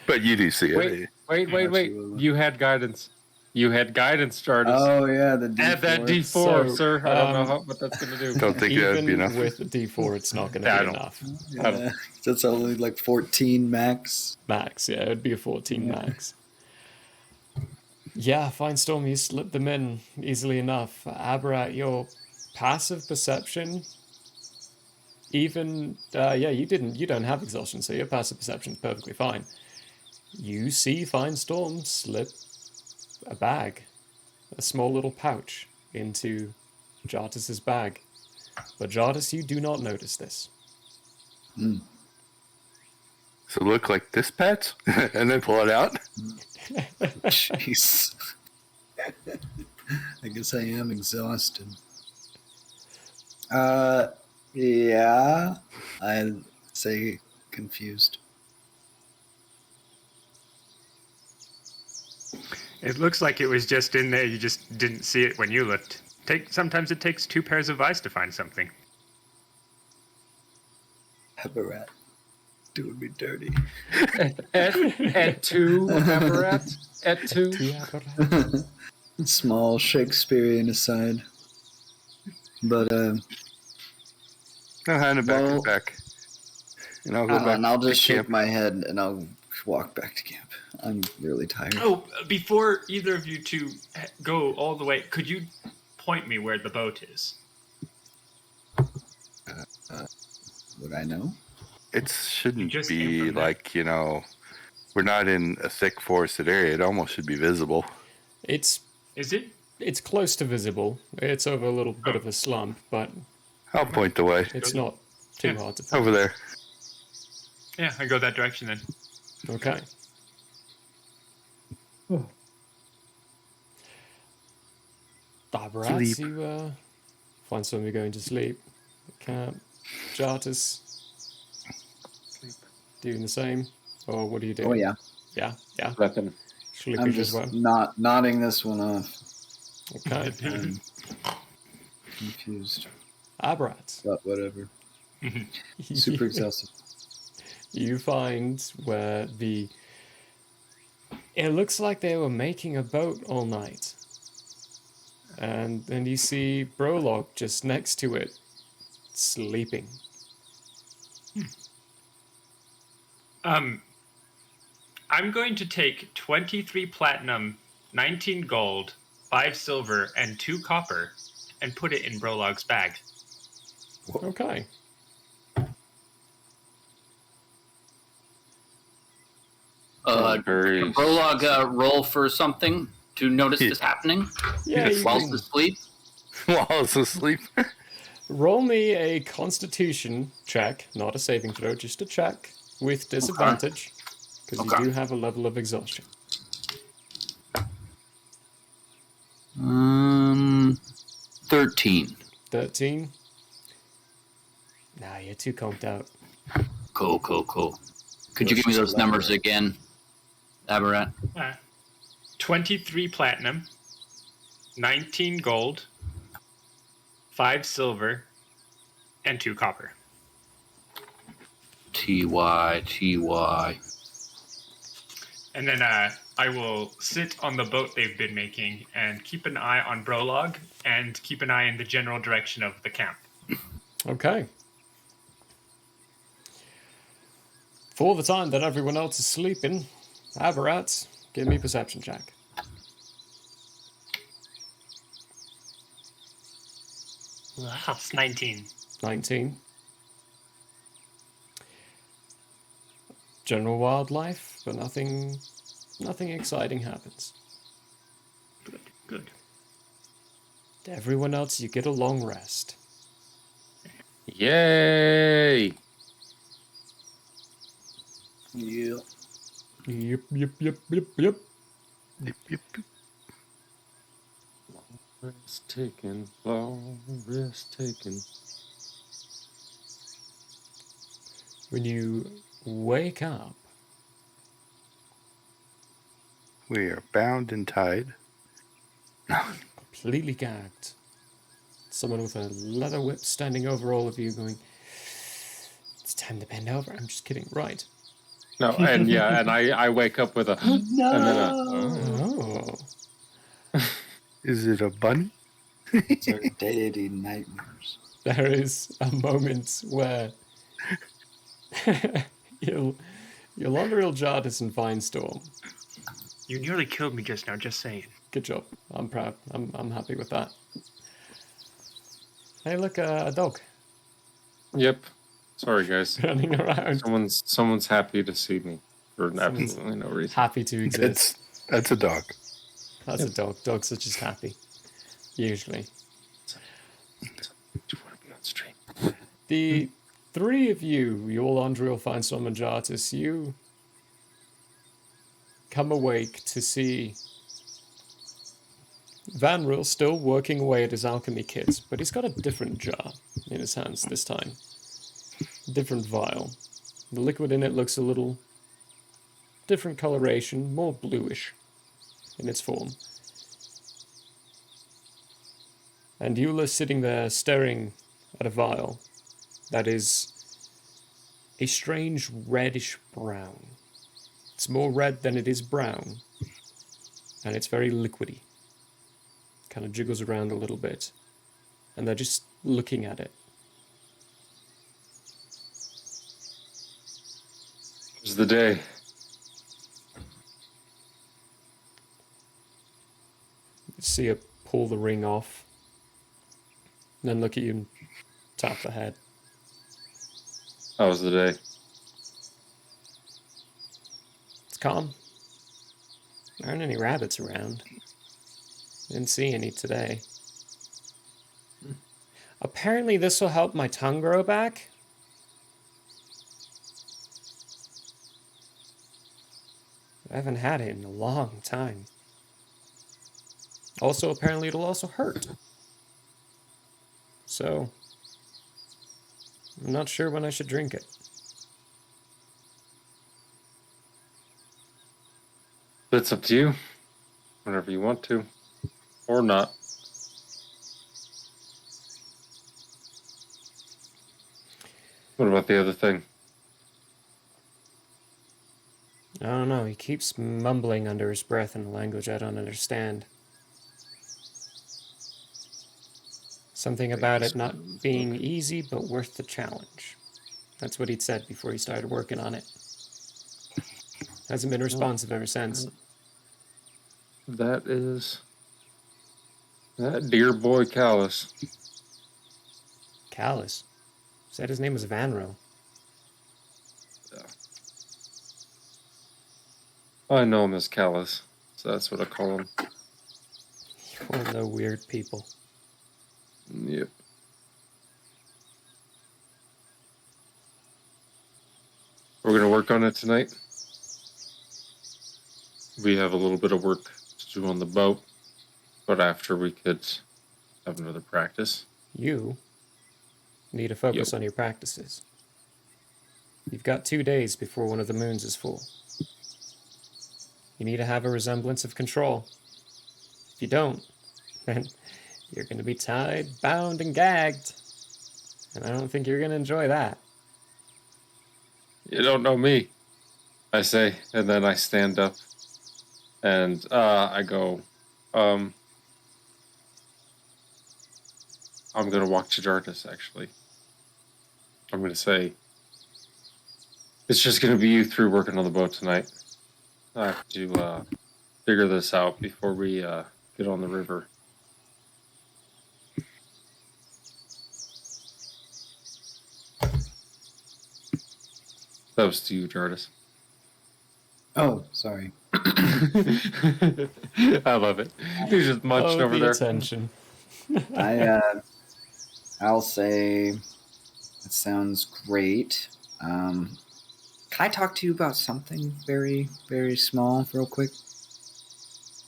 But you do see it. Wait. You had guidance. You had guidance, Jartis. Oh, yeah, the D4. Add that D4, So, sir. I don't know what that's going to do. Don't think that would be Even enough. with the D4, it's not going to I be don't- enough. Yeah, that's only like 14 max. Max, yeah, it'd be a 14 max. Yeah, Finestorm, you slip them in easily enough. Abarat, your passive perception, even, you don't have exhaustion, so your passive perception is perfectly fine. You see Finestorm slip a bag, a small little pouch, into Jartis's bag. But Jartis, you do not notice this. So look like this, Pat, and then pull it out. Jeez. I guess I am exhausted. Yeah. I'd say confused. It looks like it was just in there. You just didn't see it when you looked. Sometimes it takes two pairs of eyes to find something. Abarat. Doing me dirty. At two, Abarat. At two. Small Shakespearean aside. But, No, hand it back. Well- Back. and I'll go back. And I'll just to shake camp. my head and I'll walk back to camp. I'm really tired. Oh, before either of you two go all the way, could you point me where the boat is? Would I know? It shouldn't just came be from there. like, we're not in a thick forested area. It almost should be visible. Is it? It's close to visible. It's over a little bit of a slump, but I'll point the way. it's not too hard to find. Over there. Yeah, I go that direction then. Okay. Barbarats, Sleep. you find somebody going to sleep. Camp. Jartus. Doing the same? Or what are you doing? Oh, yeah. Yeah. Weapon. Sleeping I'm as just well. nodding this one off. Okay. I'm confused. Aberrats. But whatever. Super exhausted. You find where it looks like they were making a boat all night. And then you see Brolog just next to it, sleeping. I'm going to take 23 platinum, 19 gold, 5 silver, and 2 copper, and put it in Brolog's bag. Okay. Prologue roll for something to notice this happening. Yeah, you while can- asleep. While asleep. Roll me a Constitution check, not a saving throw, just a check with disadvantage, because you do have a level of exhaustion. 13. 13. Nah, you're too conked out. Cool. Could you give me those numbers again, Aberrat? 23 platinum, 19 gold, 5 silver, and 2 copper. TY. And then I will sit on the boat they've been making and keep an eye on Brolog and keep an eye in the general direction of the camp. Okay. For the time that everyone else is sleeping, Aberrats, give me a perception check. That's 19. 19. General wildlife, but nothing exciting happens. Good. Everyone else, you get a long rest. Yay! Yep. Yep. Rest taken, long rest taken. When you wake up, We are bound and tied. completely gagged. Someone with a leather whip standing over all of you going, it's time to bend over. I'm just kidding. Right. No, and I wake up with a No. and then Oh. Is it a bunny? Deity nightmares. There is a moment where you'll unreel Jardis and Finestorm. You nearly killed me just now, just saying. Good job. I'm proud. I'm happy with that. Hey, look, a dog Yep. Sorry, guys. running around. Someone's happy to see me for absolutely no reason. Happy to exist. That's a dog. That's a dog. Dogs are just happy. Usually. The three of you, Andrea, Finestorm, and Jartis, you come awake to see Vanril still working away at his alchemy kits, but he's got a different jar in his hands this time. Different vial. The liquid in it looks a little different coloration, more bluish in its form. And Eula's sitting there staring at a vial that is a strange reddish brown. It's more red than it is brown, and it's very liquidy. Kind of jiggles around a little bit, and they're just looking at it. It was the day. See her pull the ring off, and then look at you and tap the head. That was the day. It's calm. There aren't any rabbits around. Didn't see any today. Apparently this will help my tongue grow back. I haven't had it in a long time. Also, apparently it'll also hurt. So, I'm not sure when I should drink it. It's up to you. Whenever you want to. Or not. What about the other thing? I don't know, he keeps mumbling under his breath in a language I don't understand. Something about it not being easy, but worth the challenge. That's what he'd said before he started working on it. Hasn't been responsive ever since. That dear boy Callus. Callus? Said his name was Vanro. Yeah. I know him as Callus, so that's what I call him. You're one of the weird people. Yep. We're gonna work on it tonight. We have a little bit of work to do on the boat, but after we could have another practice. You need to focus on your practices. You've got 2 days before one of the moons is full. You need to have a resemblance of control. If you don't, then you're going to be tied, bound, and gagged. And I don't think you're going to enjoy that. You don't know me, I say, and then I stand up and I go, I'm going to walk to Jardis, actually. I'm going to say, it's just going to be you three working on the boat tonight. I have to figure this out before we get on the river. That was to you, Jardis. Oh, sorry. I love it. He's just munching over there. Attention. I'll say that sounds great. Can I talk to you about something very, very small real quick?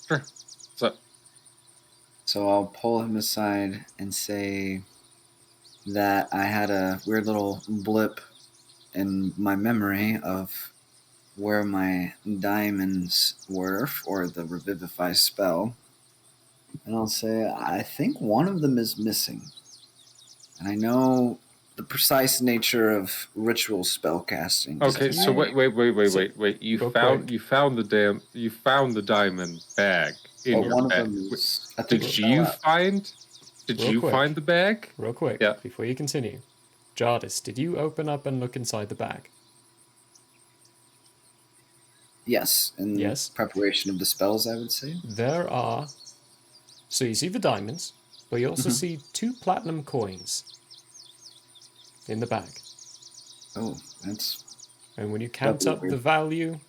Sure. What's up? So I'll pull him aside and say that I had a weird little blip in my memory of where my diamonds were for the Revivify spell. And I'll say, I think one of them is missing. And I know the precise nature of ritual spell casting. Okay, so wait. You found the diamond bag in your bag. Did you find the bag? Real quick, Yeah. before you continue. Jardis, did you open up and look inside the bag? Yes, in preparation of the spells, I would say. There are... So you see the diamonds, but you also see 2 platinum coins in the bag. Oh, that's... And when you count up the value,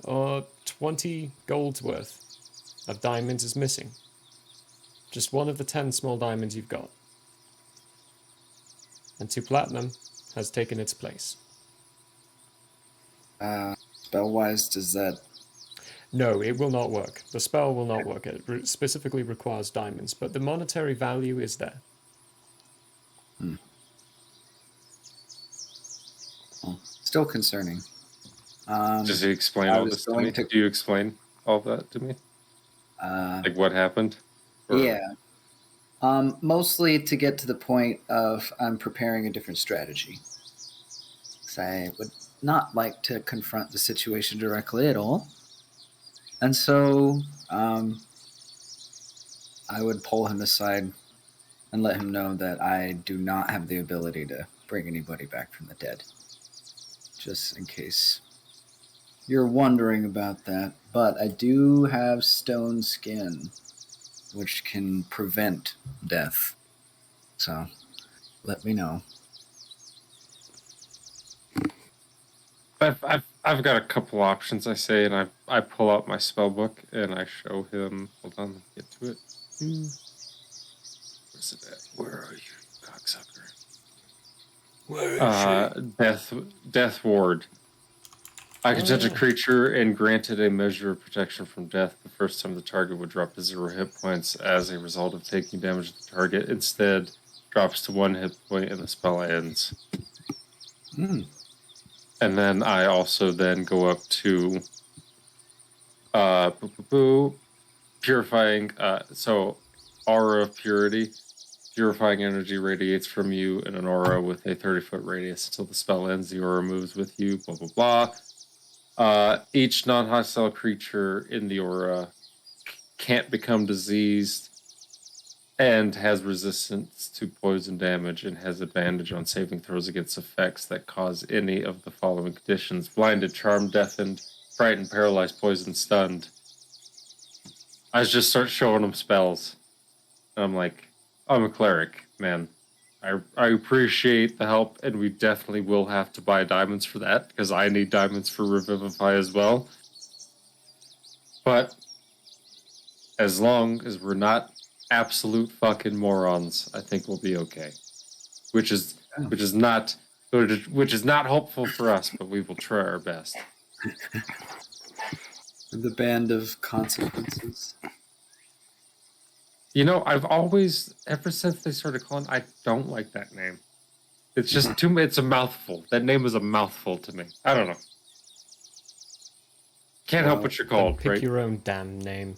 20 gold's worth of diamonds is missing. Just one of the 10 small diamonds you've got. And 2 platinum has taken its place. Spell-wise, does that... No, it will not work. The spell will not work. It specifically requires diamonds, but the monetary value is there. Well, still concerning. Does he explain all this to me? Do you explain all that to me? Like what happened? Or... Yeah. Mostly to get to the point of I'm preparing a different strategy. Because I would not like to confront the situation directly at all. And so I would pull him aside and let him know that I do not have the ability to bring anybody back from the dead. just in case you're wondering about that. But I do have stone skin, which can prevent death. So, let me know. I've got a couple options, I say, and I pull out my spell book and I show him. Hold on, let me get to it. Where's it at? Where are you, cocksucker? Where is she? Death ward. I can touch a creature and grant it a measure of protection from death. The first time the target would drop to 0 hit points as a result of taking damage to the target. Instead, drops to 1 hit point and the spell ends. And then I also then go up to purifying. So aura of purity. Purifying energy radiates from you in an aura with a 30-foot radius until the spell ends. The aura moves with you, blah, blah, blah. Each non-hostile creature in the aura can't become diseased and has resistance to poison damage and has advantage on saving throws against effects that cause any of the following conditions: blinded, charmed, deafened, frightened, paralyzed, poisoned, stunned. I just start showing them spells. And I'm like, I'm a cleric, man. I appreciate the help, and we definitely will have to buy diamonds for that, because I need diamonds for Revivify as well. But as long as we're not absolute fucking morons, I think we'll be okay. Which is not hopeful for us, but we will try our best. The band of consequences. You know, I've always, ever since they started calling, I don't like that name. It's just it's a mouthful. That name is a mouthful to me. I don't know. Can't help what you're called, Pick right? your own damn name.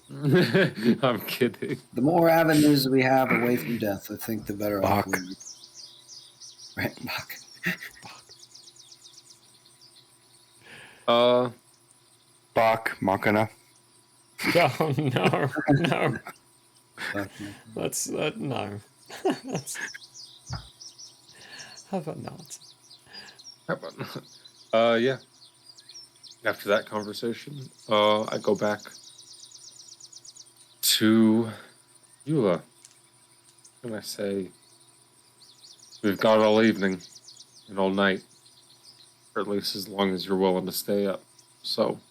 I'm kidding. The more avenues we have away from death, I think the better off we'll be. Right, Bach. Bach, Machina. Oh, no. That's no. How about not? Yeah. After that conversation, I go back to Eula. And I say, we've got all evening and all night. Or at least as long as you're willing to stay up. So.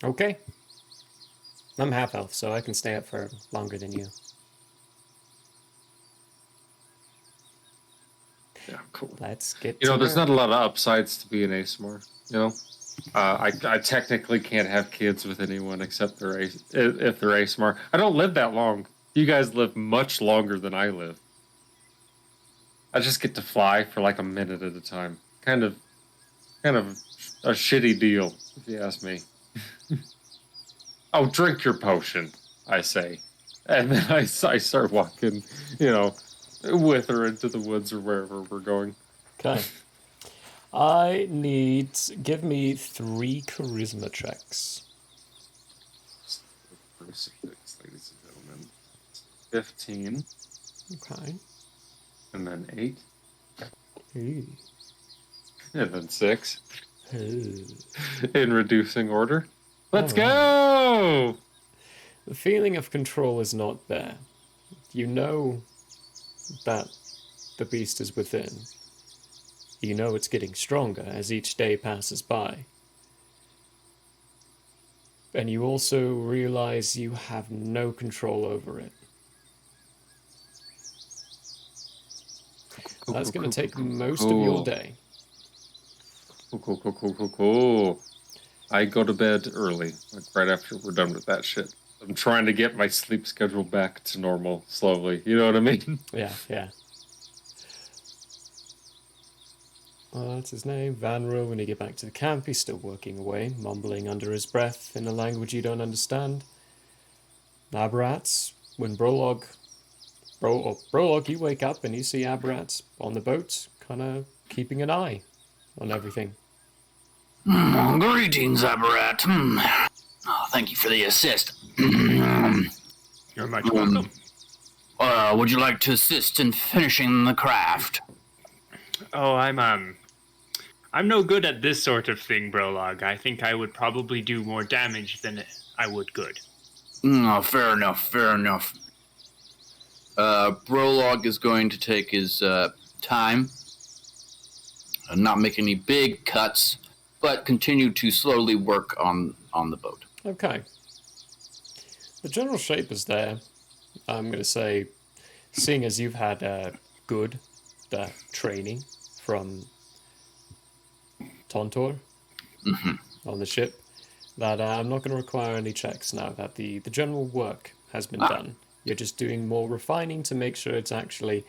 Okay. I'm half elf, so I can stay up for longer than you. Yeah, cool. Let's get there's not a lot of upsides to being ASMR, I technically can't have kids with anyone except if they're ASMR. I don't live that long. You guys live much longer than I live. I just get to fly for like a minute at a time. Kind of a shitty deal, if you ask me. Oh, drink your potion, I say. And then I start walking, with her into the woods or wherever we're going. Okay. Give me 3 charisma checks. Ladies and gentlemen. 15. Okay. And then 8. Ooh. And then 6. Ooh. In reducing order. Let's go! The feeling of control is not there. You know that the beast is within. You know it's getting stronger as each day passes by. And you also realize you have no control over it. That's going to take most of your day. Cool. I go to bed early, like right after we're done with that shit. I'm trying to get my sleep schedule back to normal slowly. You know what I mean? Yeah. Well, that's his name. Vanro, when you get back to the camp, he's still working away, mumbling under his breath in a language you don't understand. Aberrats, when Brolog, you wake up and you see Aberrats on the boat, kind of keeping an eye on everything. Greetings, Aberrat. Oh, thank you for the assist. You're much welcome. Would you like to assist in finishing the craft? Oh, I'm no good at this sort of thing, Brolog. I think I would probably do more damage than I would good. Fair enough, fair enough. Brolog is going to take his time and not make any big cuts, but continue to slowly work on the boat. Okay. The general shape is there. I'm going to say, seeing as you've had good training from Tontor on the ship, that I'm not going to require any checks now, that the general work has been done. You're just doing more refining to make sure it's actually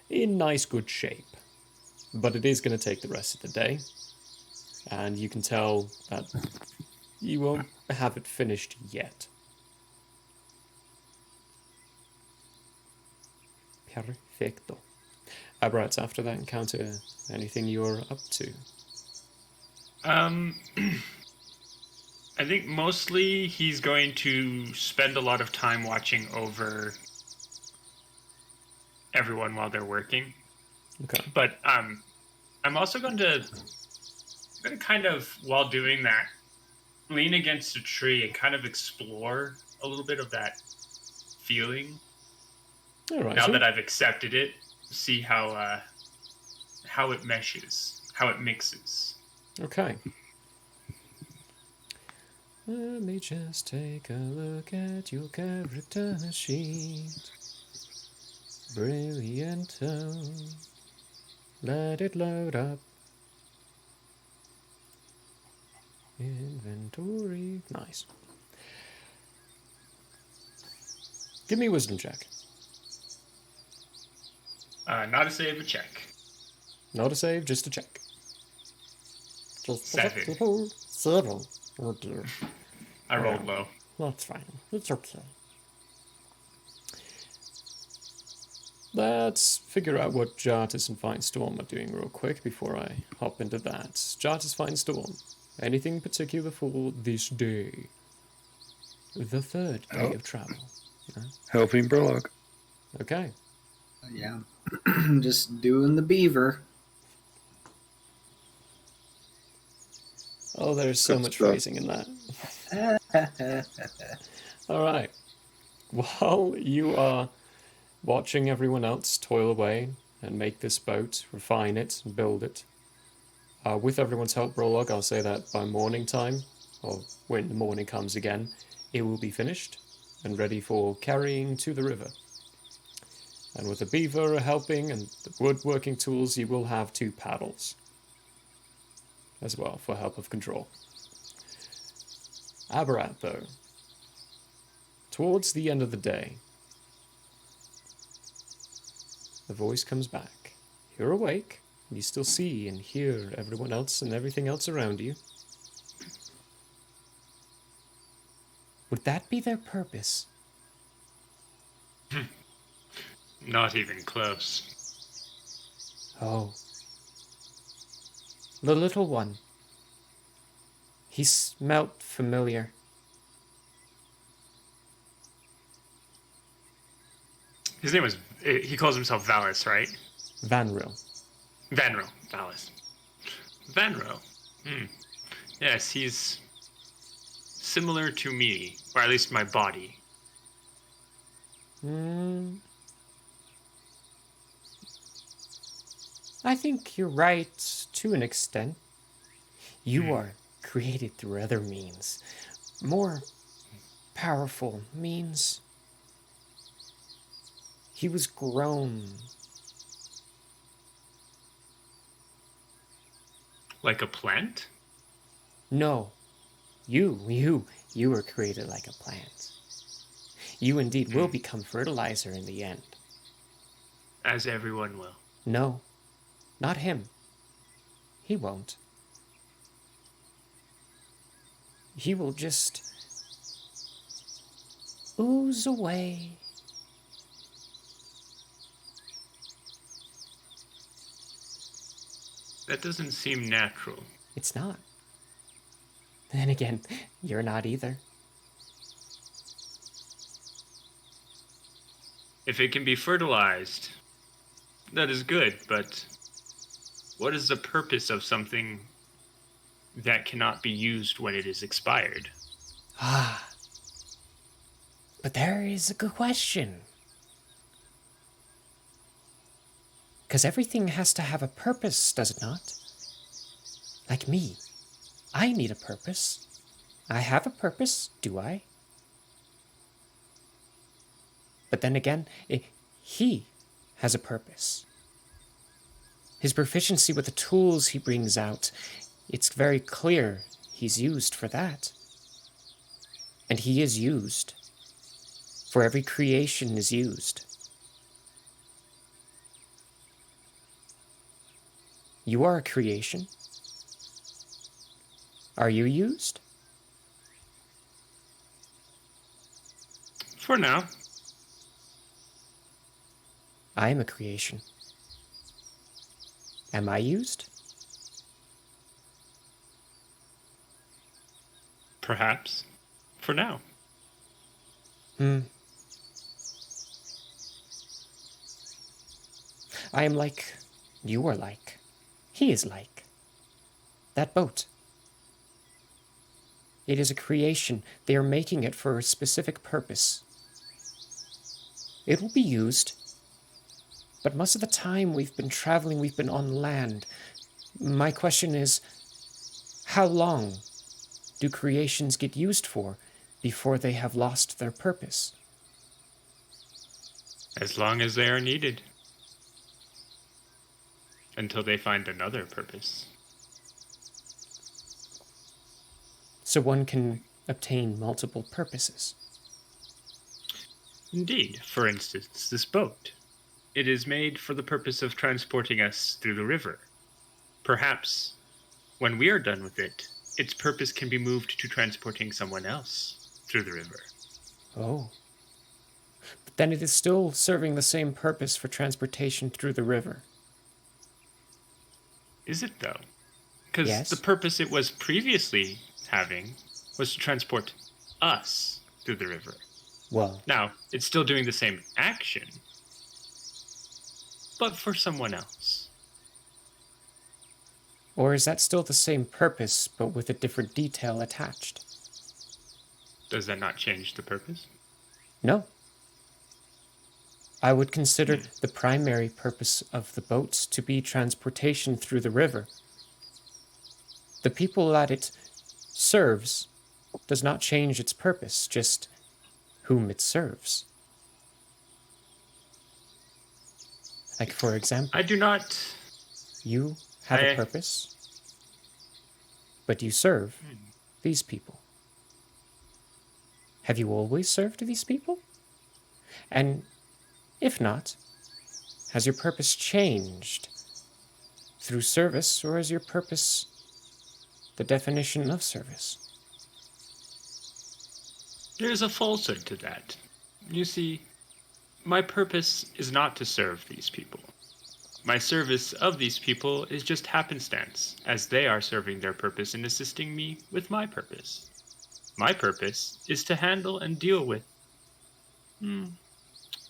in nice, good shape. But it is going to take the rest of the day, and you can tell that you won't have it finished yet. Perfecto. Abrats, after that encounter, anything you're up to? I think mostly he's going to spend a lot of time watching over everyone while they're working. Okay. But I'm also going to kind of, while doing that, lean against a tree and kind of explore a little bit of that feeling. All right, now sure. that I've accepted it, see how it meshes, how it mixes. Okay. Let me just take a look at your character sheet. Brilliant. Let it load up. Inventory. Nice. Give me a wisdom check. Not a save, a check. Not a save, just a check. Just 7. 7. Oh dear. I rolled low. That's fine. It's okay. Let's figure out what Jartis and Fine Storm are doing real quick before I hop into that. Jartis, Fine Storm, anything particular for this day? The third day of travel. Helping Brolog. Okay. Yeah. Just doing the beaver. Oh, there's so much phrasing in that. All right. While you are watching everyone else toil away and make this boat, refine it, and build it, with everyone's help, Brolog, I'll say that by morning time, or when the morning comes again, it will be finished and ready for carrying to the river. And with the beaver helping and the woodworking tools, you will have 2 paddles as well for help of control. Aberrat, though, towards the end of the day, the voice comes back. You're awake, and you still see and hear everyone else and everything else around you. Would that be their purpose? Not even close. Oh. The little one. He smelt familiar. His name was, he calls himself Valis, right? Vanril. Valis. Vanro. Yes, he's similar to me, or at least my body. I think you're right to an extent. You are created through other means. More powerful means. He was grown. Like a plant? No. You were created like a plant. You indeed will become fertilizer in the end. As everyone will. No. Not him. He won't. He will just ooze away. That doesn't seem natural. It's not. Then again, you're not either. If it can be fertilized, that is good, but what is the purpose of something that cannot be used when it is expired? Ah. But there is a good question. Because everything has to have a purpose, does it not? Like me. I need a purpose. I have a purpose, do I? But then again, he has a purpose. His proficiency with the tools he brings out, it's very clear he's used for that. And he is used. For every creation is used. You are a creation. Are you used? For now. I am a creation. Am I used? Perhaps. For now. I am like, you are like, he is like. That boat. It is a creation. They are making it for a specific purpose. It will be used, but most of the time we've been traveling, we've been on land. My question is, how long do creations get used for before they have lost their purpose? As long as they are needed. Until they find another purpose. So one can obtain multiple purposes. Indeed. For instance, this boat. It is made for the purpose of transporting us through the river. Perhaps, when we are done with it, its purpose can be moved to transporting someone else through the river. Oh. But then it is still serving the same purpose for transportation through the river. Is it, though? Because Yes. the purpose it was previously having was to transport us through the river. Well, Now, it's still doing the same action, but for someone else. or is that still the same purpose, but with a different detail attached? Does that not change the purpose? No. I would consider the primary purpose of the boats to be transportation through the river. The people that it serves does not change its purpose, just whom it serves. Like, for example, I do not. you have a purpose, but you serve these people. Have you always served these people? And if not, has your purpose changed through service, or is your purpose the definition of service? There's a falsehood to that. You see, my purpose is not to serve these people. My service of these people is just happenstance, as they are serving their purpose in assisting me with my purpose. My purpose is to handle and deal with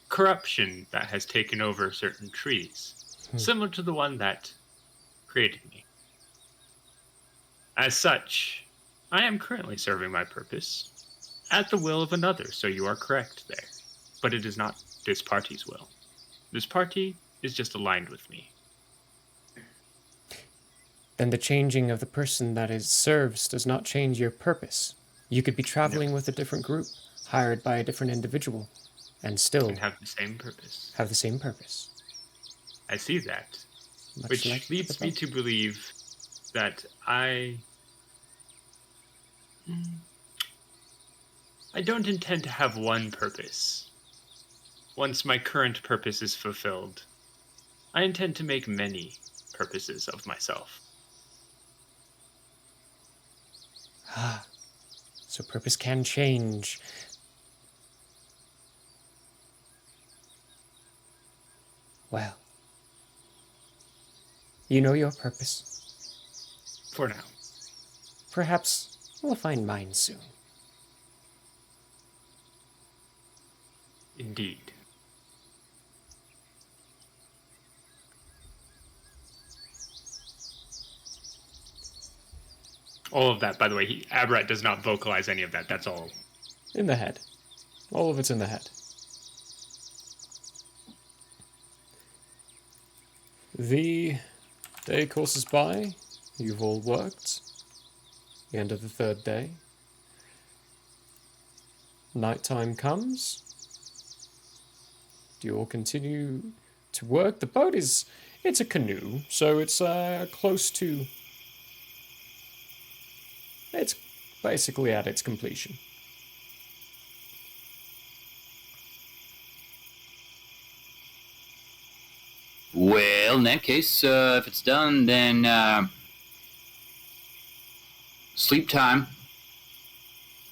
corruption that has taken over certain trees, similar to the one that created me. As such, I am currently serving my purpose at the will of another, so you are correct there. But it is not this party's will. This party is just aligned with me. Then the changing of the person that it serves does not change your purpose. You could be traveling with a different group, hired by a different individual, and still have the same purpose. Have the same purpose. I see that. Much Which like leads the me boat. to believe that I don't intend to have one purpose. Once my current purpose is fulfilled, I intend to make many purposes of myself. Ah, so purpose can change. Well, you know your purpose. For now. Perhaps we'll find mine soon. Indeed. All of that, by the way, Abrat does not vocalize any of that. That's all. In the head. All of it's in the head. The day courses by. You've all worked. The end of the third day. Nighttime comes. Do you all continue to work? The boat it's a canoe, so it's close to... It's basically at its completion. Well, in that case, if it's done, then sleep time.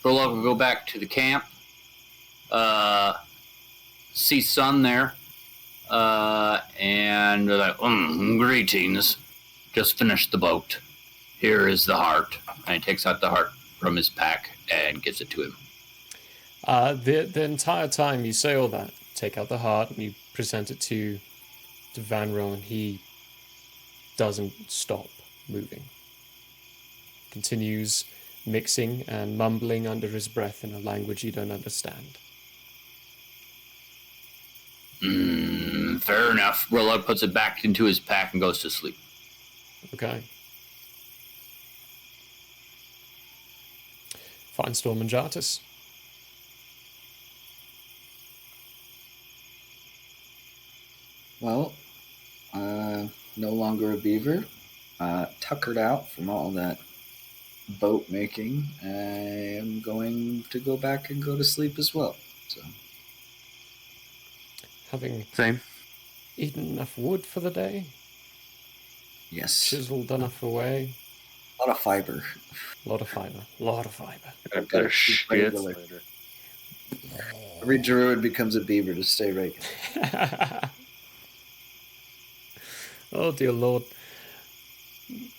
Prologue will go back to the camp. See Sun there. And they're like, greetings. Just finished the boat. Here is the heart. And he takes out the heart from his pack and gives it to him. The entire time you say all that, take out the heart and you present it to Van Roel, and he doesn't stop moving. Continues mixing and mumbling under his breath in a language you don't understand. Fair enough. Rilla puts it back into his pack and goes to sleep. Okay. Fine, Storm and Jartis. Well, no longer a beaver. Tuckered out from all that boat making. I am going to go back and go to sleep as well. So, having same eaten enough wood for the day. Yes. Chiseled enough away. A lot of fiber. A lot of fiber. A lot of fiber. Better shit. Every druid becomes a beaver to stay regular. Oh dear Lord.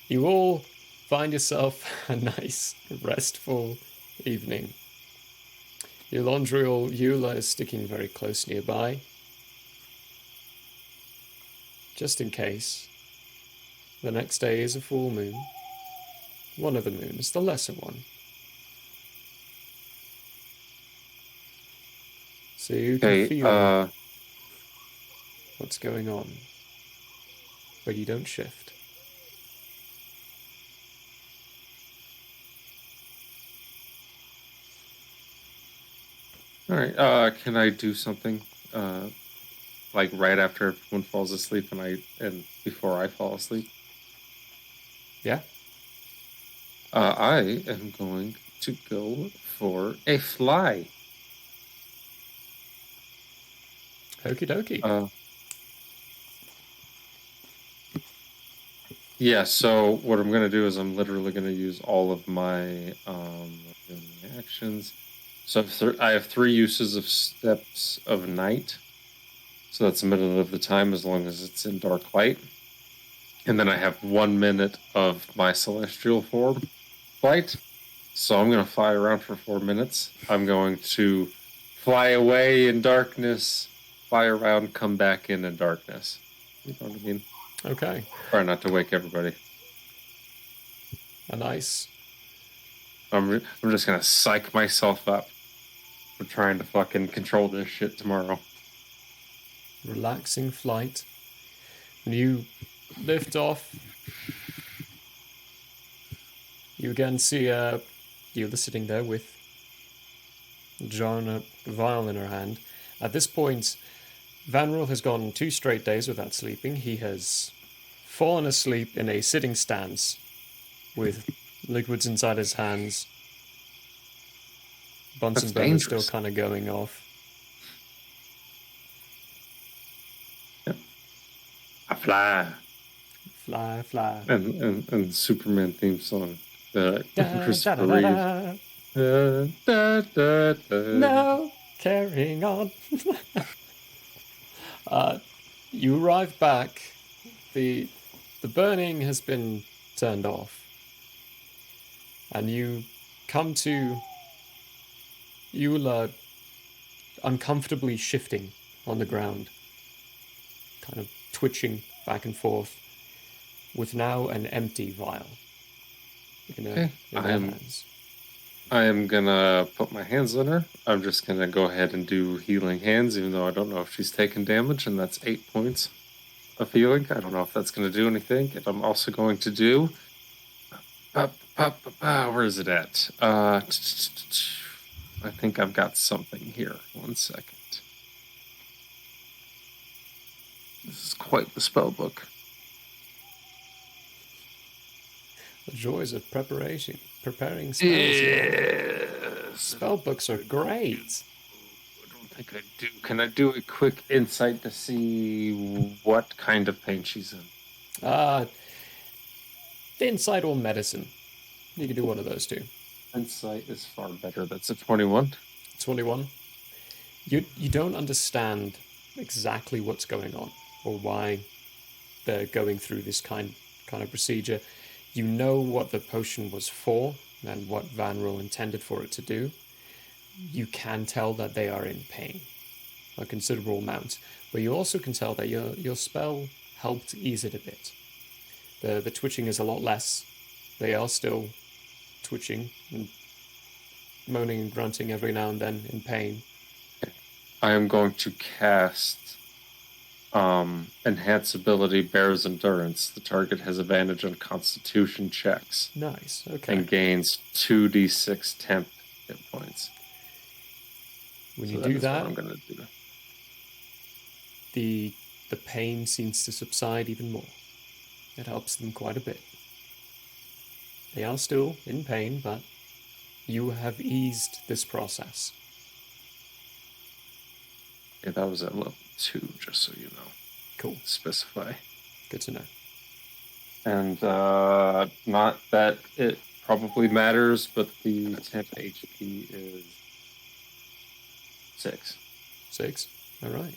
You all find yourself a nice, restful evening. Elandriel Eula is sticking very close nearby. Just in case. The next day is a full moon. One of the moons, the lesser one. So you can feel what's going on. But you don't shift. All right. Can I do something like right after everyone falls asleep and before I fall asleep? Yeah. I am going to go for a fly. Okie dokie. Yeah, so what I'm going to do is I'm literally going to use all of my actions. So I have 3 uses of Steps of Night. So that's a minute of the time as long as it's in dark light. And then I have 1 minute of my Celestial Form flight. So I'm going to fly around for 4 minutes. I'm going to fly away in darkness, fly around, come back in darkness. You know what I mean? Okay. Try not to wake everybody. Nice. I'm just gonna psych myself up for trying to fucking control this shit tomorrow. Relaxing flight. When you lift off, you again see Eula sitting there with a jar and a vial in her hand. At this point, Van Roel has gone 2 straight days without sleeping. He has fallen asleep in a sitting stance with liquids inside his hands. Bunsen burner still kind of going off. Yep. I fly. Fly, fly. And Superman theme song. Christopher Reeve. No, carrying on. You arrive back. The burning has been turned off. And you come to Eula uncomfortably shifting on the ground. Kind of twitching back and forth. With now an empty vial Okay. In their hands. I am gonna put my hands on her. I'm just gonna go ahead and do healing hands, even though I don't know if she's taken damage, and that's 8 points of healing. I don't know if that's gonna do anything. And I'm also going to do. Where is it at? I think I've got something here. 1 second. This is quite the spell book. The joys of preparing spells. Yes. Spell books are great. I don't think I do. Can I do a quick insight to see what kind of pain she's in? Insight or medicine. You can do one of those two. Insight is far better. That's a 21. 21. You don't understand exactly what's going on or why they're going through this kind of procedure. You know what the potion was for and what Van Riel intended for it to do. You can tell that they are in pain, a considerable amount, but you also can tell that your spell helped ease it a bit. The twitching is a lot less. They are still twitching and moaning and grunting every now and then in pain. I am going to cast Enhance ability Bear's Endurance. The target has advantage on Constitution checks. Nice, okay. And gains 2d6 temp hit points. When you do that, what I'm going to do. The pain seems to subside even more. It helps them quite a bit. They are still in pain, but you have eased this process. Yeah, that was at level 2, just so you know. Cool. Specify. Good to know. And not that it probably matters, but the temp HP is 6. 6? All right.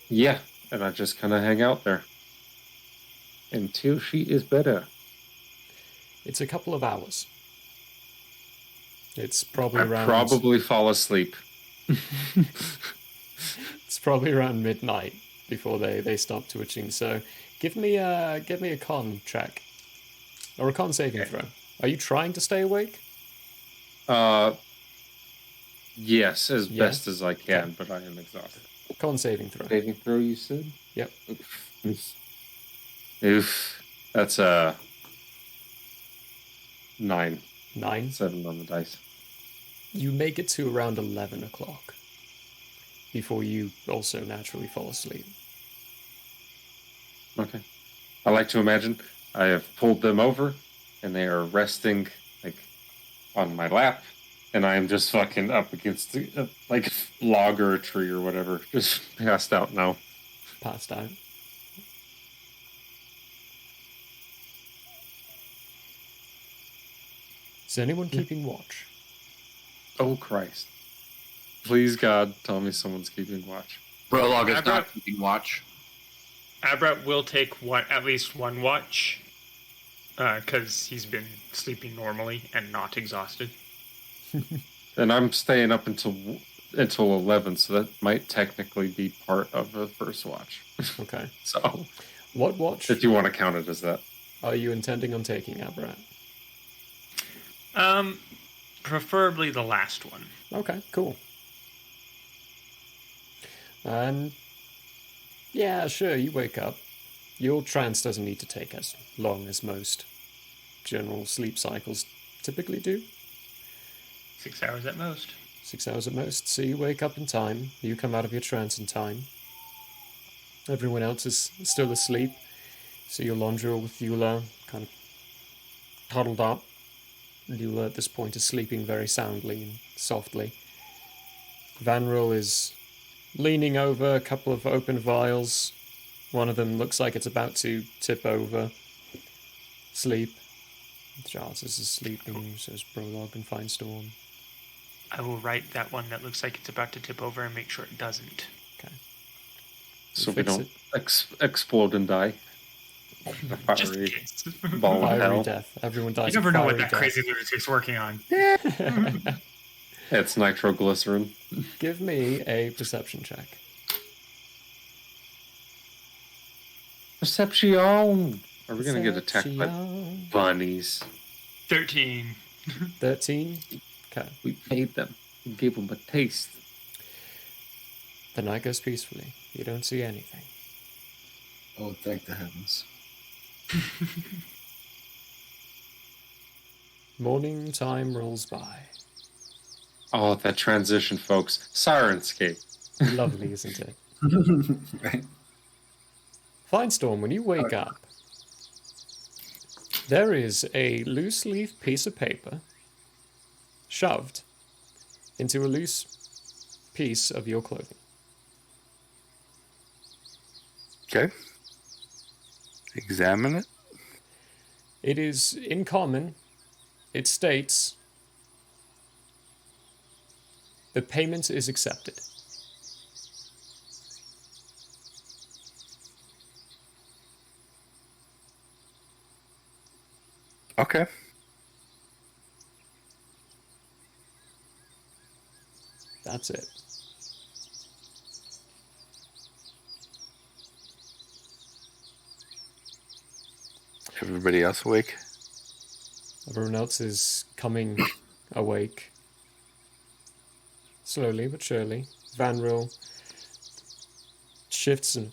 Yeah, and I just kind of hang out there until she is better. It's a couple of hours. It's probably around... probably fall asleep. It's probably around midnight before they stop twitching. So give me a con check or a con saving throw. Are you trying to stay awake? Yes, as best as I can, but I am exhausted. Con saving throw. Saving throw, you said? Yep. Oof. That's a 9. 9? 7 on the dice. You make it to around 11 o'clock before you also naturally fall asleep. Okay. I like to imagine I have pulled them over and they are resting like on my lap, and I am just fucking up against like a log or a tree or whatever, just passed out now. Passed out. Is anyone keeping watch? Oh Christ! Please God, tell me someone's keeping watch. Prologue is not keeping watch. Abrat will take at least one watch, because he's been sleeping normally and not exhausted. And I'm staying up until 11, so that might technically be part of the first watch. Okay. So, what watch? If you want to count it as that. Are you intending on taking, Abrat? Preferably the last one. Okay, cool. Yeah, sure, you wake up. Your trance doesn't need to take as long as most general sleep cycles typically do. 6 hours at most. 6 hours at most. So you wake up in time. You come out of your trance in time. Everyone else is still asleep. So Yolandra with Eula kind of huddled up. Eula at this point is sleeping very soundly and softly. Van Riel is leaning over a couple of open vials. One of them looks like it's about to tip over. Sleep. Giles is sleeping, says Prologue and Finestorm. I will write that one that looks like it's about to tip over and make sure it doesn't. Okay. So we don't explode and die. The fiery ball of Fiery hell. death. Everyone dies. You never of know what fiery that death. crazy lunatic's working on. It's nitroglycerin. Give me a perception check. Perception. Are we gonna get attacked by bunnies? 13. 13? Okay. We paid them. We gave them a taste. The night goes peacefully. You don't see anything. Oh, thank the heavens. Morning time rolls by. Oh, that transition, folks. Sirenscape. Lovely, isn't it? Right. Fine Storm, when you wake up, there is a loose leaf piece of paper shoved into a loose piece of your clothing. Okay. Examine it. It is in common. It states, the payment is accepted. Okay. That's it. Everybody else awake? Everyone else is coming awake. Slowly but surely. Vanril shifts and...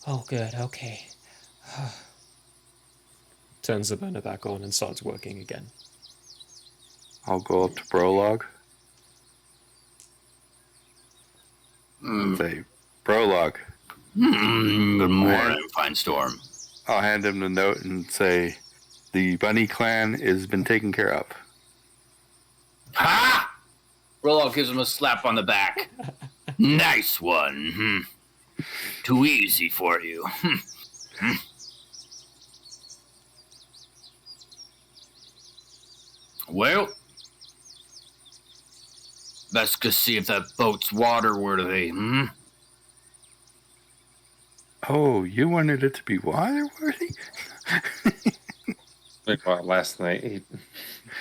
Oh, good, okay. Turns the burner back on and starts working again. I'll go up to Prologue. Say, Prologue. Good morning, Fine Storm. I'll hand him the note and say, the Bunny clan has been taken care of. Ha! Rollo gives him a slap on the back. Nice one. Too easy for you. Well, let's go see if that boat's water-worthy. Oh, you wanted it to be water-worthy? Like last night, he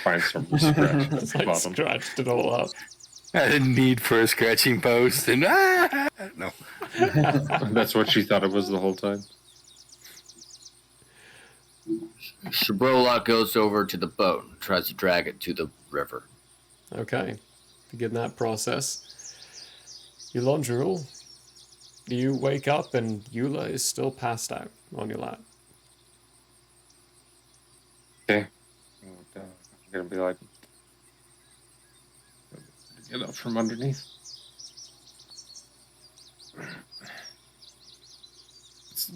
finds some scratch at the bottom. Scratched it all up. I didn't need for a scratching post, and no. That's what she thought it was the whole time. Shabrolak goes over to the boat and tries to drag it to the river. Okay. Begin that process. Eulondril, you wake up and Eula is still passed out on your lap. Okay. I'm gonna be like, get up from underneath.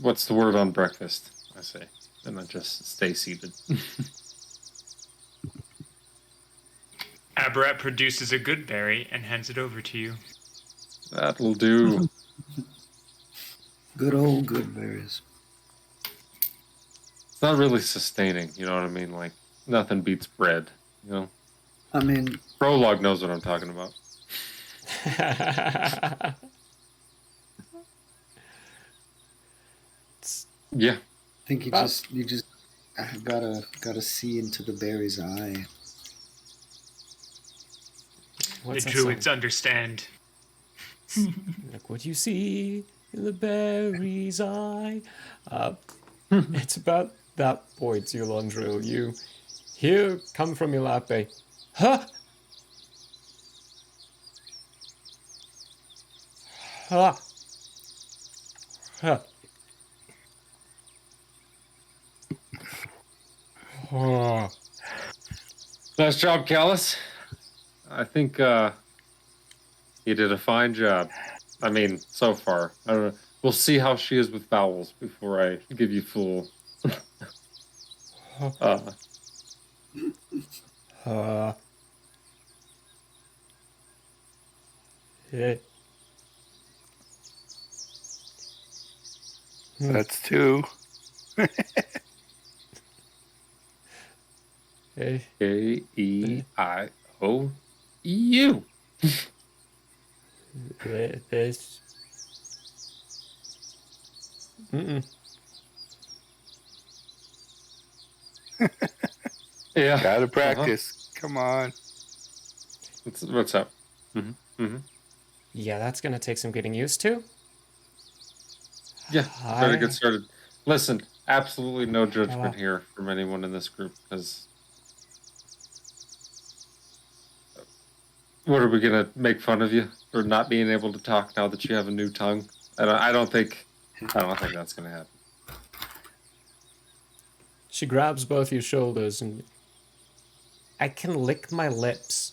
What's the word on breakfast? I say, and then just stay seated. Abarat produces a good berry and hands it over to you. That'll do. Good old good berries. It's not really sustaining, you know what I mean? Like, nothing beats bread, you know? I mean... Prologue knows what I'm talking about. Yeah. I think you just gotta see into the berry's eye. What's the that druids song? understand. Look what you see in the berry's eye. It's about that point, Eulondril. You hear come from Ilape. Huh? Huh? Huh? Oh. Nice job, Callus. I think you did a fine job. I mean, so far. I don't know. We'll see how she is with vowels before I give you full. Yeah. That's two. A-E-I-O-U. This. Yeah. Gotta practice. Come on. What's up? Yeah, that's gonna take some getting used to. Yeah, better get Hi. started. Listen, absolutely no judgment here from anyone in this group, because what are we gonna make fun of you for not being able to talk now that you have a new tongue? I don't think that's gonna happen. She grabs both your shoulders and I can lick my lips.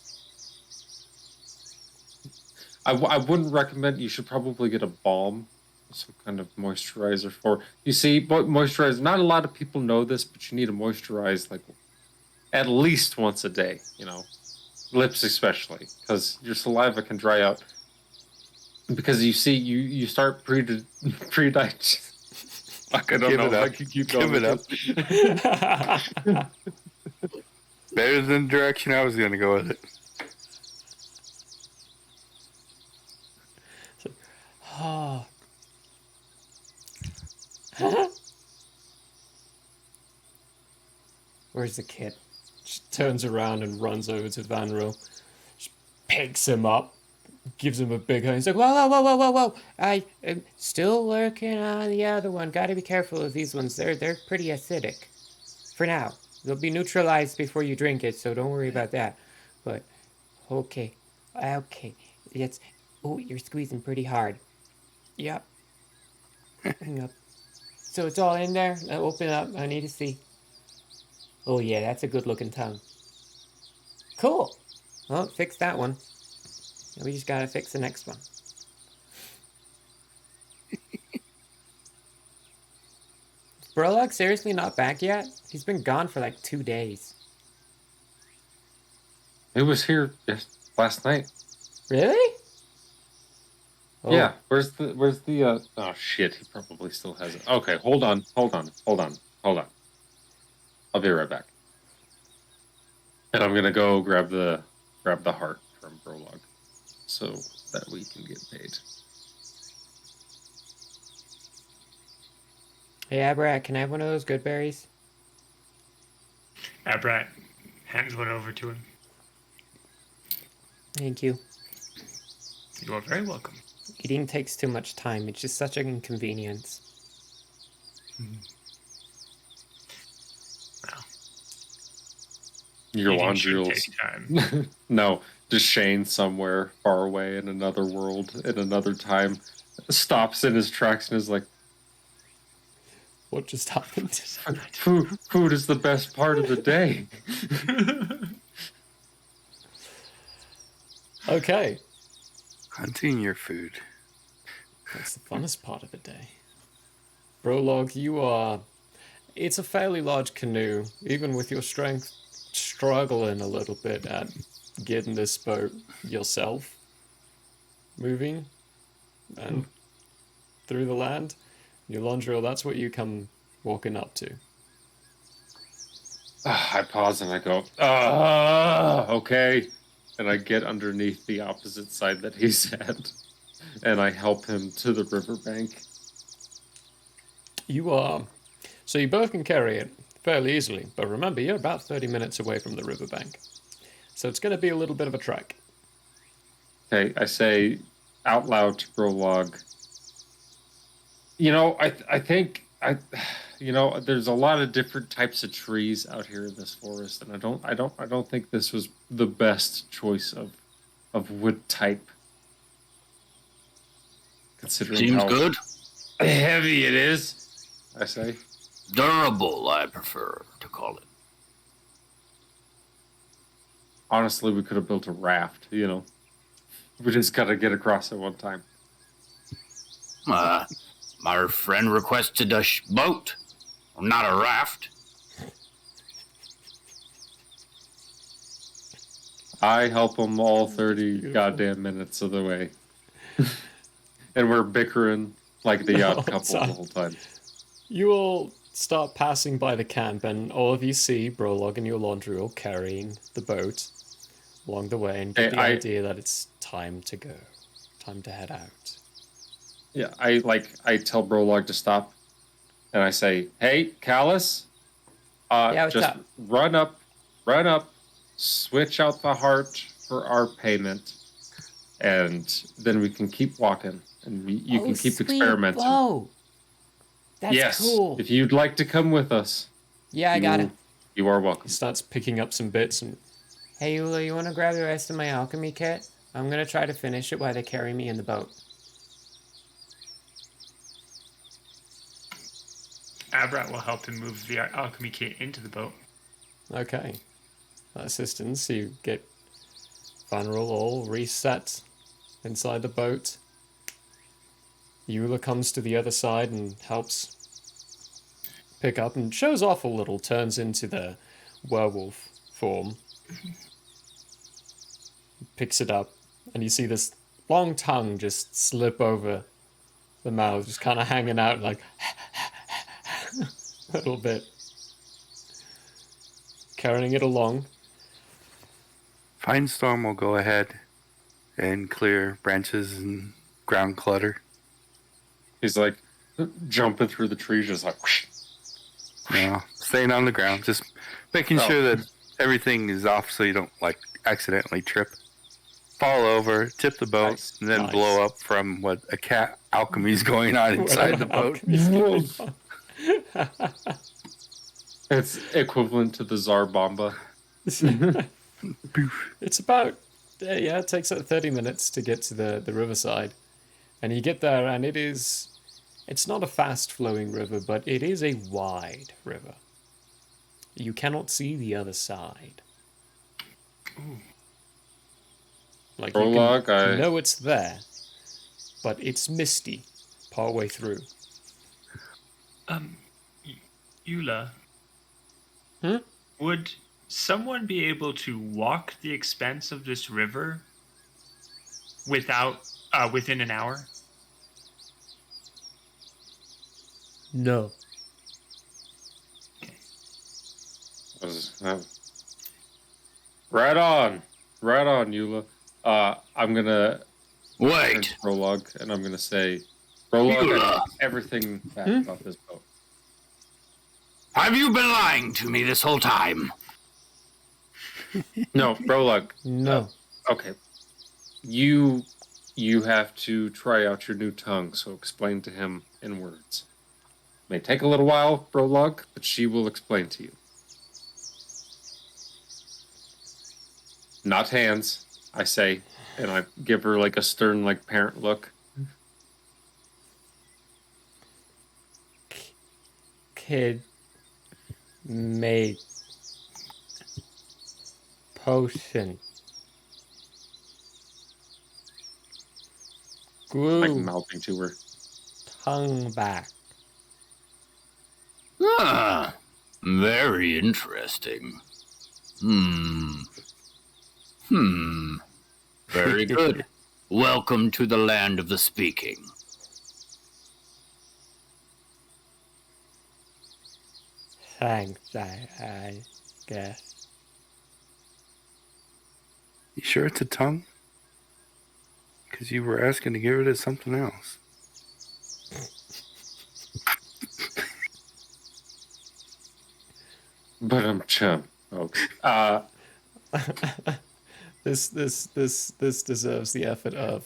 I wouldn't recommend. You should probably get a balm, some kind of moisturizer for. You see, moisturize. Not a lot of people know this, but you need to moisturize like at least once a day. You know, lips especially, because your saliva can dry out. Because you see, you start pre-digest. Fuck, I don't know if I can keep going. Give it up. Better than the direction I was going to go with it. Oh. Where's the kid? She turns around and runs over to Vanro. She picks him up, gives him a big hug. He's like, whoa, whoa, whoa, whoa, whoa, whoa. I am still working on the other one. Gotta be careful of these ones. They're pretty acidic. For now. They'll be neutralized before you drink it, so don't worry about that. But, okay. It's, oh, you're squeezing pretty hard. Yep. Yep. So it's all in there? Now open it up. I need to see. Oh, yeah, that's a good-looking tongue. Cool. Well, fix that one. Now we just gotta fix the next one. Is Brolog seriously not back yet? He's been gone for like 2 days. He was here last night. Really? Oh. Yeah. Where's the? Oh shit! He probably still has it. Okay, hold on. I'll be right back. And I'm gonna go grab the heart from Brolog, so that we can get paid. Hey, Abrat, can I have one of those good berries? Abrat hands one over to him. Thank you. You are very welcome. Eating takes too much time. It's just such an inconvenience. Well, Your eating laundry should will take time. No, just Shane somewhere far away in another world, in another time, stops in his tracks and is like, what just happened? Food is the best part of the day. Okay. Hunting your food. That's the funnest part of the day. Brolog, you are... It's a fairly large canoe. Even with your strength, struggling a little bit at getting this boat yourself moving and through the land. Your Londril, that's what you come walking up to. I pause and I go, okay. And I get underneath the opposite side that he's at. And I help him to the riverbank. You are... So you both can carry it fairly easily. But remember, you're about 30 minutes away from the riverbank. So it's going to be a little bit of a trek. Okay, I say out loud to Brolog, I think there's a lot of different types of trees out here in this forest, and I don't think this was the best choice of wood type. Considering Seems how good. heavy it is, I say. Durable, I prefer to call it. Honestly, we could have built a raft, We just gotta get across at one time. My friend requested a boat, not a raft. I help him all 30 goddamn minutes of the way. And we're bickering like the odd couple the whole time. You all start passing by the camp, and all of you see Brolog and your Londril carrying the boat along the way, and get the idea that it's time to go. Time to head out. Yeah, I tell Brolog to stop, and I say, "Hey, Callus, just up? run up, switch out the heart for our payment, and then we can keep walking, and you can keep experimenting." Whoa! That's yes, cool. if you'd like to come with us. Yeah, I got it. You are welcome. He starts picking up some bits and Hey, Ula, you want to grab the rest of my alchemy kit? I'm going to try to finish it while they carry me in the boat. Abrat will help him move the alchemy kit into the boat. okay. Assistance, you get Vanral all reset inside the boat. Eula comes to the other side and helps pick up and shows off a little, turns into the werewolf form. Picks it up, and you see this long tongue just slip over the mouth, just kind of hanging out like a little bit. Carrying it along. Finestorm will go ahead and clear branches and ground clutter. He's like jumping through the trees, just like. Whoosh. No, staying on the ground, just making sure that everything is off so you don't like accidentally trip, fall over, tip the boat, and then blow up from what a cat alchemy is going on inside the boat. It's equivalent to the Tsar Bomba. It's about, it takes 30 minutes to get to the riverside. And you get there, and it's not a fast-flowing river, but it is a wide river. You cannot see the other side. Like, you know it's there, but it's misty partway through. Eula. Hmm? Would someone be able to walk the expanse of this river within an hour? No. Right on, Eula. I'm gonna wait. Prologue, and I'm gonna say, Prologue, I take everything back about this boat. Have you been lying to me this whole time? No, Prologue. No. Okay. You have to try out your new tongue, so explain to him in words. May take a little while, Prologue, but she will explain to you. Not hands, I say, and I give her like a stern, like parent look. Kid made potion. Glue. Like mouthing to her. Tongue back. Ah, very interesting. Very good. Welcome to the land of the speaking. Thanks, I guess. You sure it's a tongue? Because you were asking to give it as something else. But I'm chum, folks. This deserves the effort of.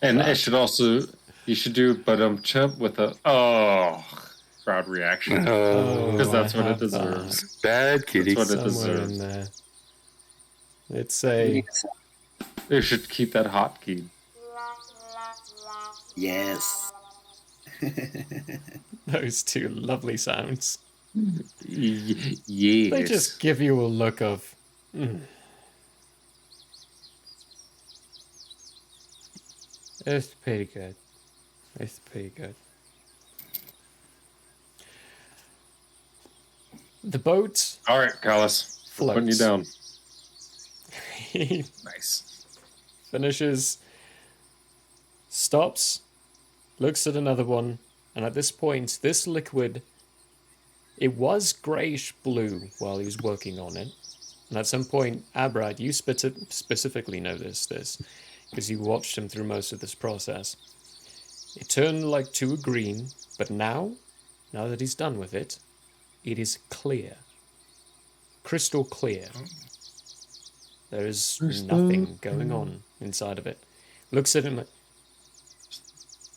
And it should also, you should do but chump with a crowd reaction. Because that's what it deserves. Bad kitty. That's what it Somewhere deserves. in there. It's a. They should keep that hotkey. Yes. Those two lovely sounds. Yes. They just give you a look of. It's pretty good. It's pretty good. The boat. All right, Carlos. Floats. Putting you down. He Nice. finishes. Stops. Looks at another one. And at this point, this liquid. It was greyish blue while he was working on it. And at some point, Abrad, you specifically noticed this. Because you watched him through most of this process. It turned like to a green, but now that he's done with it, it is clear. Crystal clear. There is nothing going on inside of it. Looks at him like,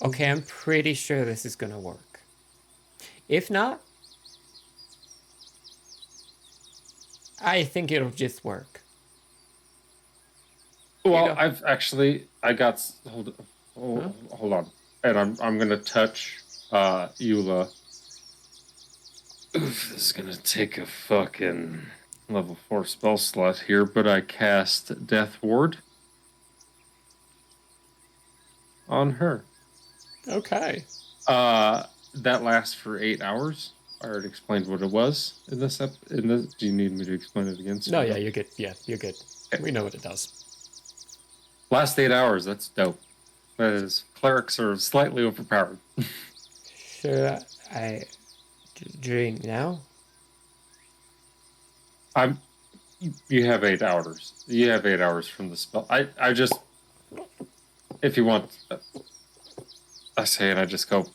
Okay, I'm pretty sure this is gonna work. If not, I think it'll just work. Well, I got hold on, and I'm gonna touch Eula. Oof, this is gonna take a fucking level 4 spell slot here, but I cast Death Ward on her. Okay. That lasts for 8 hours. I already explained what it was in this. Do you need me to explain it again? No, yeah, you're good. Yeah, you're good. Okay. We know what it does. Last 8 hours. That's dope. That is, clerics are slightly overpowered. Sure, I drink now. You have 8 hours. You have 8 hours from the spell. I just, if you want, I say it. I just go.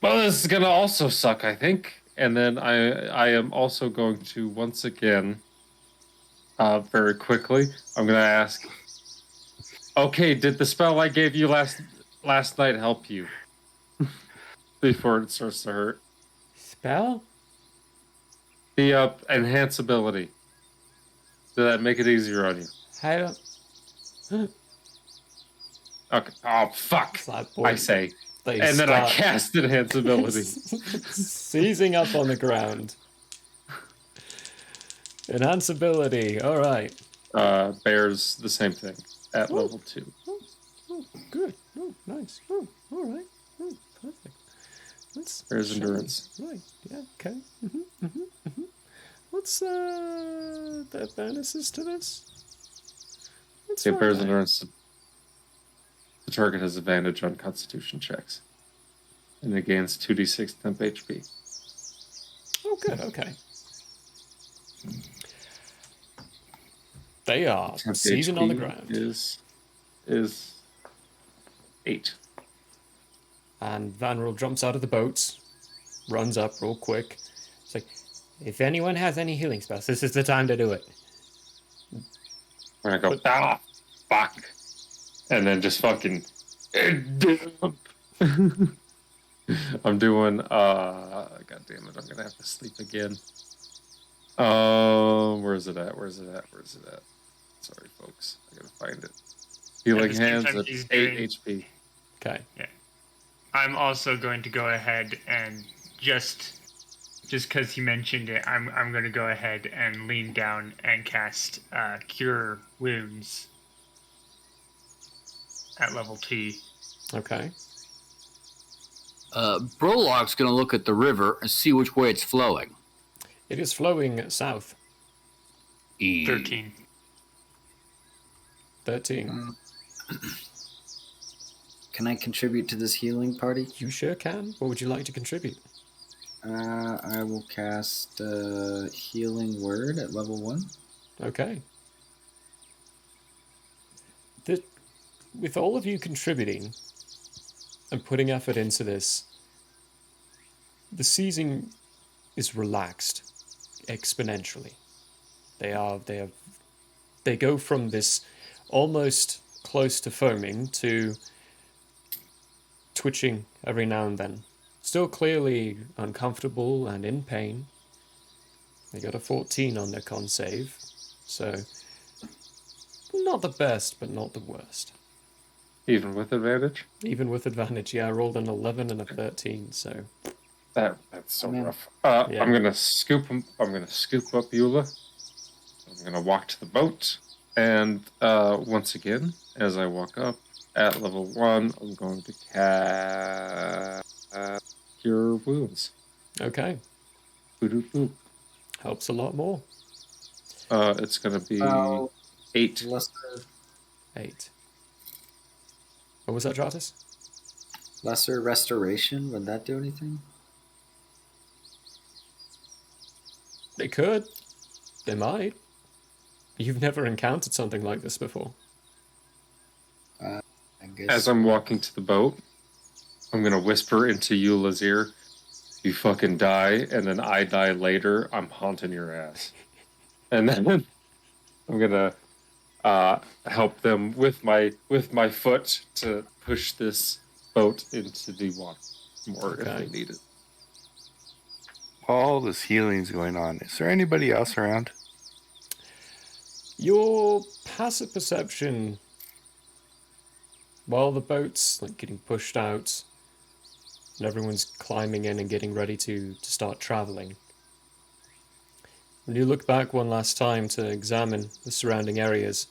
Well, this is gonna also suck, I think. And then I am also going to once again, very quickly, I'm gonna ask. Okay, did the spell I gave you last night help you? Before it starts to hurt. Spell? The enhance ability. Did that make it easier on you? I don't. Okay. Oh fuck! I say. And then I cast enhance ability. Seizing up on the ground. Enhance ability. All right. Bears the same thing at level 2. Oh, good. Oh, nice. Oh, all right. Oh, perfect. Bears endurance. Right. Yeah. Okay. What's the bonuses to this? Bears endurance. The target has advantage on Constitution checks, and it gains 2d6 temp HP. Oh, good. Okay. They are seizing on the ground. Is 8. And Vanril jumps out of the boat, runs up real quick. It's like, if anyone has any healing spells, this is the time to do it. We're gonna go, fuck. And then just fucking. I'm doing, god damn it, I'm gonna have to sleep again. Where is it at? Sorry, folks. I gotta find it. Healing hands at 8 HP. Okay. Yeah. I'm also going to go ahead and just because he mentioned it, I'm going to go ahead and lean down and cast Cure Wounds at level 2. Okay. Brolog's going to look at the river and see which way it's flowing. It is flowing south. 13. 13. Can I contribute to this healing party? You sure can. What would you like to contribute? I will cast Healing Word at level 1. Okay. With all of you contributing and putting effort into this, the seizing is relaxed exponentially. They go from this almost close to foaming to twitching every now and then. Still clearly uncomfortable and in pain. They got a 14 on their con save, so not the best, but not the worst. Even with advantage? Even with advantage, yeah. I rolled an 11 and a 13, so... That's so rough. Yeah. I'm gonna scoop him. I'm gonna scoop up Eula. I'm gonna walk to the boat, and once again, as I walk up at level 1, I'm going to cast Cure Wounds. Okay. Boop. Helps a lot more. It's gonna be 8. 8. What was that, Jartis? Lesser Restoration. Would that do anything? They could. They might. You've never encountered something like this before. I guess. As I'm walking to the boat, I'm gonna whisper into Eula's ear, "You fucking die, and then I die later. I'm haunting your ass." And then I'm gonna help them with my foot to push this boat into the water more if Okay. they need it. All this healing's going on. Is there anybody else around? Your passive perception, while the boat's like getting pushed out and everyone's climbing in and getting ready to start traveling, when you look back one last time to examine the surrounding areas,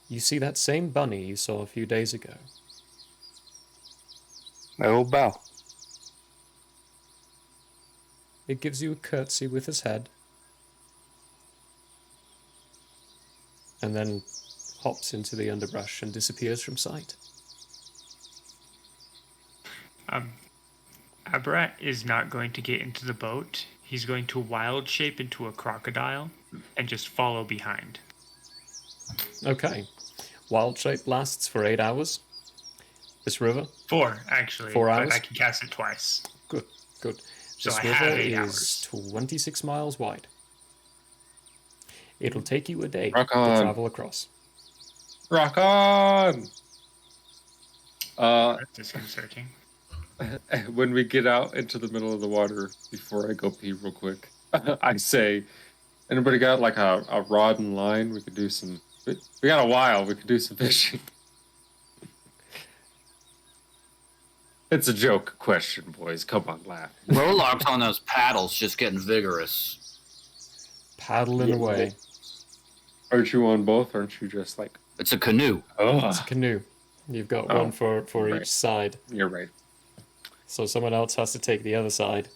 you see that same bunny you saw a few days ago. My old pal. It gives you a curtsy with his head, and then hops into the underbrush and disappears from sight. Abrat is not going to get into the boat. He's going to wild shape into a crocodile and just follow behind. Okay. Wild shape lasts for 8 hours. This river? 4, actually. 4 hours? But I can cast it twice. Good, good. So This I river have 8 is hours. 26 miles wide. It'll take you a day Rock to on. travel across. Rock on! That's disconcerting. When we get out into the middle of the water, before I go pee real quick, I say, anybody got like a rod and line? We could do some... We got a while. We could do some fishing. It's a joke question, boys. Come on, laugh. Rollock's on those paddles, just getting vigorous. Paddling away. Aren't you on both? Aren't you just like... It's a canoe. Oh, It's a canoe. You've got Oh, one for right. each side. You're right. So someone else has to take the other side.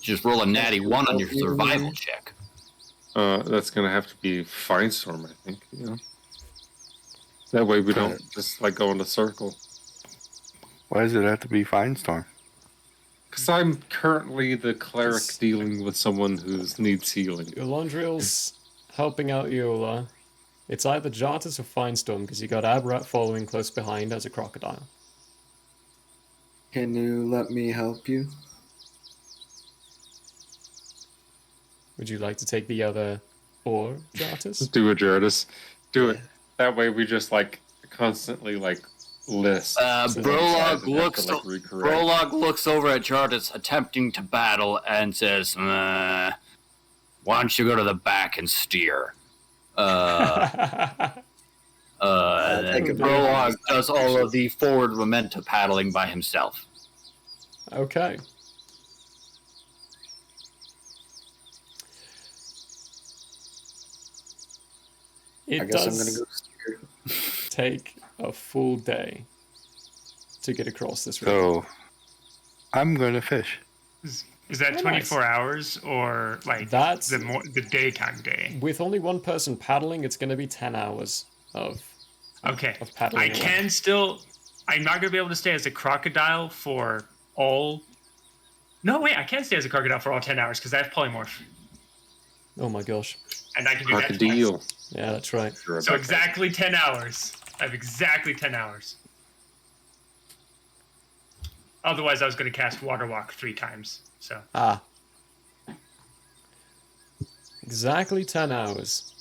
Just roll a natty 1 on your survival check. That's gonna have to be Firestorm, I think. You know, that way we don't just like go in a circle. Why does it have to be Firestorm? Because I'm currently the cleric dealing with someone who needs healing. Elandriel's helping out Eola. It's either Jartus or Firestorm, because you got Abrat following close behind as a crocodile. Can you let me help you? Would you like to take the other oar, Jartus? Do it, Jardis. Do it. That way we just like constantly like list. Brolog looks over at Jartus, attempting to battle, and says, "Why don't you go to the back and steer?" Then Brolog does all of the forward memento paddling by himself. Okay. It I guess I'm does gonna go steer. take a full day to get across this river. So, I'm gonna fish. Is that Oh, 24 nice. hours or like That's the daytime day? with only one person paddling. It's going to be 10 hours of Okay. of paddling. I can still. I'm not going to be able to stay as a crocodile for all. No, wait. I can stay as a crocodile for all 10 hours because I have polymorph. Oh my gosh. And I can do that Crocodile. twice. Yeah, that's right. So exactly 10 hours. I have exactly 10 hours. Otherwise, I was going to cast Water Walk 3 times. So Ah. Exactly 10 hours.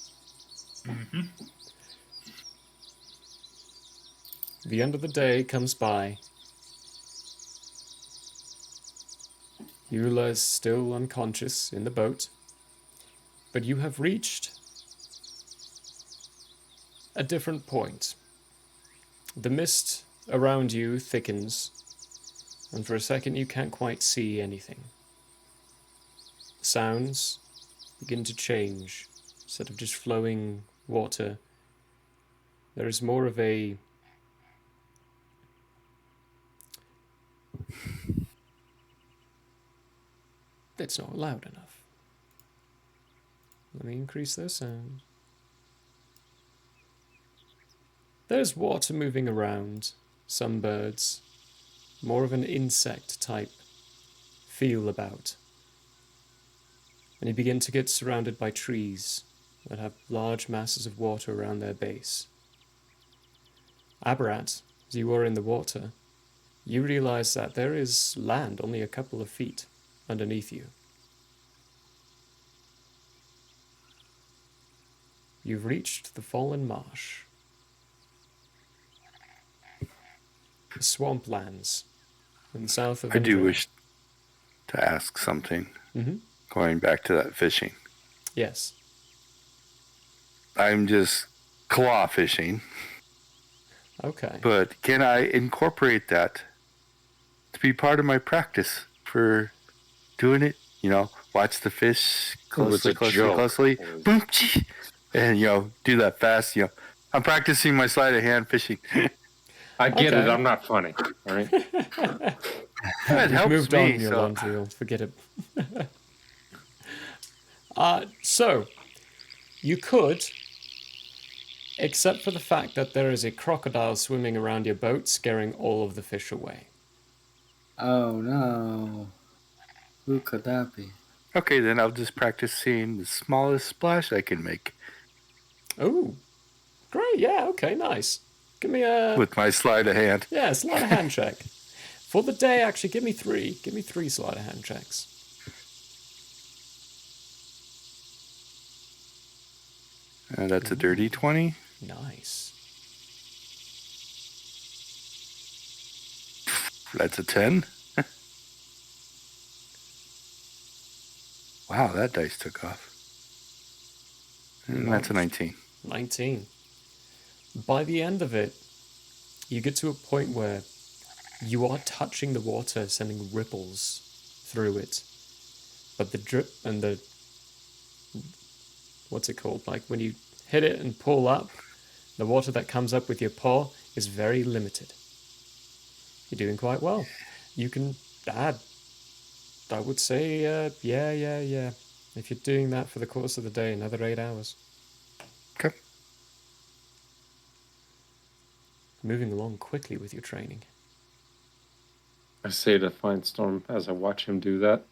Mm-hmm. The end of the day comes by. Eula is still unconscious in the boat, but you have reached a different point. The mist around you thickens, and for a second you can't quite see anything. Sounds begin to change. Instead of just flowing water, there is more of a it's not loud enough. Let me increase their sound. There's water moving around, some birds, more of an insect type feel about. And you begin to get surrounded by trees that have large masses of water around their base. Aberrat, as you are in the water, you realize that there is land only a couple of feet underneath you. You've reached the fallen marsh. The swamplands in south of I do Andrea. wish to ask something. Mhm. Going back to that fishing. Yes. I'm just claw fishing. Okay. But can I incorporate that to be part of my practice for doing it? You know, watch the fish closely, closely. Boom, chee, and, do that fast. I'm practicing my sleight of hand fishing. I get it. I'm not funny. All right. It You've helps moved me. on, So. Yolandriel. Forget it. So, you could, except for the fact that there is a crocodile swimming around your boat, scaring all of the fish away. Oh no. Who could that be? Okay, then I'll just practice seeing the smallest splash I can make. Oh, great. Yeah, okay, nice. Give me a... With my sleight of hand. Yeah, sleight of hand check. For the day, actually, give me 3. Give me 3 sleight of hand checks. And that's a dirty 20. Nice. That's a 10. Wow, that dice took off. And that's a 19. 19. By the end of it, you get to a point where you are touching the water, sending ripples through it. But the drip and the... What's it called? Like when you hit it and pull up, the water that comes up with your paw is very limited. You're doing quite well. You can add, I would say, yeah. If you're doing that for the course of the day, another 8 hours. Okay. Moving along quickly with your training. I say to Finestorm as I watch him do that.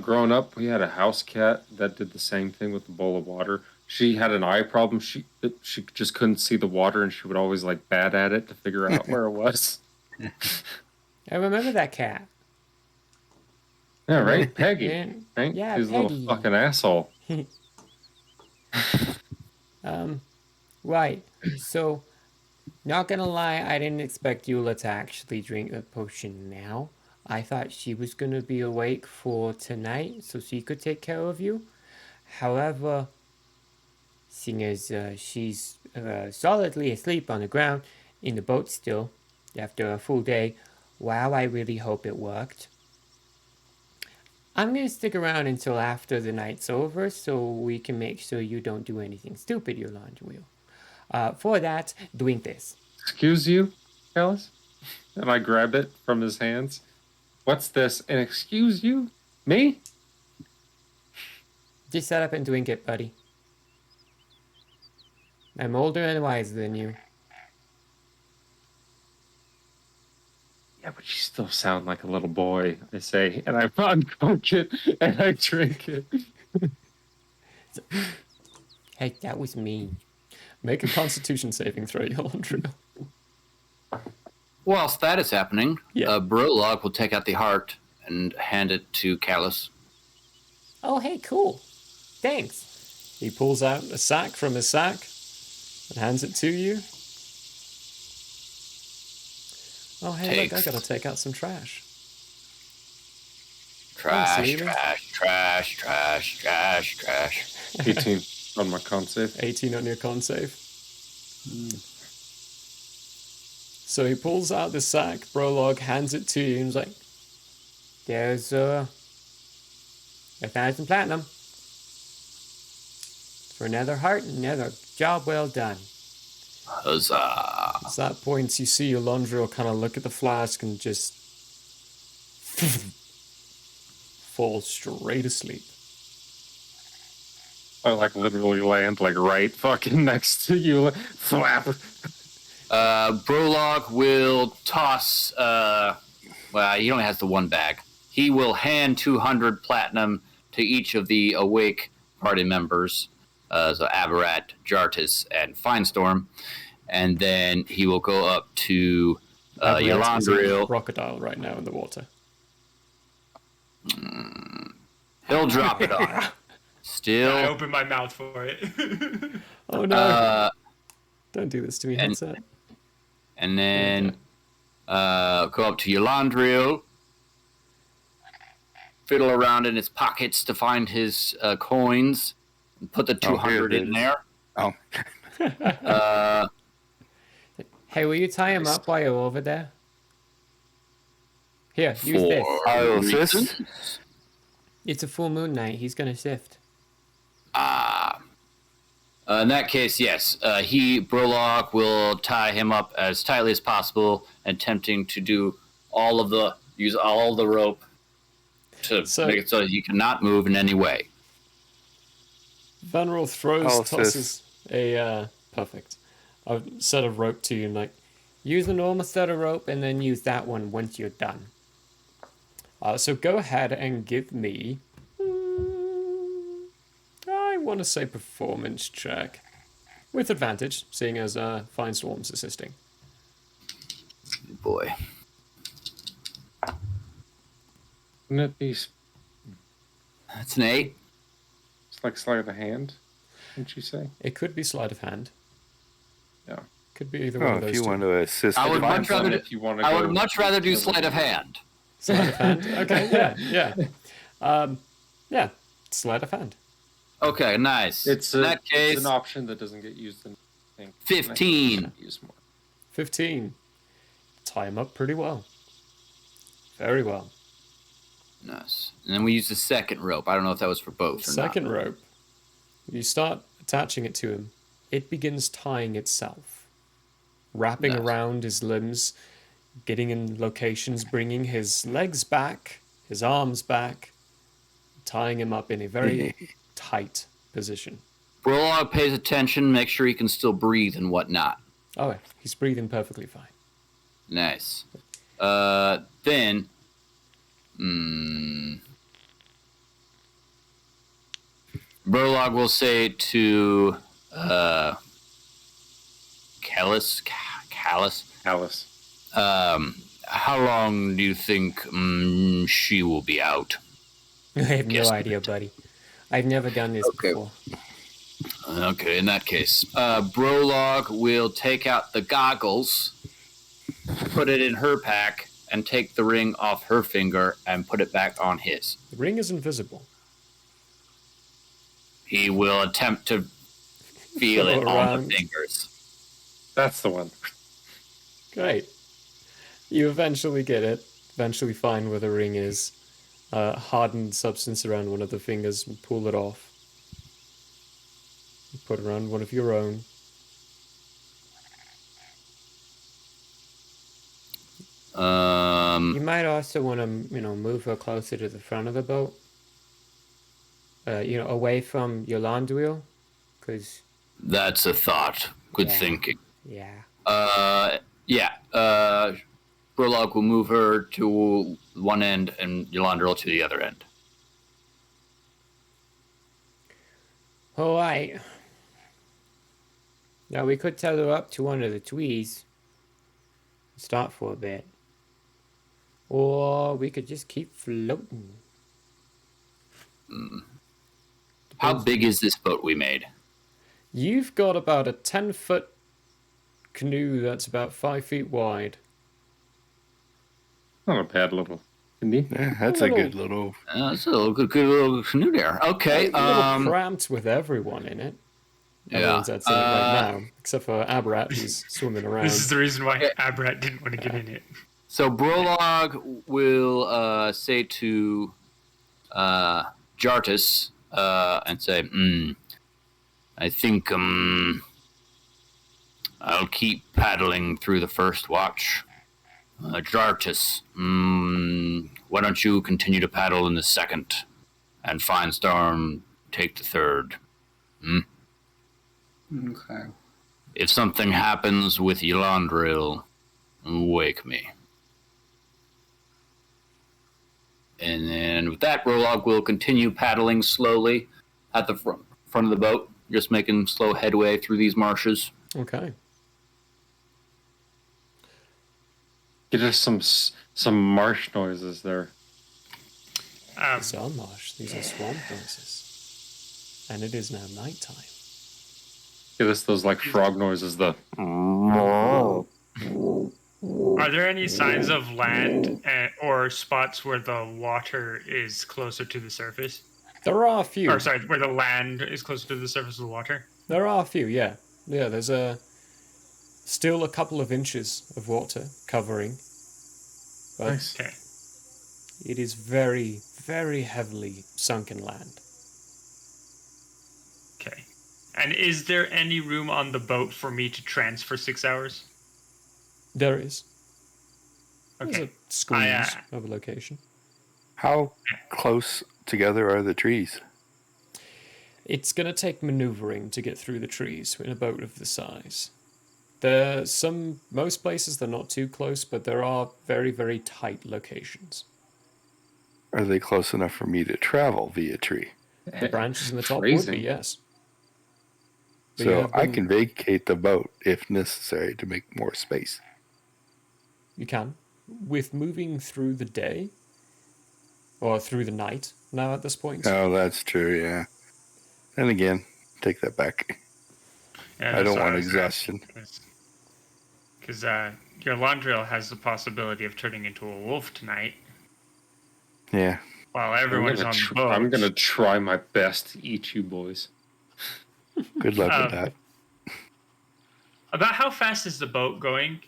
Growing up, we had a house cat that did the same thing with a bowl of water. She had an eye problem. She just couldn't see the water, and she would always bat at it to figure out where it was. I remember that cat. Yeah, right, Peggy. Right? Yeah, She's a Peggy. little fucking asshole. Right. So, not gonna lie, I didn't expect Eula to actually drink the potion now. I thought she was gonna be awake for tonight so she could take care of you. However, seeing as she's solidly asleep on the ground in the boat still after a full day, wow, I really hope it worked. I'm gonna stick around until after the night's over so we can make sure you don't do anything stupid, Yolanda. For that, doing this. Excuse you, Alice? And I grab it from his hands. What's this? And excuse you? Me? Just shut up and drink it, buddy. I'm older and wiser than you. Yeah, but you still sound like a little boy, I say. And I uncork it and I drink it. Hey, that was me. Make a constitution saving throw, Yolanda. Whilst that is happening, Brolog will take out the heart and hand it to Callus. Oh, hey, cool. Thanks. He pulls out a sack from his sack and hands it to you. Oh, hey, look, I gotta take out some trash. Trash. 18 on my con save. 18 on your con save. So he pulls out the sack, Brolog hands it to you, and he's like, There's 1,000 platinum. For another heart, another job well done. Huzzah. At that point, you see Yolanda will kind of look at the flask and just fall straight asleep. I literally land right fucking next to you. Slap. Brolog will toss, he only has the one bag. He will hand 200 platinum to each of the awake party members, so Abarat, Jartis, and Finestorm, and then he will go up to Yolanda. Crocodile right now in the water. He'll drop it on her. Still. I open my mouth for it. Oh no. Don't do this to me, headset. And then go up to Yolandriel, fiddle around in his pockets to find his coins, and put the 200 in there. Oh. Hey, will you tie him up while you're over there? Here, use this. I'll assist. It's a full moon night. He's gonna sift. In that case, yes. Brolock will tie him up as tightly as possible, attempting to use all the rope to make it so that he cannot move in any way. Veneral tosses a set of rope to you, and like, use the normal set of rope, and then use that one once you're done. So go ahead and give me, I want to say performance check. With advantage, seeing as Fine Storm's assisting. Boy. Wouldn't it be... That's an 8. It's like sleight of hand, wouldn't you say? It could be sleight of hand. Yeah. Could be either one of those if you two. want to assist. I would much rather do sleight of hand. Sleight of hand? Okay, yeah, sleight of hand. Okay, nice. It's in that case, it's an option that doesn't get used in 15. Use more. 15. Tie him up pretty well. Very well. Nice. And then we use the second rope. I don't know if that was for both or Second not. rope. You start attaching it to him. It begins tying itself. Wrapping around his limbs, getting in locations, bringing his legs back, his arms back, tying him up in a very tight position. Brolock pays attention, make sure he can still breathe and whatnot. Oh, he's breathing perfectly fine. Nice. Then... Brolock will say to... Callus? How long do you think she will be out? I have no idea, buddy. I've never done this before. Okay, in that case, Brolock will take out the goggles, put it in her pack, and take the ring off her finger and put it back on his. The ring is invisible. He will attempt to feel it on the fingers. That's the one. Great. You eventually get it. Eventually find where the ring is. Hardened substance around one of the fingers and pull it off. You put it around one of your own. You might also want to, move her closer to the front of the boat. Away from Yolandriel, because... That's a thought. Good thinking. Yeah. Brolock will move her to one end and Yolandriel to the other end. All right. Now we could tether her up to one of the trees. Stop for a bit. Or we could just keep floating. How big is this boat we made? You've got about a 10-foot canoe that's about 5 feet wide. Not a bad little canoe. Yeah, that's a good little... That's a good little canoe there. Okay. A little cramped with everyone in it. Everyone's that's in it right now, except for Abrat, who's swimming around. This is the reason why Abrat didn't want to get in it. So Brolock will say to Jartus and say, I think I'll keep paddling through the first watch. Jartus, why don't you continue to paddle in the second, and Finestorm take the third? Okay. If something happens with Yolandriel, wake me. And then with that, Brolock will continue paddling slowly at the front of the boat, just making slow headway through these marshes. Okay. Get us some marsh noises there. These are marsh. These are swamp noises. And it is now nighttime. Give us those like frog noises. I Are there any signs of land or spots where the water is closer to the surface? There are a few. Or sorry, where the land is closer to the surface of the water? There are a few, yeah. Yeah, there's still a couple of inches of water covering. But Nice. Okay. it is very, very heavily sunken land. Okay. And is there any room on the boat for me to transfer 6 hours? There is. Okay. There's a squeeze of a location. How close together are the trees? It's going to take maneuvering to get through the trees in a boat of the size. Most places they're not too close, but there are very, very tight locations. Are they close enough for me to travel via tree? The branches in the top would be, yes. But So I can vacate the boat if necessary to make more space. You can. With moving through the day, or through the night now at this point. Oh, that's true, yeah. And again, take that back. Yeah, I don't want exhaustion. Because your Londril has the possibility of turning into a wolf tonight. Yeah. While everyone's on the boat. I'm going to try my best to eat you boys. Good luck with that. About how fast is the boat going?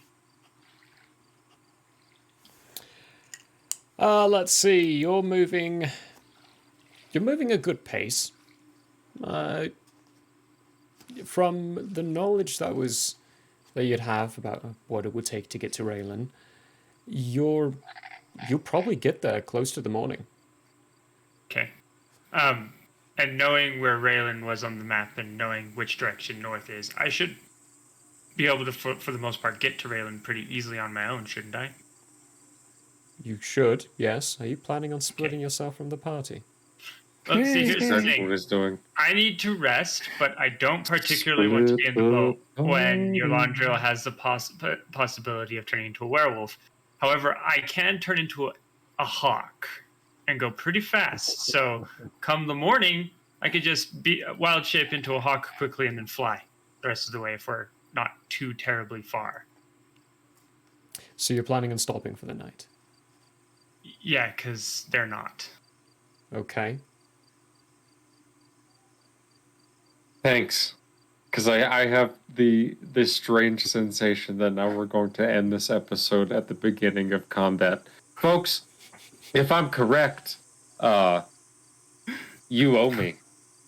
Let's see. You're moving a good pace. From the knowledge that you'd have about what it would take to get to Raylan, you'll probably get there close to the morning. Okay. And knowing where Raylan was on the map and knowing which direction north is, I should be able to, for the most part, get to Raylan pretty easily on my own, shouldn't I? You should, yes. Are you planning on splitting yourself from the party? Look, see, here's the Exactly thing. what he's doing. I need to rest, but I don't particularly want to be in the boat when your Londril has the possibility of turning into a werewolf. However, I can turn into a hawk and go pretty fast. So come the morning, I could just be wild shape into a hawk quickly and then fly the rest of the way if we're not too terribly far. So you're planning on stopping for the night? Yeah, because they're not. Okay. Thanks. Because I have this strange sensation that now we're going to end this episode at the beginning of combat. Folks, if I'm correct, you owe me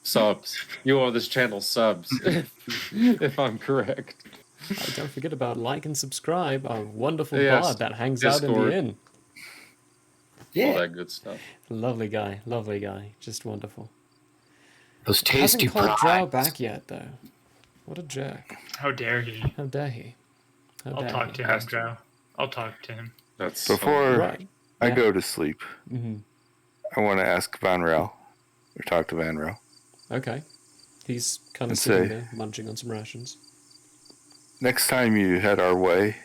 subs. You owe this channel subs. If I'm correct. Don't forget about like and subscribe. Our wonderful Yes, bard that hangs out in Discord. the inn. All that good stuff. Lovely guy. Just wonderful. Those tasty Hasn't called Drow fries. back yet, though. What a jerk. How dare he? How dare he? I'll talk to him, Joe. I'll talk to him. That's Before I Yeah. go to sleep, I want to ask Van Rel, or talk to Van Rel. Okay. He's kind of And sitting say- there, munching on some rations. Next time you head our way,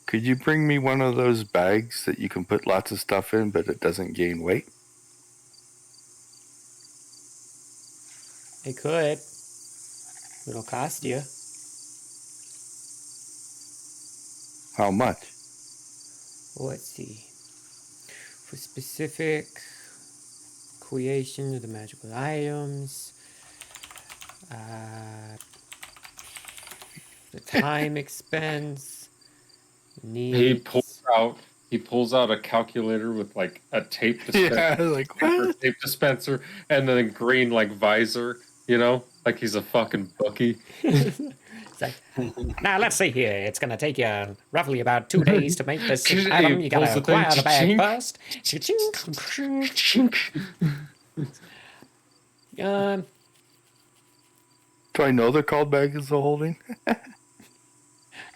could you bring me one of those bags that you can put lots of stuff in, but it doesn't gain weight? It could. It'll cost you. How much? Let's see. For specific creation of the magical items, the time expense, He needs. pulls out a calculator with like a tape dispenser, Yeah, like what? tape dispenser, and then a green like visor. You know, like he's a fucking bookie. It's like, now let's see here. It's going to take you roughly about 2 days to make this He item. You got pulls to the thing, acquire the bag chink. first. Um, Do I know they're called bags of holding?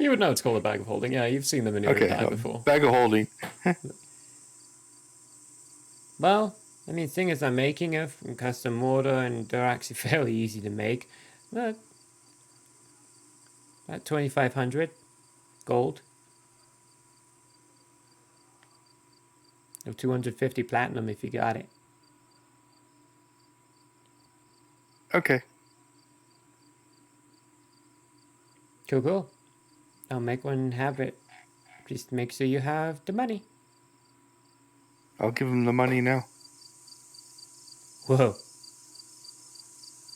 You would know it's called a bag of holding. Yeah, you've seen them in your Okay, time before. bag of holding. well, I mean, thing is, I'm making it from custom order, and they're actually fairly easy to make. But about 2,500 gold. Or 250 platinum if you got it. Okay. Cool. I'll make one and have it Just make sure you have the money. I'll give him the money now. Whoa.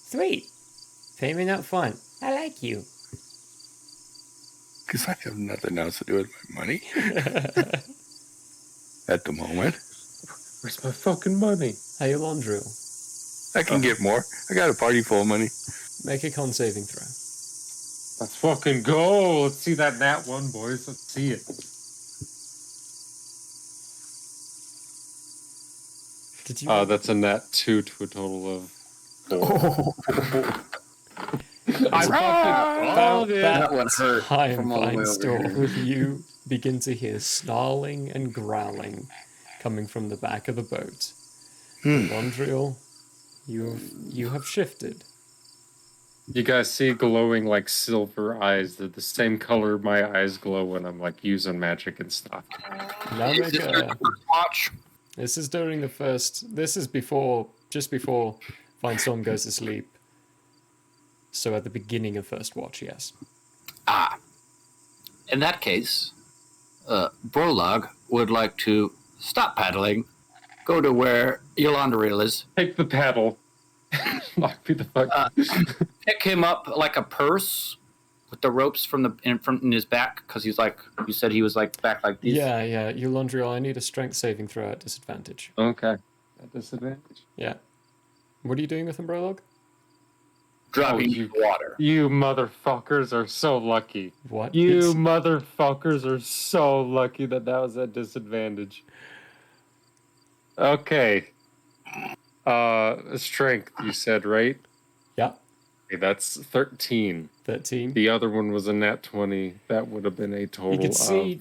Sweet. Payment up front. I like you. Because I have nothing else to do with my money. At the moment. Where's my fucking money? Hey, Alondriel. I can get more. I got a party full of money. Make a con saving throw. Let's fucking go. Let's see that nat 1, boys. Let's see it. Did you? That's a nat 2 to a total of 4. I fucking That one hurt Time from all the way finds over door here. with you begin to hear snarling and growling coming from the back of the boat. Alondriel, you have shifted. You guys see glowing like silver eyes. They're the same color my eyes glow when I'm like using magic and stuff. Now make a... Watch. This is during the first... This is just before Finestorm goes to sleep. So at the beginning of first watch, yes. In that case, Brolog would like to stop paddling, go to where Yolandriel is. Take the paddle. Lock me the fuck. Pick him up like a purse with the ropes in his back, because he's like, you said he was like back like these. Yeah. Yolandriel, I need a strength saving throw at disadvantage. Okay. At disadvantage? Yeah. What are you doing with him, Brolog? Dropping you water. You motherfuckers are so lucky. What? You motherfuckers are so lucky that was at disadvantage. Okay. Strength, you said, right? Yeah. Okay, that's 13. 13. The other one was a nat 20. That would have been a total You can of see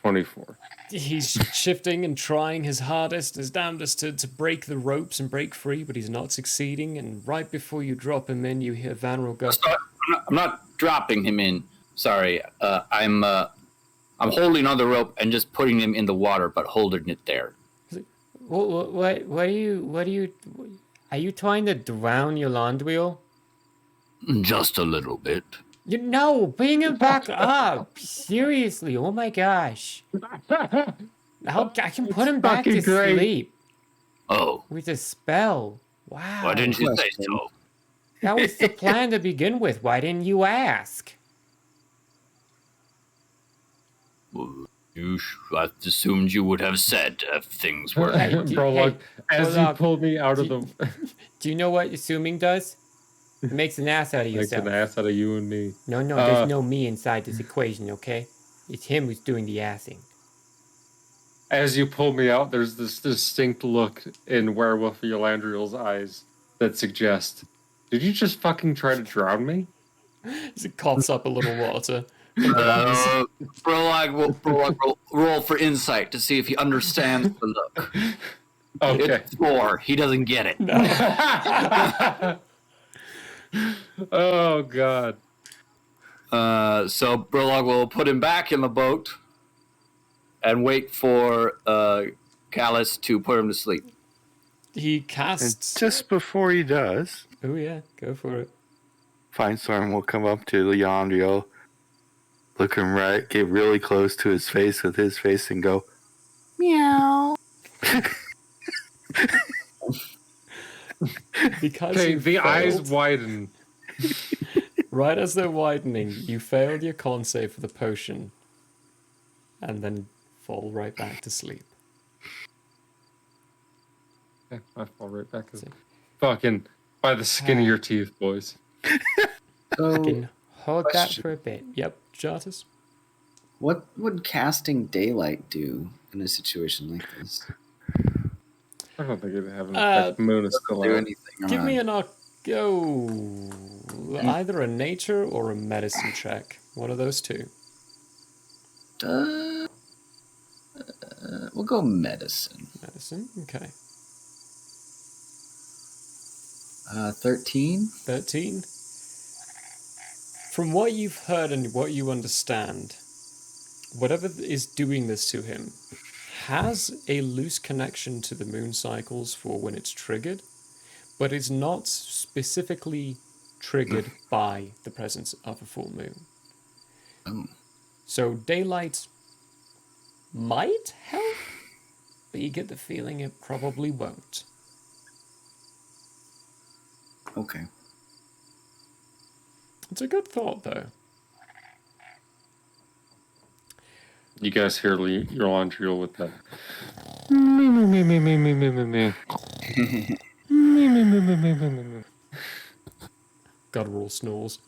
24. he's shifting and trying his hardest, his damnedest to break the ropes and break free, but he's not succeeding. And right before you drop him in, you hear Vanril go, I'm not dropping him in. Sorry. I'm holding on the rope and just putting him in the water, but holding it there. What are you... Are you trying to drown Yolandriel? Just a little bit. No, bring him back up. Seriously, oh my gosh. I can put him back to sleep. Oh. With a spell. Wow. Why didn't you say so? That was the plan to begin with. Why didn't you ask? I assumed you would have said if things were... Prologue, as you pulled me out of the... Do you know what assuming does? It makes an ass out of yourself. Makes an ass out of you and me. No, there's no me inside this equation, okay? It's him who's doing the assing. As you pull me out, there's this distinct look in Werewolf Yolandriel's eyes that suggests, did you just fucking try to drown me? as it coughs up a little water. Prologue will roll for insight to see if he understands the look. Okay. It's 4. He doesn't get it. No. Oh, God. So Prologue will put him back in the boat and wait for Callus to put him to sleep. He casts... And just before he does... Oh, yeah. Go for it. Finestorm will come up to Leandrio, look him right, get really close to his face with his face and go, meow. Because okay, the eyes widen. Right as they're widening, you failed your con save for the potion, and then fall right back to sleep. Yeah, I fall right back to sleep. Fucking by the skin of your teeth, boys. I can hold that Question. for a bit. Yep, Jartus. What would casting daylight do in a situation like this? I don't think it'd have an effect. Moon is still do out. anything. Give me an either a nature or a medicine check. One of those two. We'll go medicine. Medicine, okay. 13. 13. From what you've heard and what you understand, whatever is doing this to him has a loose connection to the moon cycles for when it's triggered, but is not specifically triggered by the presence of a full moon. Oh. So daylight might help, but you get the feeling it probably won't. Okay. It's a good thought, though. You guys hear Yolandriel with that. Me. Guttural snores.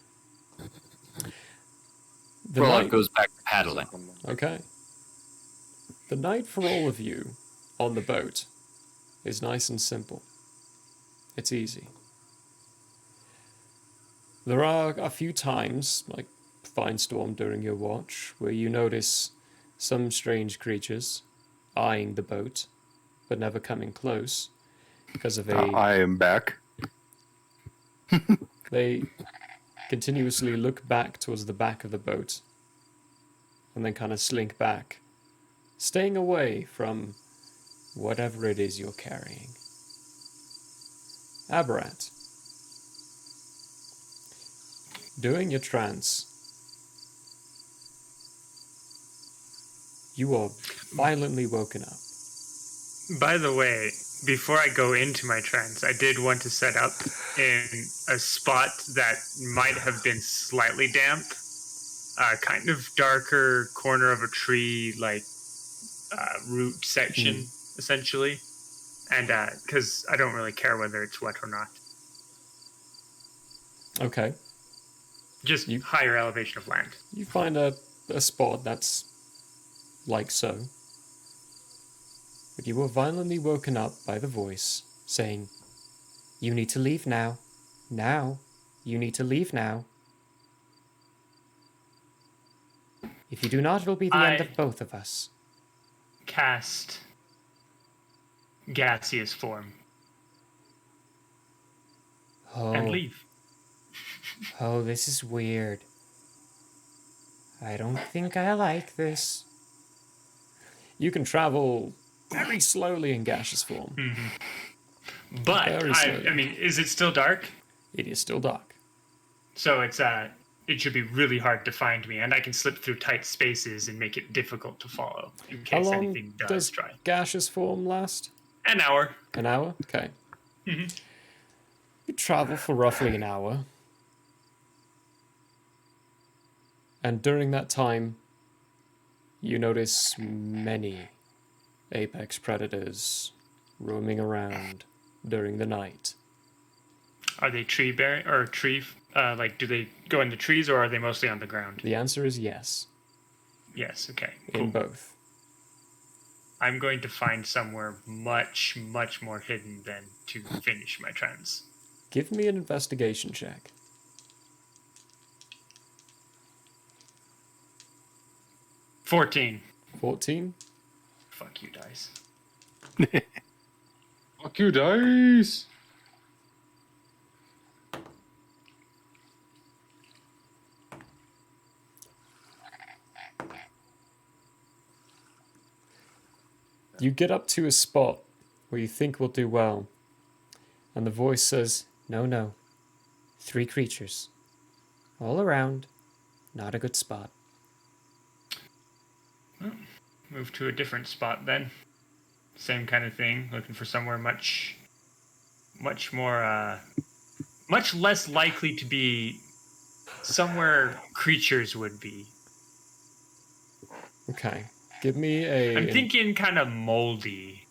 It goes back to paddling. Okay. The night for all of you on the boat is nice and simple. It's easy. There are a few times, like Fine Storm during your watch, where you notice some strange creatures eyeing the boat, but never coming close because of I am back. They continuously look back towards the back of the boat and then kind of slink back, staying away from whatever it is you're carrying. Aberrat, during your trance, you are violently woken up. By the way, before I go into my trance, I did want to set up in a spot that might have been slightly damp, kind of darker corner of a tree, like root section, essentially. And because I don't really care whether it's wet or not. Okay. Just higher elevation of land. You find a spot that's like so. But you were violently woken up by the voice saying, "You need to leave now. Now. You need to leave now. If you do not, it'll be the end of both of us." Cast gaseous form. And leave. Oh, this is weird. I don't think I like this. You can travel very slowly in gaseous form. Mm-hmm. But, I mean, is it still dark? It is still dark. So it's it should be really hard to find me, and I can slip through tight spaces and make it difficult to follow in How case long anything does try. gaseous form last? An hour. An hour? Okay. Mm-hmm. You travel for roughly an hour. And during that time, you notice many apex predators roaming around during the night. Are they tree bearing or tree? Like, do they go in the trees or are they mostly on the ground? The answer is yes. Yes. Okay. In both. I'm going to find somewhere much, much more hidden than to finish my trance. Give me an investigation check. 14. 14? Fuck you, dice. Fuck you, dice! You get up to a spot where you think will do well, and the voice says, "No, no. 3 creatures. All around. Not a good spot." Well, move to a different spot then. Same kind of thing. Looking for somewhere much more, much less likely to be somewhere creatures would be. Okay. Give me a... I'm thinking kind of moldy.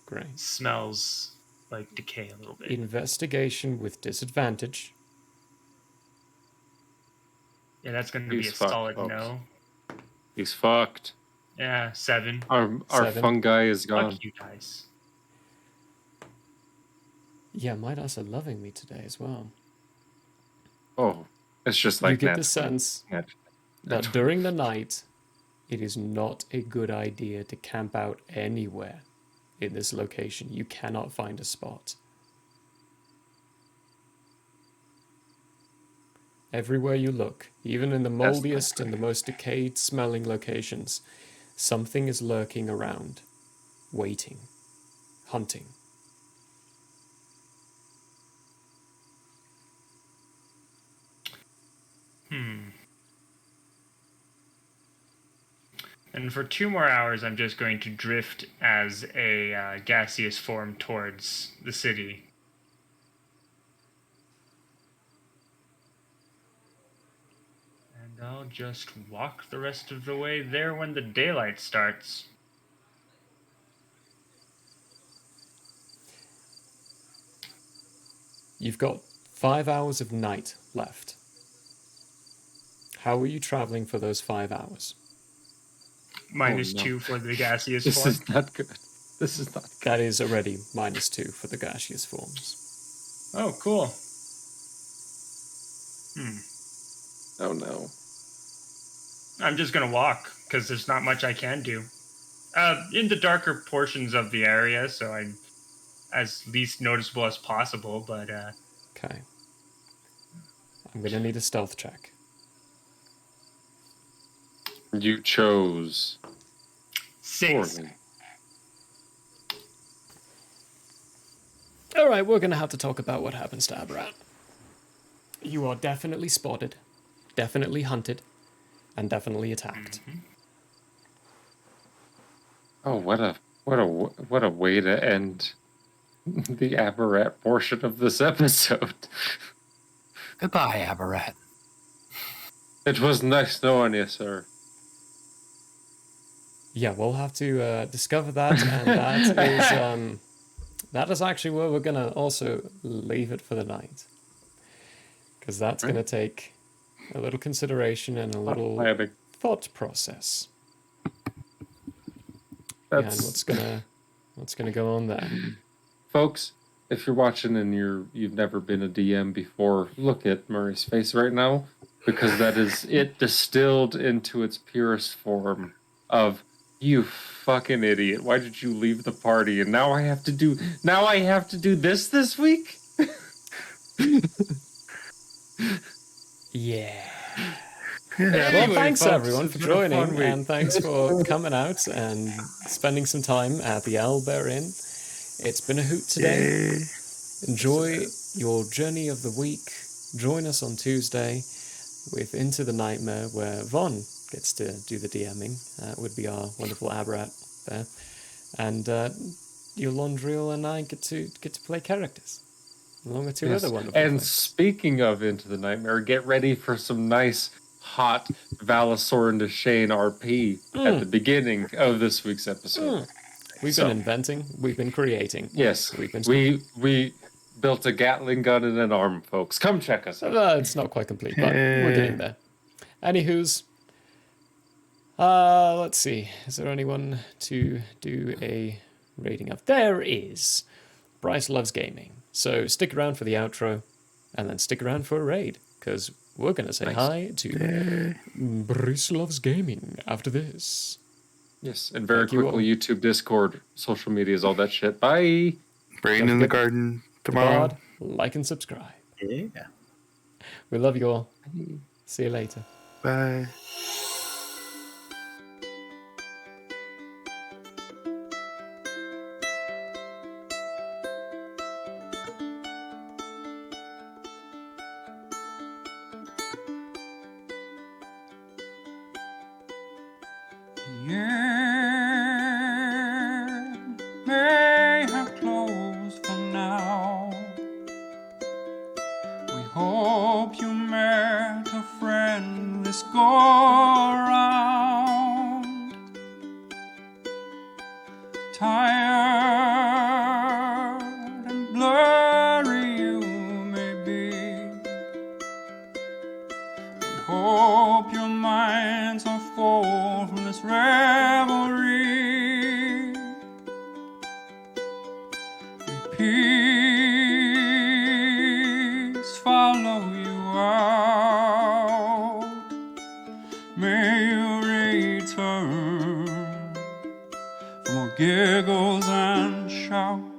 Great. Smells like decay a little bit. Investigation with disadvantage. Yeah, that's going to be a solid no. He's fucked. Yeah, 7. Our fungi is gone. Fuck you guys. Yeah, my dice are loving me today as well. Oh, it's just like you get the sense that during the night, it is not a good idea to camp out anywhere in this location. You cannot find a spot. Everywhere you look, even in the moldiest and the most decayed smelling locations, something is lurking around, waiting, hunting. And for 2 more hours, I'm just going to drift as a gaseous form towards the city. And I'll just walk the rest of the way there when the daylight starts. You've got 5 hours of night left. How are you traveling for those 5 hours? -2 for the gaseous This form. is not good. This is not good. That is already -2 for the gaseous forms. Oh, cool. Oh no. I'm just gonna walk, because there's not much I can do. In the darker portions of the area, so I'm as least noticeable as possible, but Okay. I'm gonna need a stealth check. You chose 6. poorly. Alright, we're gonna have to talk about what happens to Aberrat. You are definitely spotted, definitely hunted, and definitely attacked. Oh, what a way to end the Aberrat portion of this episode. Goodbye, Aberrat. It was nice knowing you, sir. Yeah, we'll have to discover that, and that is actually where we're gonna also leave it for the night. Because that's gonna take a little consideration and a little thought process. And what's gonna go on there? Folks, if you're watching and you've never been a DM before, look at Murray's face right now, because that is it distilled into its purest form of you fucking idiot. Why did you leave the party? And now I have to do this week? Yeah. Anyway, Well, thanks folks, everyone it's for been a fun joining, week. and thanks for coming out and spending some time at the Owlbear Inn. It's been a hoot today. Enjoy your journey of the week. Join us on Tuesday with Into the Nightmare, where Von gets to do the DMing. That would be our wonderful Aberrat there. And Yolondriel and I get to play characters, along with 2 other wonderful And folks. speaking of Into the Nightmare, get ready for some nice, hot Valasaur and Shane RP at the beginning of this week's episode. We've been inventing, we've been creating. Yes, we've been. We built a Gatling gun and an arm, folks. Come check us out. It's not quite complete, but we're getting there. Anywho's, let's see. Is there anyone to do a rating of? There is. Bryce loves gaming. So stick around for the outro, and then stick around for a raid, because we're going to say hi to Bryce loves gaming after this. Yes, and very Thank you quickly, YouTube, Discord, social medias, all that shit. Bye. Brain in the garden tomorrow. God, like and subscribe. Yeah. We love you all. See you later. Bye. Yeah, may have closed for now. We hope you met a friend this go around. Tired and blurry you may be. We hope your minds are full from this revelry. May peace follow you out. May you return for more giggles and shouts.